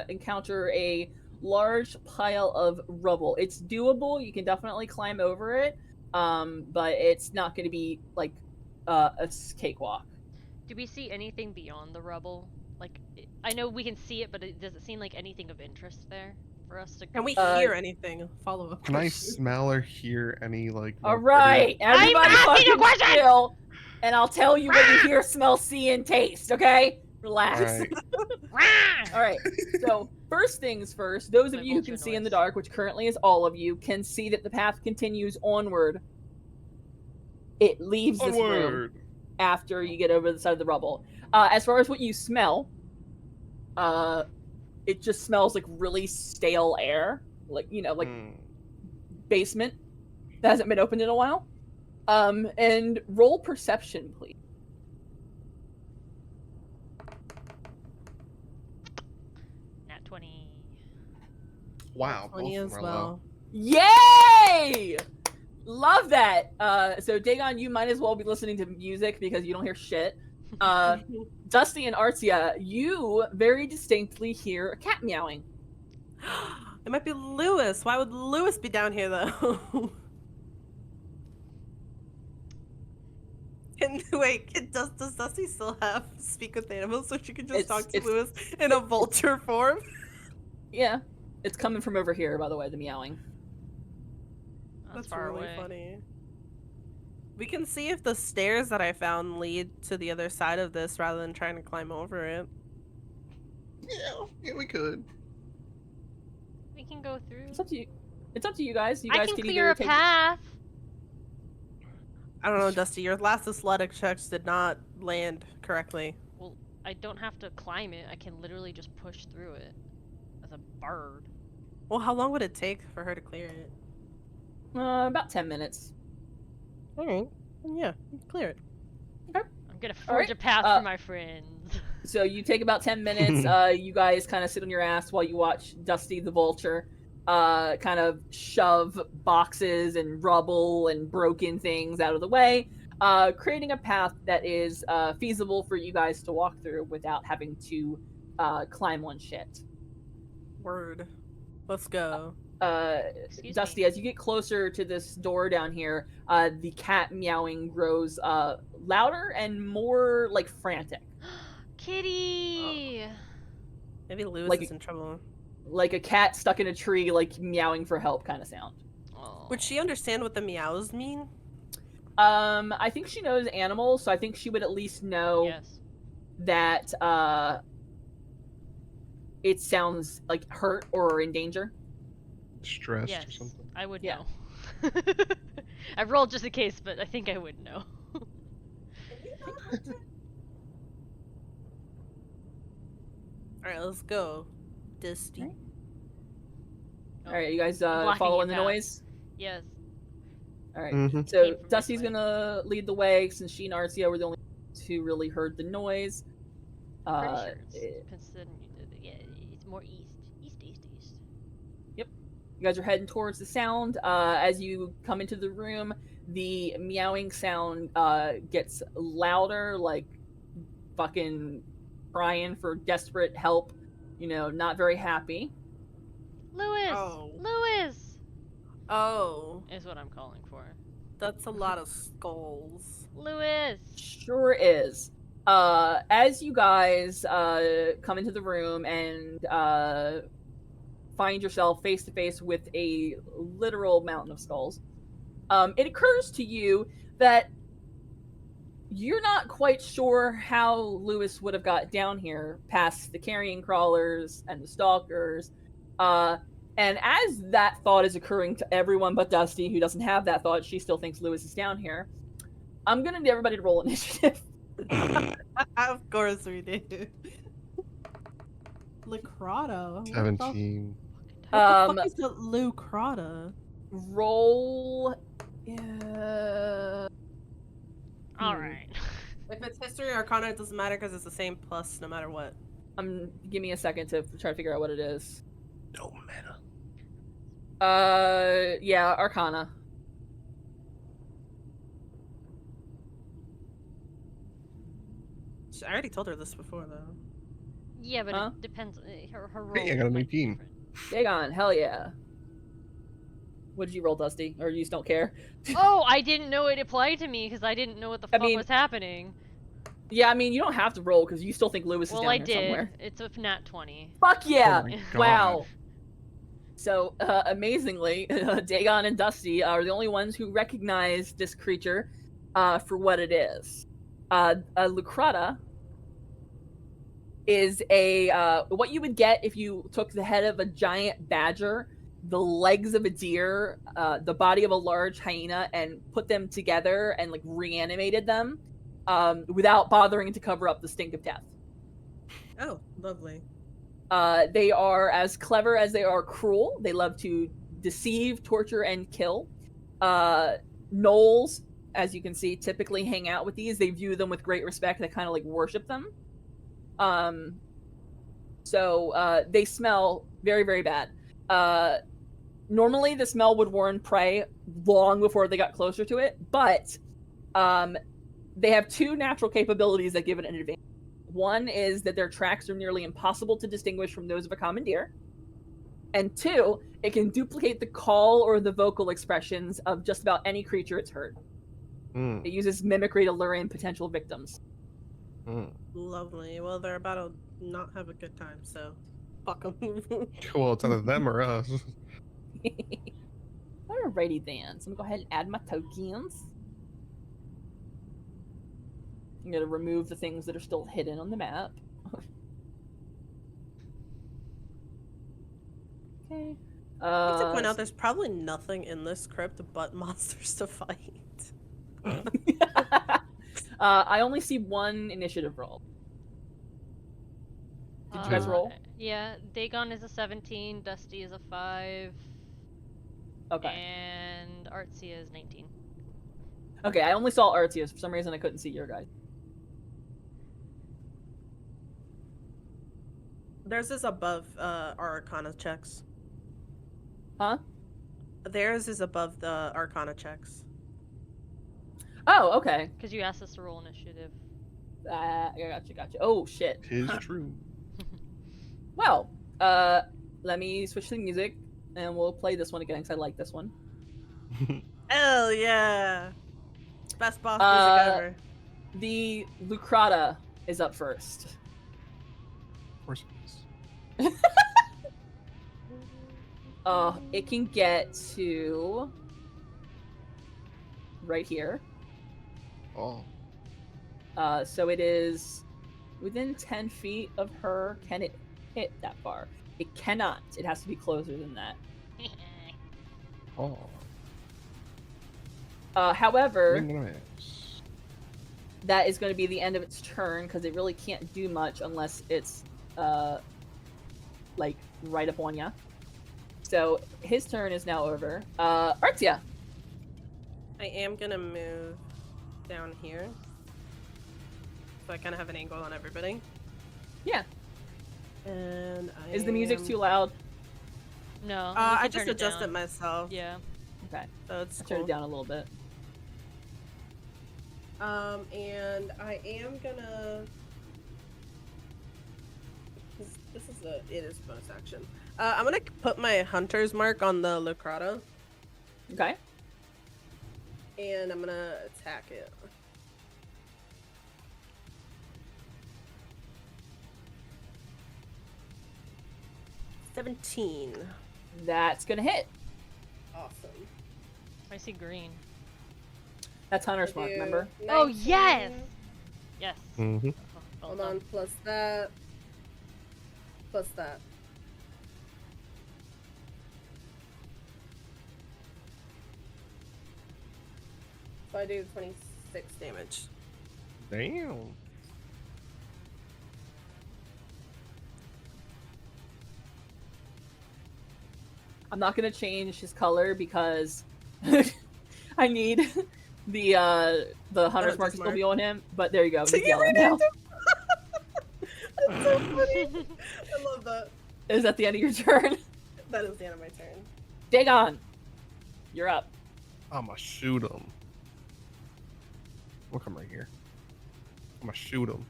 encounter a large pile of rubble. It's doable, you can definitely climb over it, but it's not going to be like a cakewalk. Do we see anything beyond the rubble? Like, I know we can see it, but does it seem like anything of interest there for us to? Can we Uh, hear anything? Follow up. Can I question. smell or hear any like? Alright, everybody asking a fucking question! chill, and I'll tell you what you hear, smell, see, and taste, okay? Relax. Alright. Alright, so first things first, those of My you who vulture can see in the noise. dark, which currently is all of you, can see that the path continues onward. It leaves this room Onward. after you get over the side of the rubble. As far as what you smell, it just smells like really stale air. Like, you know, like Hmm. basement that hasn't been opened in a while. And roll perception, please. Nat 20. Wow. 20 both of as them are low. well. Yay! Love that. So Dagon, you might as well be listening to music because you don't hear shit. Dusty and Artsia, you very distinctly hear a cat meowing. It might be Lewis. Why would Lewis be down here though? And wait, does Dusty still have speak with animals so she can just talk to It's- Lewis in a vulture form? Yeah, it's coming from over here, by the way, the meowing. That's far really away. funny. We can see if the stairs that I found lead to the other side of this rather than trying to climb over it. Yeah, we could. We can go through. It's up to you. It's up to you guys. You I guys can can clear either a take. path. I don't know, Dusty, your last athletic checks did not land correctly. Well, I don't have to climb it. I can literally just push through it as a bird. Well, how long would it take for her to clear it? About 10 minutes. Alright. Yeah, clear it. I'm gonna All right, forge a path for my friends. So you take about 10 minutes. You guys kind of sit on your ass while you watch Dusty the Vulture kind of shove boxes and rubble and broken things out of the way, creating a path that is feasible for you guys to walk through without having to climb on shit. Word. Let's go. Excuse Dusty, me. as you get closer to this door down here, the cat meowing grows louder and more like frantic. Kitty! Maybe Lewis Like is in trouble. Like a cat stuck in a tree, like meowing for help kind of sound. Oh. Would she understand what the meows mean? I think she knows animals, so I think she would at least know Yes. that it sounds like hurt or in danger. Stressed Yes. or something. I would Yeah. know. I rolled just in case, but I think I would know. Alright, let's go. Dusty. Right. All right, you guys I'm blocking following the your path. noise? Yes. All right. Mm-hmm. So Came from this Dusty's way. gonna lead the way since she and Artsia were the only ones who really heard the noise. Pretty Uh, sure it's considering you did it. Yeah, it's more east. East. You guys are heading towards the sound. As you come into the room, the meowing sound gets louder, like fucking crying for desperate help. You know, not very happy. Lewis! Oh. Lewis! Oh. Is what I'm calling for. That's a lot of skulls. Lewis! Sure is. As you guys come into the room and find yourself face to face with a literal mountain of skulls, it occurs to you that you're not quite sure how Lewis would have got down here past the carrion crawlers and the stalkers. And as that thought is occurring to everyone but Dusty, who doesn't have that thought, she still thinks Lewis is down here. I'm gonna need everybody to roll initiative. Of course we did. Lucrata. 17. What the Um, fuck is the Lucrata? Roll. Alright. If it's history or arcana, it doesn't matter because it's the same plus no matter what. Give me a second to try to figure out what it is. No matter. Yeah, Arcana. I already told her this before though. Yeah, but Huh? it depends. Her role. Hey, I got a might be 19. different. Dagon, hell yeah. What did you roll, Dusty? Or you just don't care? Oh, I didn't know it applied to me because I didn't know what the I fuck mean, was happening. Yeah, I mean, you don't have to roll because you still think Lewis is Well, down I here did. somewhere. It's a nat 20. Fuck yeah! Oh my God. Wow. So, amazingly, Dagon and Dusty are the only ones who recognize this creature for what it is. Lucrata is what you would get if you took the head of a giant badger, the legs of a deer, the body of a large hyena, and put them together and like reanimated them without bothering to cover up the stink of death. Oh, lovely. They are as clever as they are cruel. They love to deceive, torture, and kill. Gnolls, as you can see, typically hang out with these. They view them with great respect. They kind of like worship them. So they smell very, very bad. Normally, the smell would warn prey long before they got closer to it, but they have two natural capabilities that give it an advantage. One is that their tracks are nearly impossible to distinguish from those of a common deer. And two, it can duplicate the call or the vocal expressions of just about any creature it's heard. Mm, It uses mimicry to lure in potential victims. mm. Lovely. Well, they're about to not have a good time, so fuck them. Well, it's either them or us. Alrighty then. So I'm gonna go ahead and add my tokens. I'm gonna remove the things that are still hidden on the map. Okay. I need to point out there's probably nothing in this crypt but monsters to fight. I only see one initiative roll. Did you guys roll? Yeah, Dagon is a 17, Dusty is a 5, Okay. and Artsia is 19. Okay, I only saw Artsia's. For some reason, I couldn't see your guys. Theirs is above our Arcana checks. Huh? Theirs is above the Arcana checks. Oh, okay. Because you asked us to roll initiative. Gotcha. Oh, shit. Tis true. Well, let me switch to the music, and we'll play this one again, because I like this one. Hell yeah! Best boss Uh, music ever. The Lucrata is up first. Of course it is. It can get to right here. Oh. So it is within 10 feet of her. Can it hit that far? It cannot. It has to be closer than that. Oh. However, Ring and a miss. that is going to be the end of its turn because it really can't do much unless it's like right up on ya. So his turn is now over. Artsia. I am gonna move down here. So I kind of have an angle on everybody. Yeah. And Is the music too loud? No. you I can just turn it adjusted down. myself. Yeah. Okay. So it's I'll turn cool. it down a little bit. And I am gonna. It is bonus action. I'm gonna put my hunter's mark on the Lucrata, Okay. and I'm gonna attack it. $17. That's going to hit. Awesome. I see green. That's Hunter's Mark, remember? Oh, 19. yes! Yes. Mm-hmm. Oh, well Hold done. on, plus that. Plus that. So I do 26 damage. Damn. I'm not going to change his color because I need the Hunter's Mark to still be on him. But there you go. He's yellow now. That's so funny. I love that. Is that the end of your turn? That is the end of my turn. Dagon, you're up. I'ma shoot him. We'll come right here. I'ma shoot him.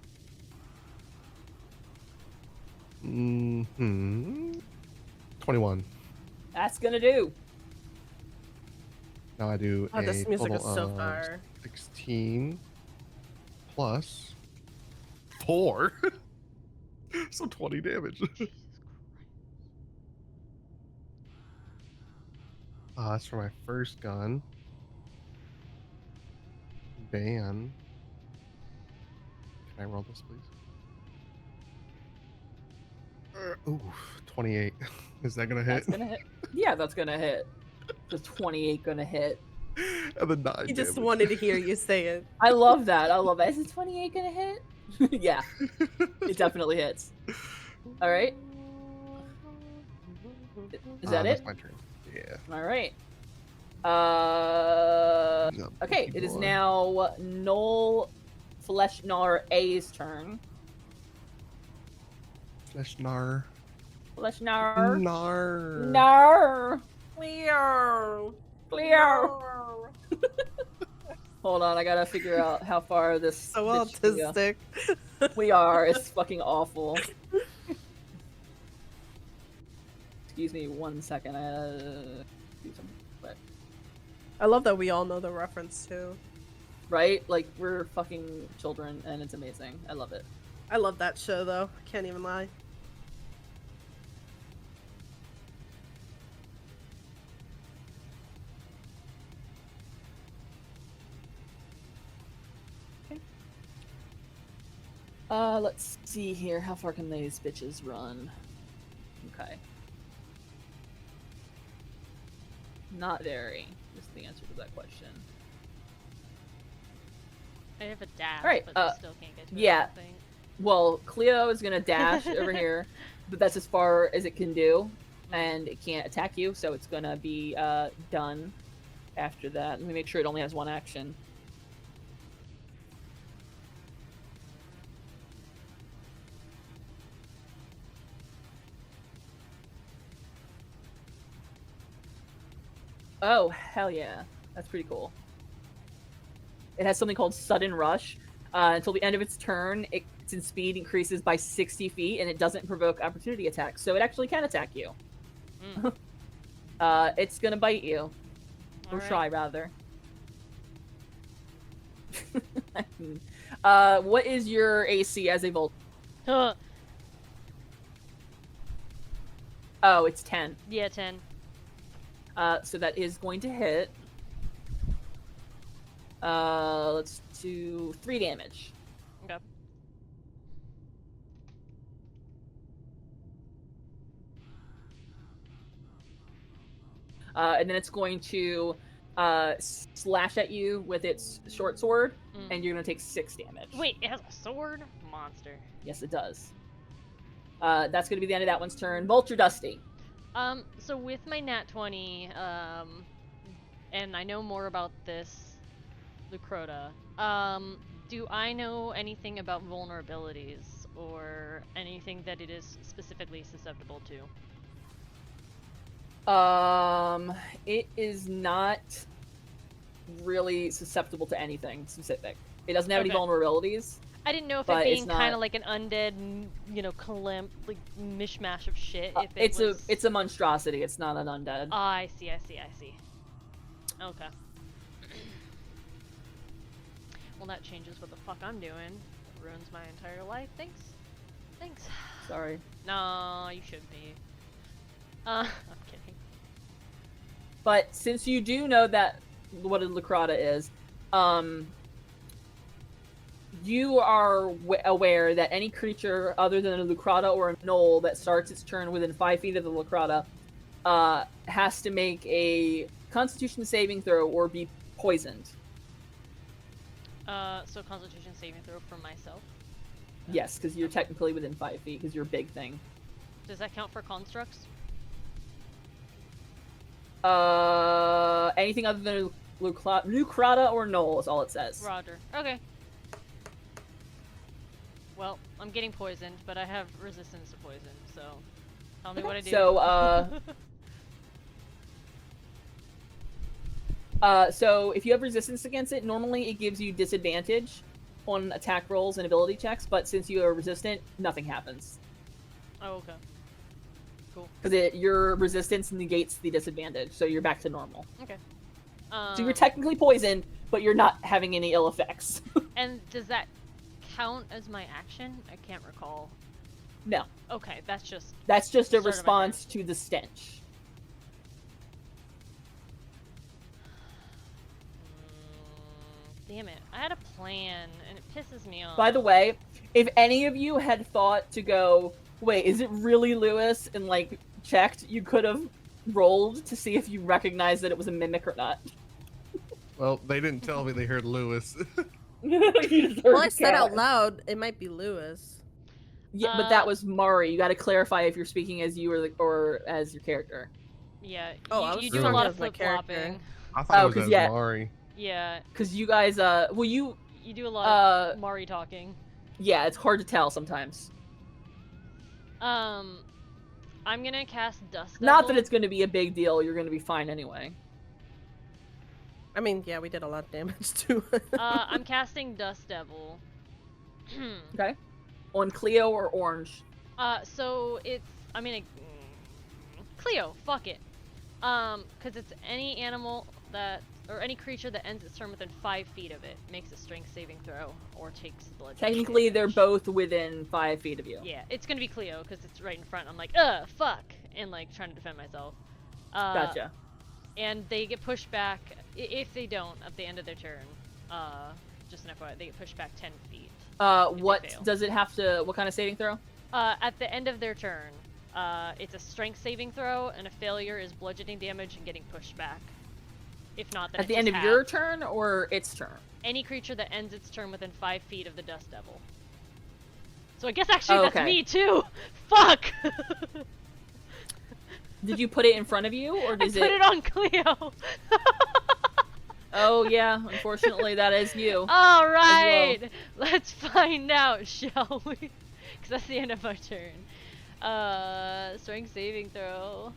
Mm-hmm. 21. That's going to do. Now I do Oh, a this music is total so of fire. 16 plus 4. So 20 damage. That's for my first gun. Ban. Can I roll this, please? Ooh, 28. Is that gonna hit? That's going to hit. Yeah, that's going to hit. Just 28 going to hit. And then 9 He just damage. wanted to hear you say it. I love that. Is it 28 going to hit? Yeah, it definitely hits. All right. Is that That's it? my turn. Yeah. All right. He's a Okay, big it is boy. now Noel Fleshnar A's turn. Fleshnar. Fleshnar. Nar. Nar. Clear. Clear. Hold on, I gotta figure out how far this. So bitch can go. autistic. We are. It's fucking awful. Excuse me 1 second. I do something. But I love that we all know the reference too. right, like we're fucking children, and it's amazing. I love it. I love that show though. Can't even lie. Let's see here. How far can these bitches run? Okay. Not very. Is the answer to that question. I have a dash, Alright, but they still can't get to it, I yeah. don't think. Well, Cleo is gonna dash over here, but that's as far as it can do, and it can't attack you, so it's gonna be done after that. Let me make sure it only has one action. Oh, hell yeah. That's pretty cool. It has something called Sudden Rush. Until the end of its turn, its speed increases by 60 feet, and it doesn't provoke opportunity attacks, so it actually can attack you. It's gonna bite you. Or try, rather. What is your AC as a Volt? Huh. Oh, it's 10. Yeah, 10. So that is going to hit. Let's do 3 damage. Okay. And then it's going to slash at you with its short sword, and you're going to take 6 damage. Wait, it has a sword? Monster. Yes, it does. That's going to be the end of that one's turn. Vulture Dusty. So with my nat 20, and I know more about this Lucrota, do I know anything about vulnerabilities or anything that it is specifically susceptible to? It is not really susceptible to anything specific. It doesn't have any vulnerabilities. I didn't know if but it being it's not- kind of like an undead, like mishmash of shit. If it's a monstrosity. It's not an undead. I see. Okay. Well, that changes what the fuck I'm doing. Ruins my entire life. Thanks. Sorry. No, you should be. I'm kidding. But since you do know that what a Lucrata is, you are aware that any creature other than a Lucrata or a Gnoll that starts its turn within 5 feet of the Lucrata has to make a Constitution saving throw or be poisoned. So Constitution saving throw for myself. Yes, because you're technically within 5 feet because you're a big thing. Does that count for constructs? Anything other than Lucrata or Gnoll is all it says. Roger. Okay. Well, I'm getting poisoned, but I have resistance to poison, so tell me what I do. So if you have resistance against it, normally it gives you disadvantage on attack rolls and ability checks, but since you are resistant, nothing happens. Oh, okay. Cool. Because your resistance negates the disadvantage, so you're back to normal. Okay. So you're technically poisoned, but you're not having any ill effects. And does that count as my action? I can't recall. No. Okay, that's just a response to the stench. Damn it. I had a plan, and it pisses me off. By the way, if any of you had thought to go, wait, is it really Lewis? And, checked, you could have rolled to see if you recognized that it was a mimic or not. Well, they didn't tell me they heard Lewis. Well, I said out loud, it might be Lewis. Yeah, but that was Mari. You got to clarify if you're speaking as you or as your character. Yeah, Oh, you I do was a lot talking of as my character. flip-flopping. I thought it was as yeah. Mari. Yeah. Because you guys, You do a lot of Mari talking. Yeah, it's hard to tell sometimes. I'm gonna cast Dust Devil. Not that it's going to be a big deal. You're going to be fine anyway. I mean, yeah, we did a lot of damage too. I'm casting Dust Devil. Okay. On Cleo or Orange? So it's, Cleo, fuck it. Cause it's any animal that, or any creature that ends its turn within 5 feet of it makes a strength saving throw or takes blood. Technically, they're both within 5 feet of you. Yeah, it's gonna be Cleo because it's right in front. I'm like, fuck, and trying to defend myself. Gotcha. And they get pushed back if they don't at the end of their turn. Just an FYI, they get pushed back 10 feet. What does it have to? What kind of saving throw? At the end of their turn, it's a strength saving throw, and a failure is bludgeoning damage and getting pushed back. If not, then At the end of your turn or its turn? Any creature that ends its turn within 5 feet of the Dust Devil. So I guess actually that's me too. Fuck. Did you put it in front of you, or does I put it on Cleo. Oh yeah, unfortunately that is you. All right, let's find out, shall we? Because that's the end of our turn. Strength saving throw.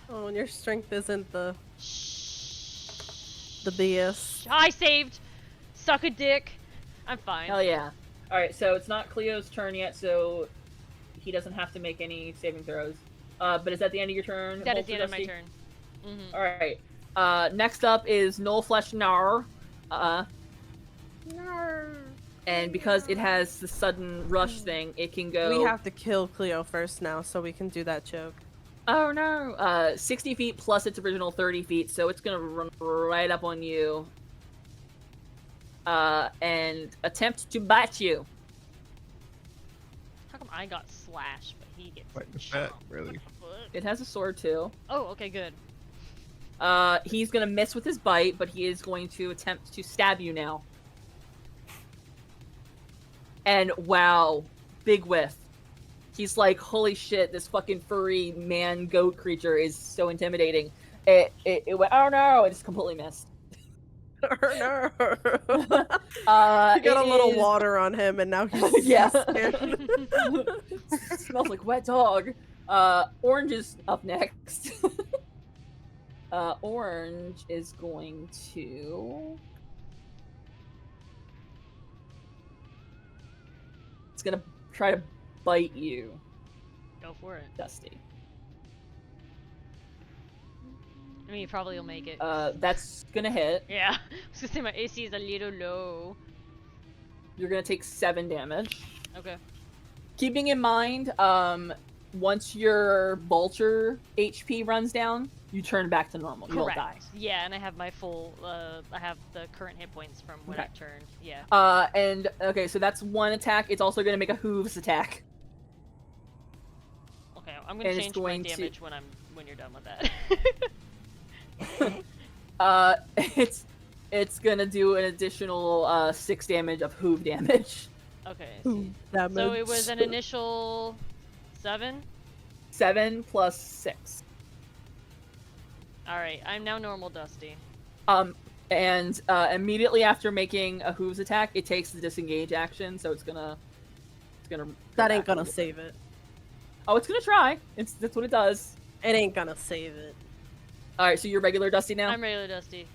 Oh, and your strength isn't the Shh. BS. I saved. Suck a dick. I'm fine. Hell yeah. Alright, so it's not Cleo's turn yet, so he doesn't have to make any saving throws. But is that the end of your turn? That is the end of my Dusty? turn. Mm-hmm. Alright. Next up is Null Flesh Gnar. And because it has the sudden rush thing, it can go... We have to kill Cleo first now, so we can do that joke. Oh no! 60 feet plus its original 30 feet, so it's gonna run right up on you. And attempt to bite you. How come I got slash, but he gets Like the fat, really. It has a sword too. Oh, okay, good. He's gonna miss with his bite, but he is going to attempt to stab you now. And wow, big whiff. He's like, holy shit, this fucking furry man-goat creature is so intimidating. It went, oh no, it just completely missed. No. He He got a little water on him, and now he's Yeah. scared. Smells like wet dog. Orange is up next. Orange is going to... It's gonna try to bite you, Go for it. Dusty. I mean, you probably will make it. That's gonna hit. Yeah. I was gonna say my AC is a little low. You're gonna take 7 damage. Okay. Keeping in mind, once your vulture HP runs down, you turn back to normal. You don't die. Correct. Yeah, and I have my full, I have the current hit points from when Okay. I turned. Yeah. And okay, so that's one attack. It's also gonna make a hooves attack. Okay, I'm gonna and it's change my going to- damage when you're done with that. It's gonna do an additional 6 damage of hoof damage. Okay. That So moves. it was an initial 7. 7 plus 6. All right, I'm now normal, Dusty. And immediately after making a hooves attack, it takes the disengage action, so it's gonna go That ain't back a gonna little bit. save it. Oh, it's gonna try. That's what it does. It ain't gonna save it. All right, so you're regular Dusty now. I'm regular Dusty.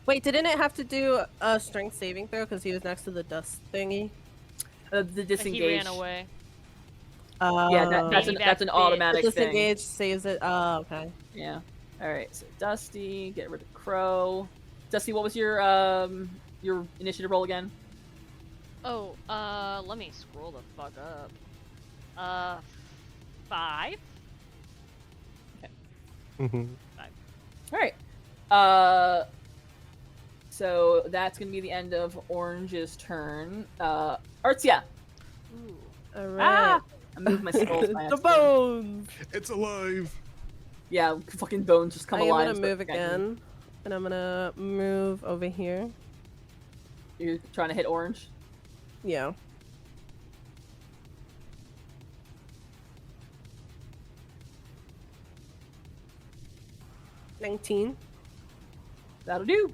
Wait, didn't it have to do a strength saving throw because he was next to the dust thingy? The Like, disengage. he ran away. Yeah, that's Maybe an that automatic The thing. disengage saves it. Oh, okay. Yeah. All right. So Dusty, get rid of Crow. Dusty, what was your initiative roll again? Oh, let me scroll the fuck up. 5? Mm-hmm. All right. So that's gonna be the end of Orange's turn. Artsia. Ooh. All right. I moved my scrolls by The accident. bones. It's alive. Yeah, fucking bones just come I'm alive. gonna move again, and I'm gonna move over here. You're trying to hit Orange. Yeah. $19. That'll do.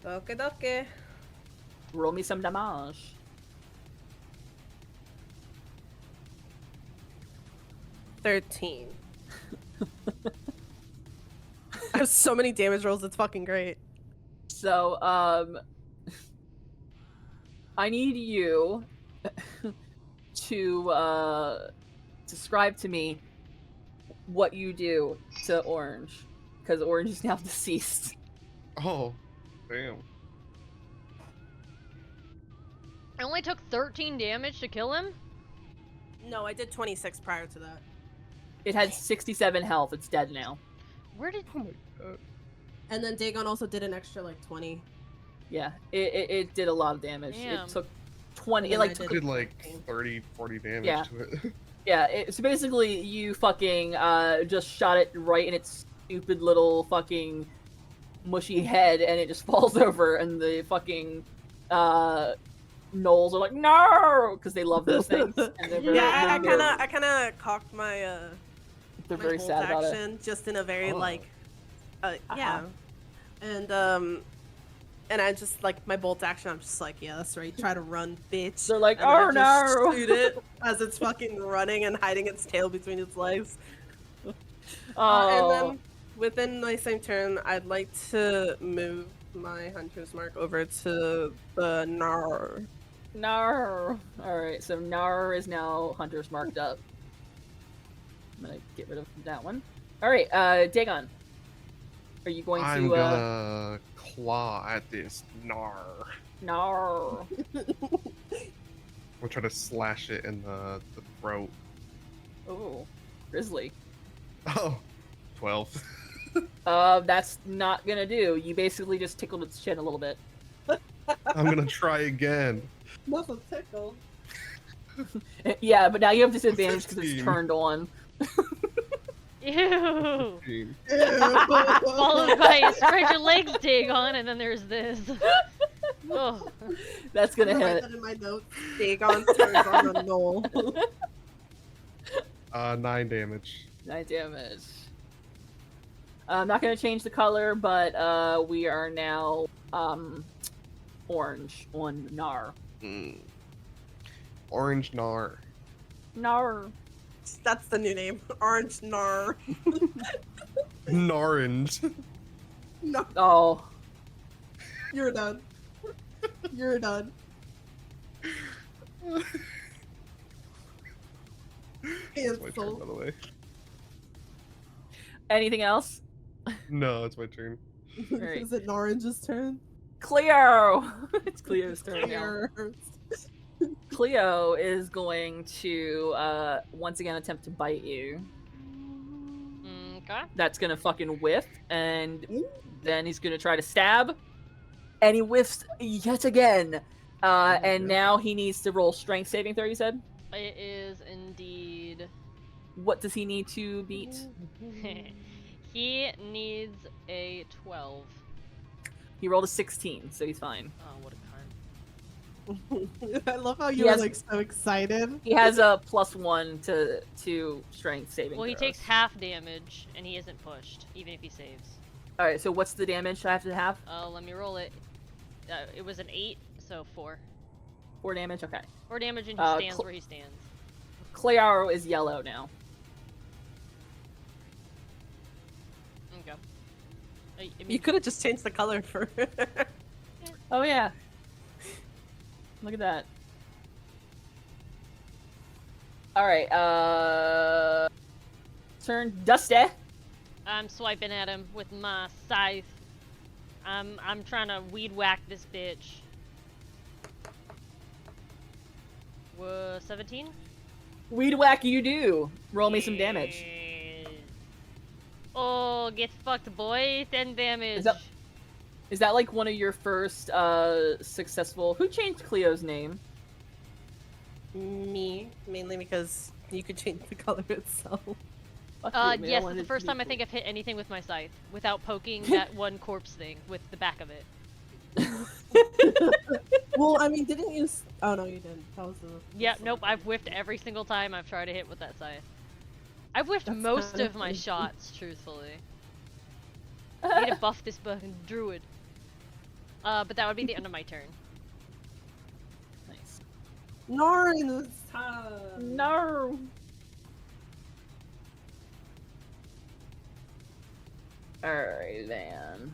Okay, okay. Roll me some damage. 13. I have so many damage rolls. It's fucking great. So, I need you to describe to me what you do to Orange, because Orange is now deceased. Oh, damn. I only took 13 damage to kill him? No, I did 26 prior to that. It had 67 health. It's dead now. Where did... Oh my god. And then Dagon also did an extra like 20. Yeah, it did a lot of damage. Damn. It took 20. It And like I took Did like 30, 40 damage Yeah. to it. Yeah, so basically you fucking just shot it right in its stupid little fucking mushy head, and it just falls over, and the fucking gnolls are like, no, because they love those things. And they're very, Yeah, they're, I kind of cocked my they're my very bolt sad about it. action just in a very Oh. like yeah, Uh-huh. and I just like my bolt action. I'm just like, yeah, that's right. Try to run, bitch. They're like, And then I oh just no! Shoot it as it's fucking running and hiding its tail between its legs. Oh, And then within my same turn, I'd like to move my hunter's mark over to the Nar. Nar. Alright, so Nar is now Hunter's marked up. I'm gonna get rid of that one. Alright, Dagon. Are you going I'm to, gonna claw at this Nar. Nar. We'll try to slash it in the throat. Oh, Grizzly. Oh, 12. That's not gonna do. You basically just tickled its chin a little bit. I'm gonna try again. Not a tickle. Yeah, but now you have disadvantage because it's 15. turned on. Ew. Ew. Followed by spread your legs, Dagon, and then there's this. Oh. That's I'm gonna gonna write hit. that in my notes. Dagon turns on a knoll. 9 damage. 9 damage. I'm not gonna change the color, but we are now orange on Nar. Mm. Orange Nar. Nar. That's the new name. Orange Nar. Narange. No, Oh, You're done. You're done. It's my turn, Cancel. by the way. anything else? No, it's my turn. Alright. Is it Orange's turn? Cleo. It's Cleo's turn now. Here. Cleo is going to once again attempt to bite you. Okay. That's gonna fucking whiff, and then he's gonna try to stab, and he whiffs yet again. And now he needs to roll strength saving throw. You said. It is indeed. What does he need to beat? He needs a 12. He rolled a 16, so he's fine. Oh, what a cunt. I love how you He were has- like so excited. He has a +1 to strength saving. Well, he throws. takes half damage, and he isn't pushed, even if he saves. All right. So what's the damage I have to have? Let me roll it. It was an 8, so 4. 4 damage. Okay. 4 damage, and he stands where he stands. Cleo is yellow now. Okay. I you mean, could have just changed the color for. Oh yeah. Look at that. All right. Turn Dusty. I'm swiping at him with my scythe. I'm trying to weed whack this bitch. 17? Weed whack you do. Roll me some damage. Yes. Oh, get fucked, boy. 10 damage. Is that like one of your first successful? Who changed Cleo's name? Me, mainly because you could change the color itself. Fuck you, man, I Yes, wanted it's the to first be time I think I've hit anything with my scythe without poking that one corpse thing with the back of it. Well, I mean, didn't you? Oh no, you didn't. That was the. Yep, nope, I've whiffed every single time I've tried to hit with that scythe. I've whiffed That's most kinda of my funny. shots, truthfully. I need to buff this fucking druid. But that would be the end of my turn. Nice. Norin's time. No. Alright then.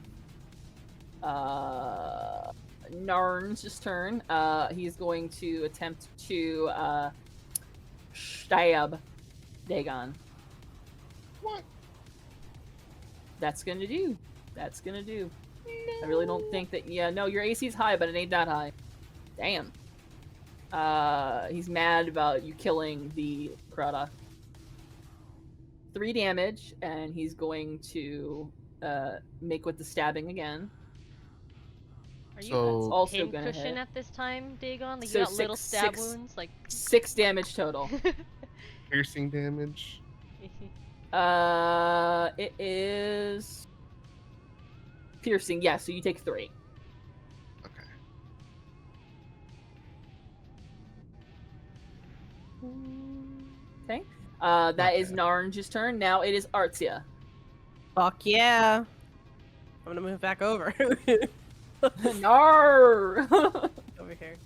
Narn's turn. He's going to attempt to stab Dagon. What? That's gonna do. That's gonna do. I really don't think that. Yeah, no, your AC's high, but it ain't that high. Damn. He's mad about you killing the Krata. 3 damage, and he's going to make with the stabbing again. Are you So- Also pin gonna cushion hit. at this time, Dagon? Like So you got little six- stab six- wounds? Like. 6 damage total. Piercing damage. It is piercing. Yeah, so you take 3. Okay. Okay. That is Okay. Narnge's turn. Now it is Artsia. Fuck yeah! I'm gonna move back over. Nar. over here.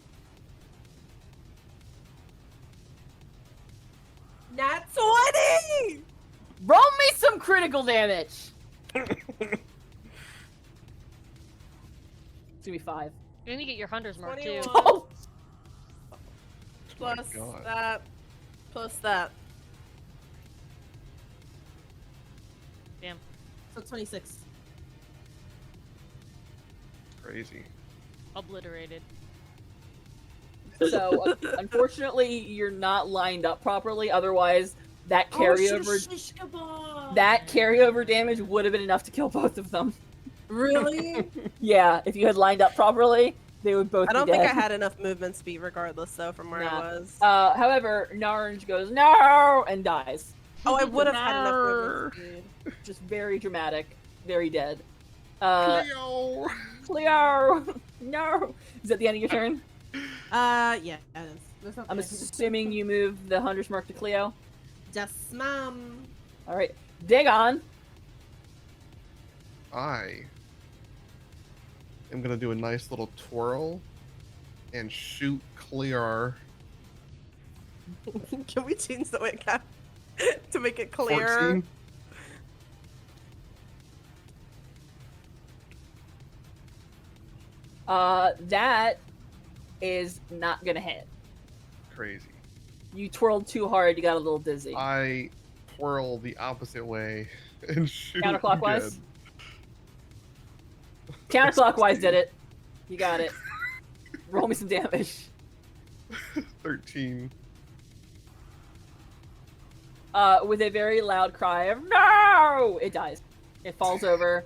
Nat 20! Roll me some critical damage. It's gonna be 5. You're gonna get your hunter's mark too. 21. Oh! Plus God. that. Plus that. Damn. So 26. Crazy. Obliterated. So, unfortunately, you're not lined up properly. Otherwise, that Oh, carryover damage would have been enough to kill both of them. Really? Yeah, if you had lined up properly, they would both I don't be dead. think I had enough movement speed regardless though from where Nah. I was. However, Naranj goes, no! And dies. Oh, I would have had enough movement speed. Just very dramatic. Very dead. Cleo! Cleo! No! Is that the end of your turn? Yeah, it is. There's nothing I'm I can do. assuming you move the Hunter's Mark to Cleo. Yes, ma'am. Alright. Dagon! I am gonna do a nice little twirl and shoot Clear. Can we change the way it to make it clear? 14. That is not gonna hit. Crazy. You twirled too hard, you got a little dizzy. I twirl the opposite way and shoot Counterclockwise? again. Counterclockwise did it. You got it. Roll me some damage. 13. With a very loud cry of no, it dies. It falls over,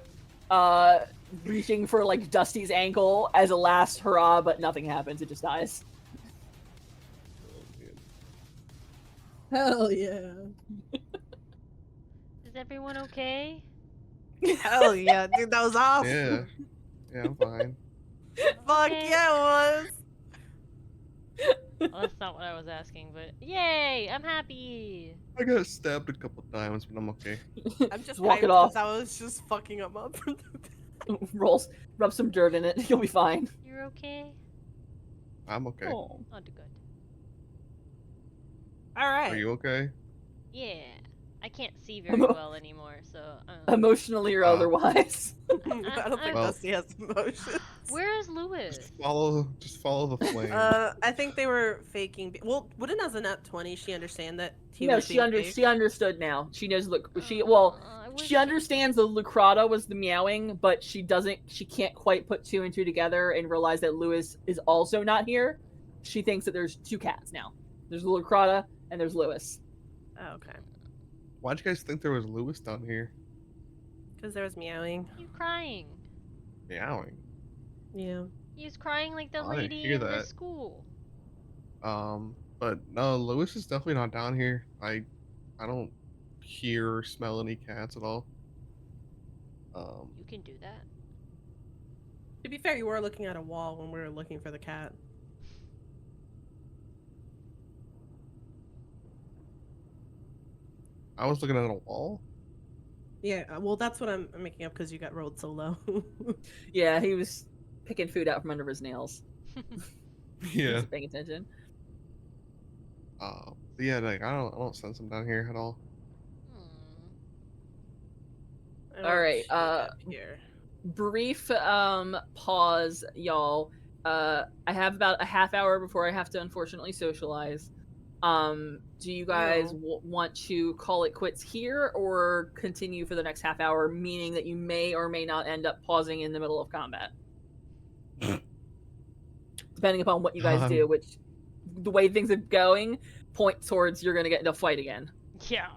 reaching for like Dusty's ankle as a last hurrah, but nothing happens. It just dies. Hell yeah. Is everyone okay? Hell yeah, dude, that was awesome. Yeah. Yeah, I'm fine. Fuck Okay. yeah, it was. Well, that's not what I was asking, but yay! I'm happy. I got stabbed a couple times, but I'm okay. I'm just Walk it hyped off. 'cause I was just fucking him up. Rolls, rub some dirt in it. You'll be fine. You're okay. I'm okay. Oh. I'll do good. All Are right. you okay? Yeah. I can't see very well anymore, so. Emotionally or otherwise. I don't think Well- Dusty has emotions. Where is Lewis? Just follow the flame. I think they were faking. Well, wouldn't as a nat 20 she understand that he No, was she being fake? she understood now. She knows. Look, she I wish- she understands the Lucrata was the meowing, but she can't quite put 2 and 2 together and realize that Lewis is also not here. She thinks that there's 2 cats now. There's the Lucrata and there's Lewis. Oh, okay. Why'd you guys think there was Lewis down here? Because there was meowing. You crying? Meowing. Yeah. He was crying like the I didn't lady hear in the that. school. But no, Lewis is definitely not down here. I don't hear or smell any cats at all. You can do that. To be fair, you were looking at a wall when we were looking for the cat. I was looking at a wall. Yeah, well, that's what I'm making up because you got rolled so low. Yeah, he was picking food out from under his nails. He Yeah. wasn't paying attention. But yeah, like I don't sense him down here at all. Hmm. I don't Alright, see it up here. Brief pause, y'all. I have about a half hour before I have to unfortunately socialize. Do you guys want to call it quits here or continue for the next half hour, meaning that you may or may not end up pausing in the middle of combat? Depending upon what you guys do, which the way things are going point towards you're gonna get into a fight again. Yeah.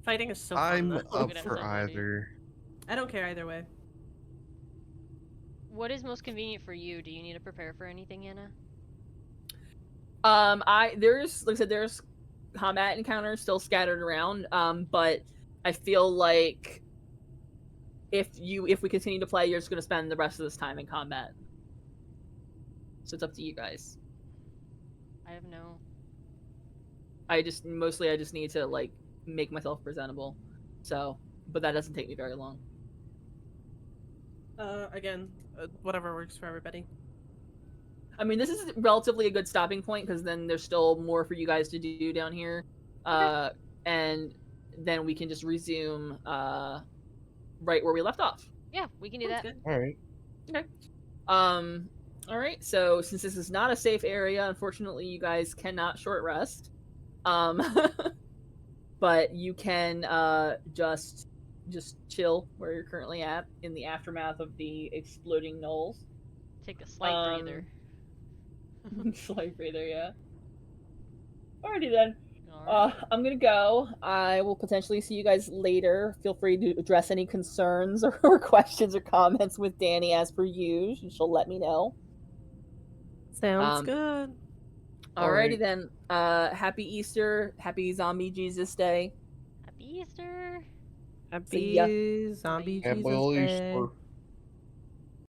Fighting is so fun. I'm though. up gonna for have somebody. either. I don't care either way. What is most convenient for you? Do you need to prepare for anything, Anna? There's like I said, there's combat encounters still scattered around. But I feel like if we continue to play, you're just gonna spend the rest of this time in combat. So it's up to you guys. I have no. I just need to like make myself presentable. So, but that doesn't take me very long. Again, whatever works for everybody. I mean, this is relatively a good stopping point because then there's still more for you guys to do down here. And then we can just resume right where we left off. Yeah, we can do Sounds that. good. All right. Okay. All right. So since this is not a safe area, unfortunately, you guys cannot short rest. But you can just chill where you're currently at in the aftermath of the exploding knolls. Take a slight breather. Slight breather, yeah. Alrighty then. Alright. I'm gonna go. I will potentially see you guys later. Feel free to address any concerns or questions or comments with Danii as per usual, and she'll let me know. Sounds good. Alrighty then. Happy Easter. Happy Zombie Jesus Day. Happy Easter. See ya. Happy Zombie Happy Jesus Day. Easter.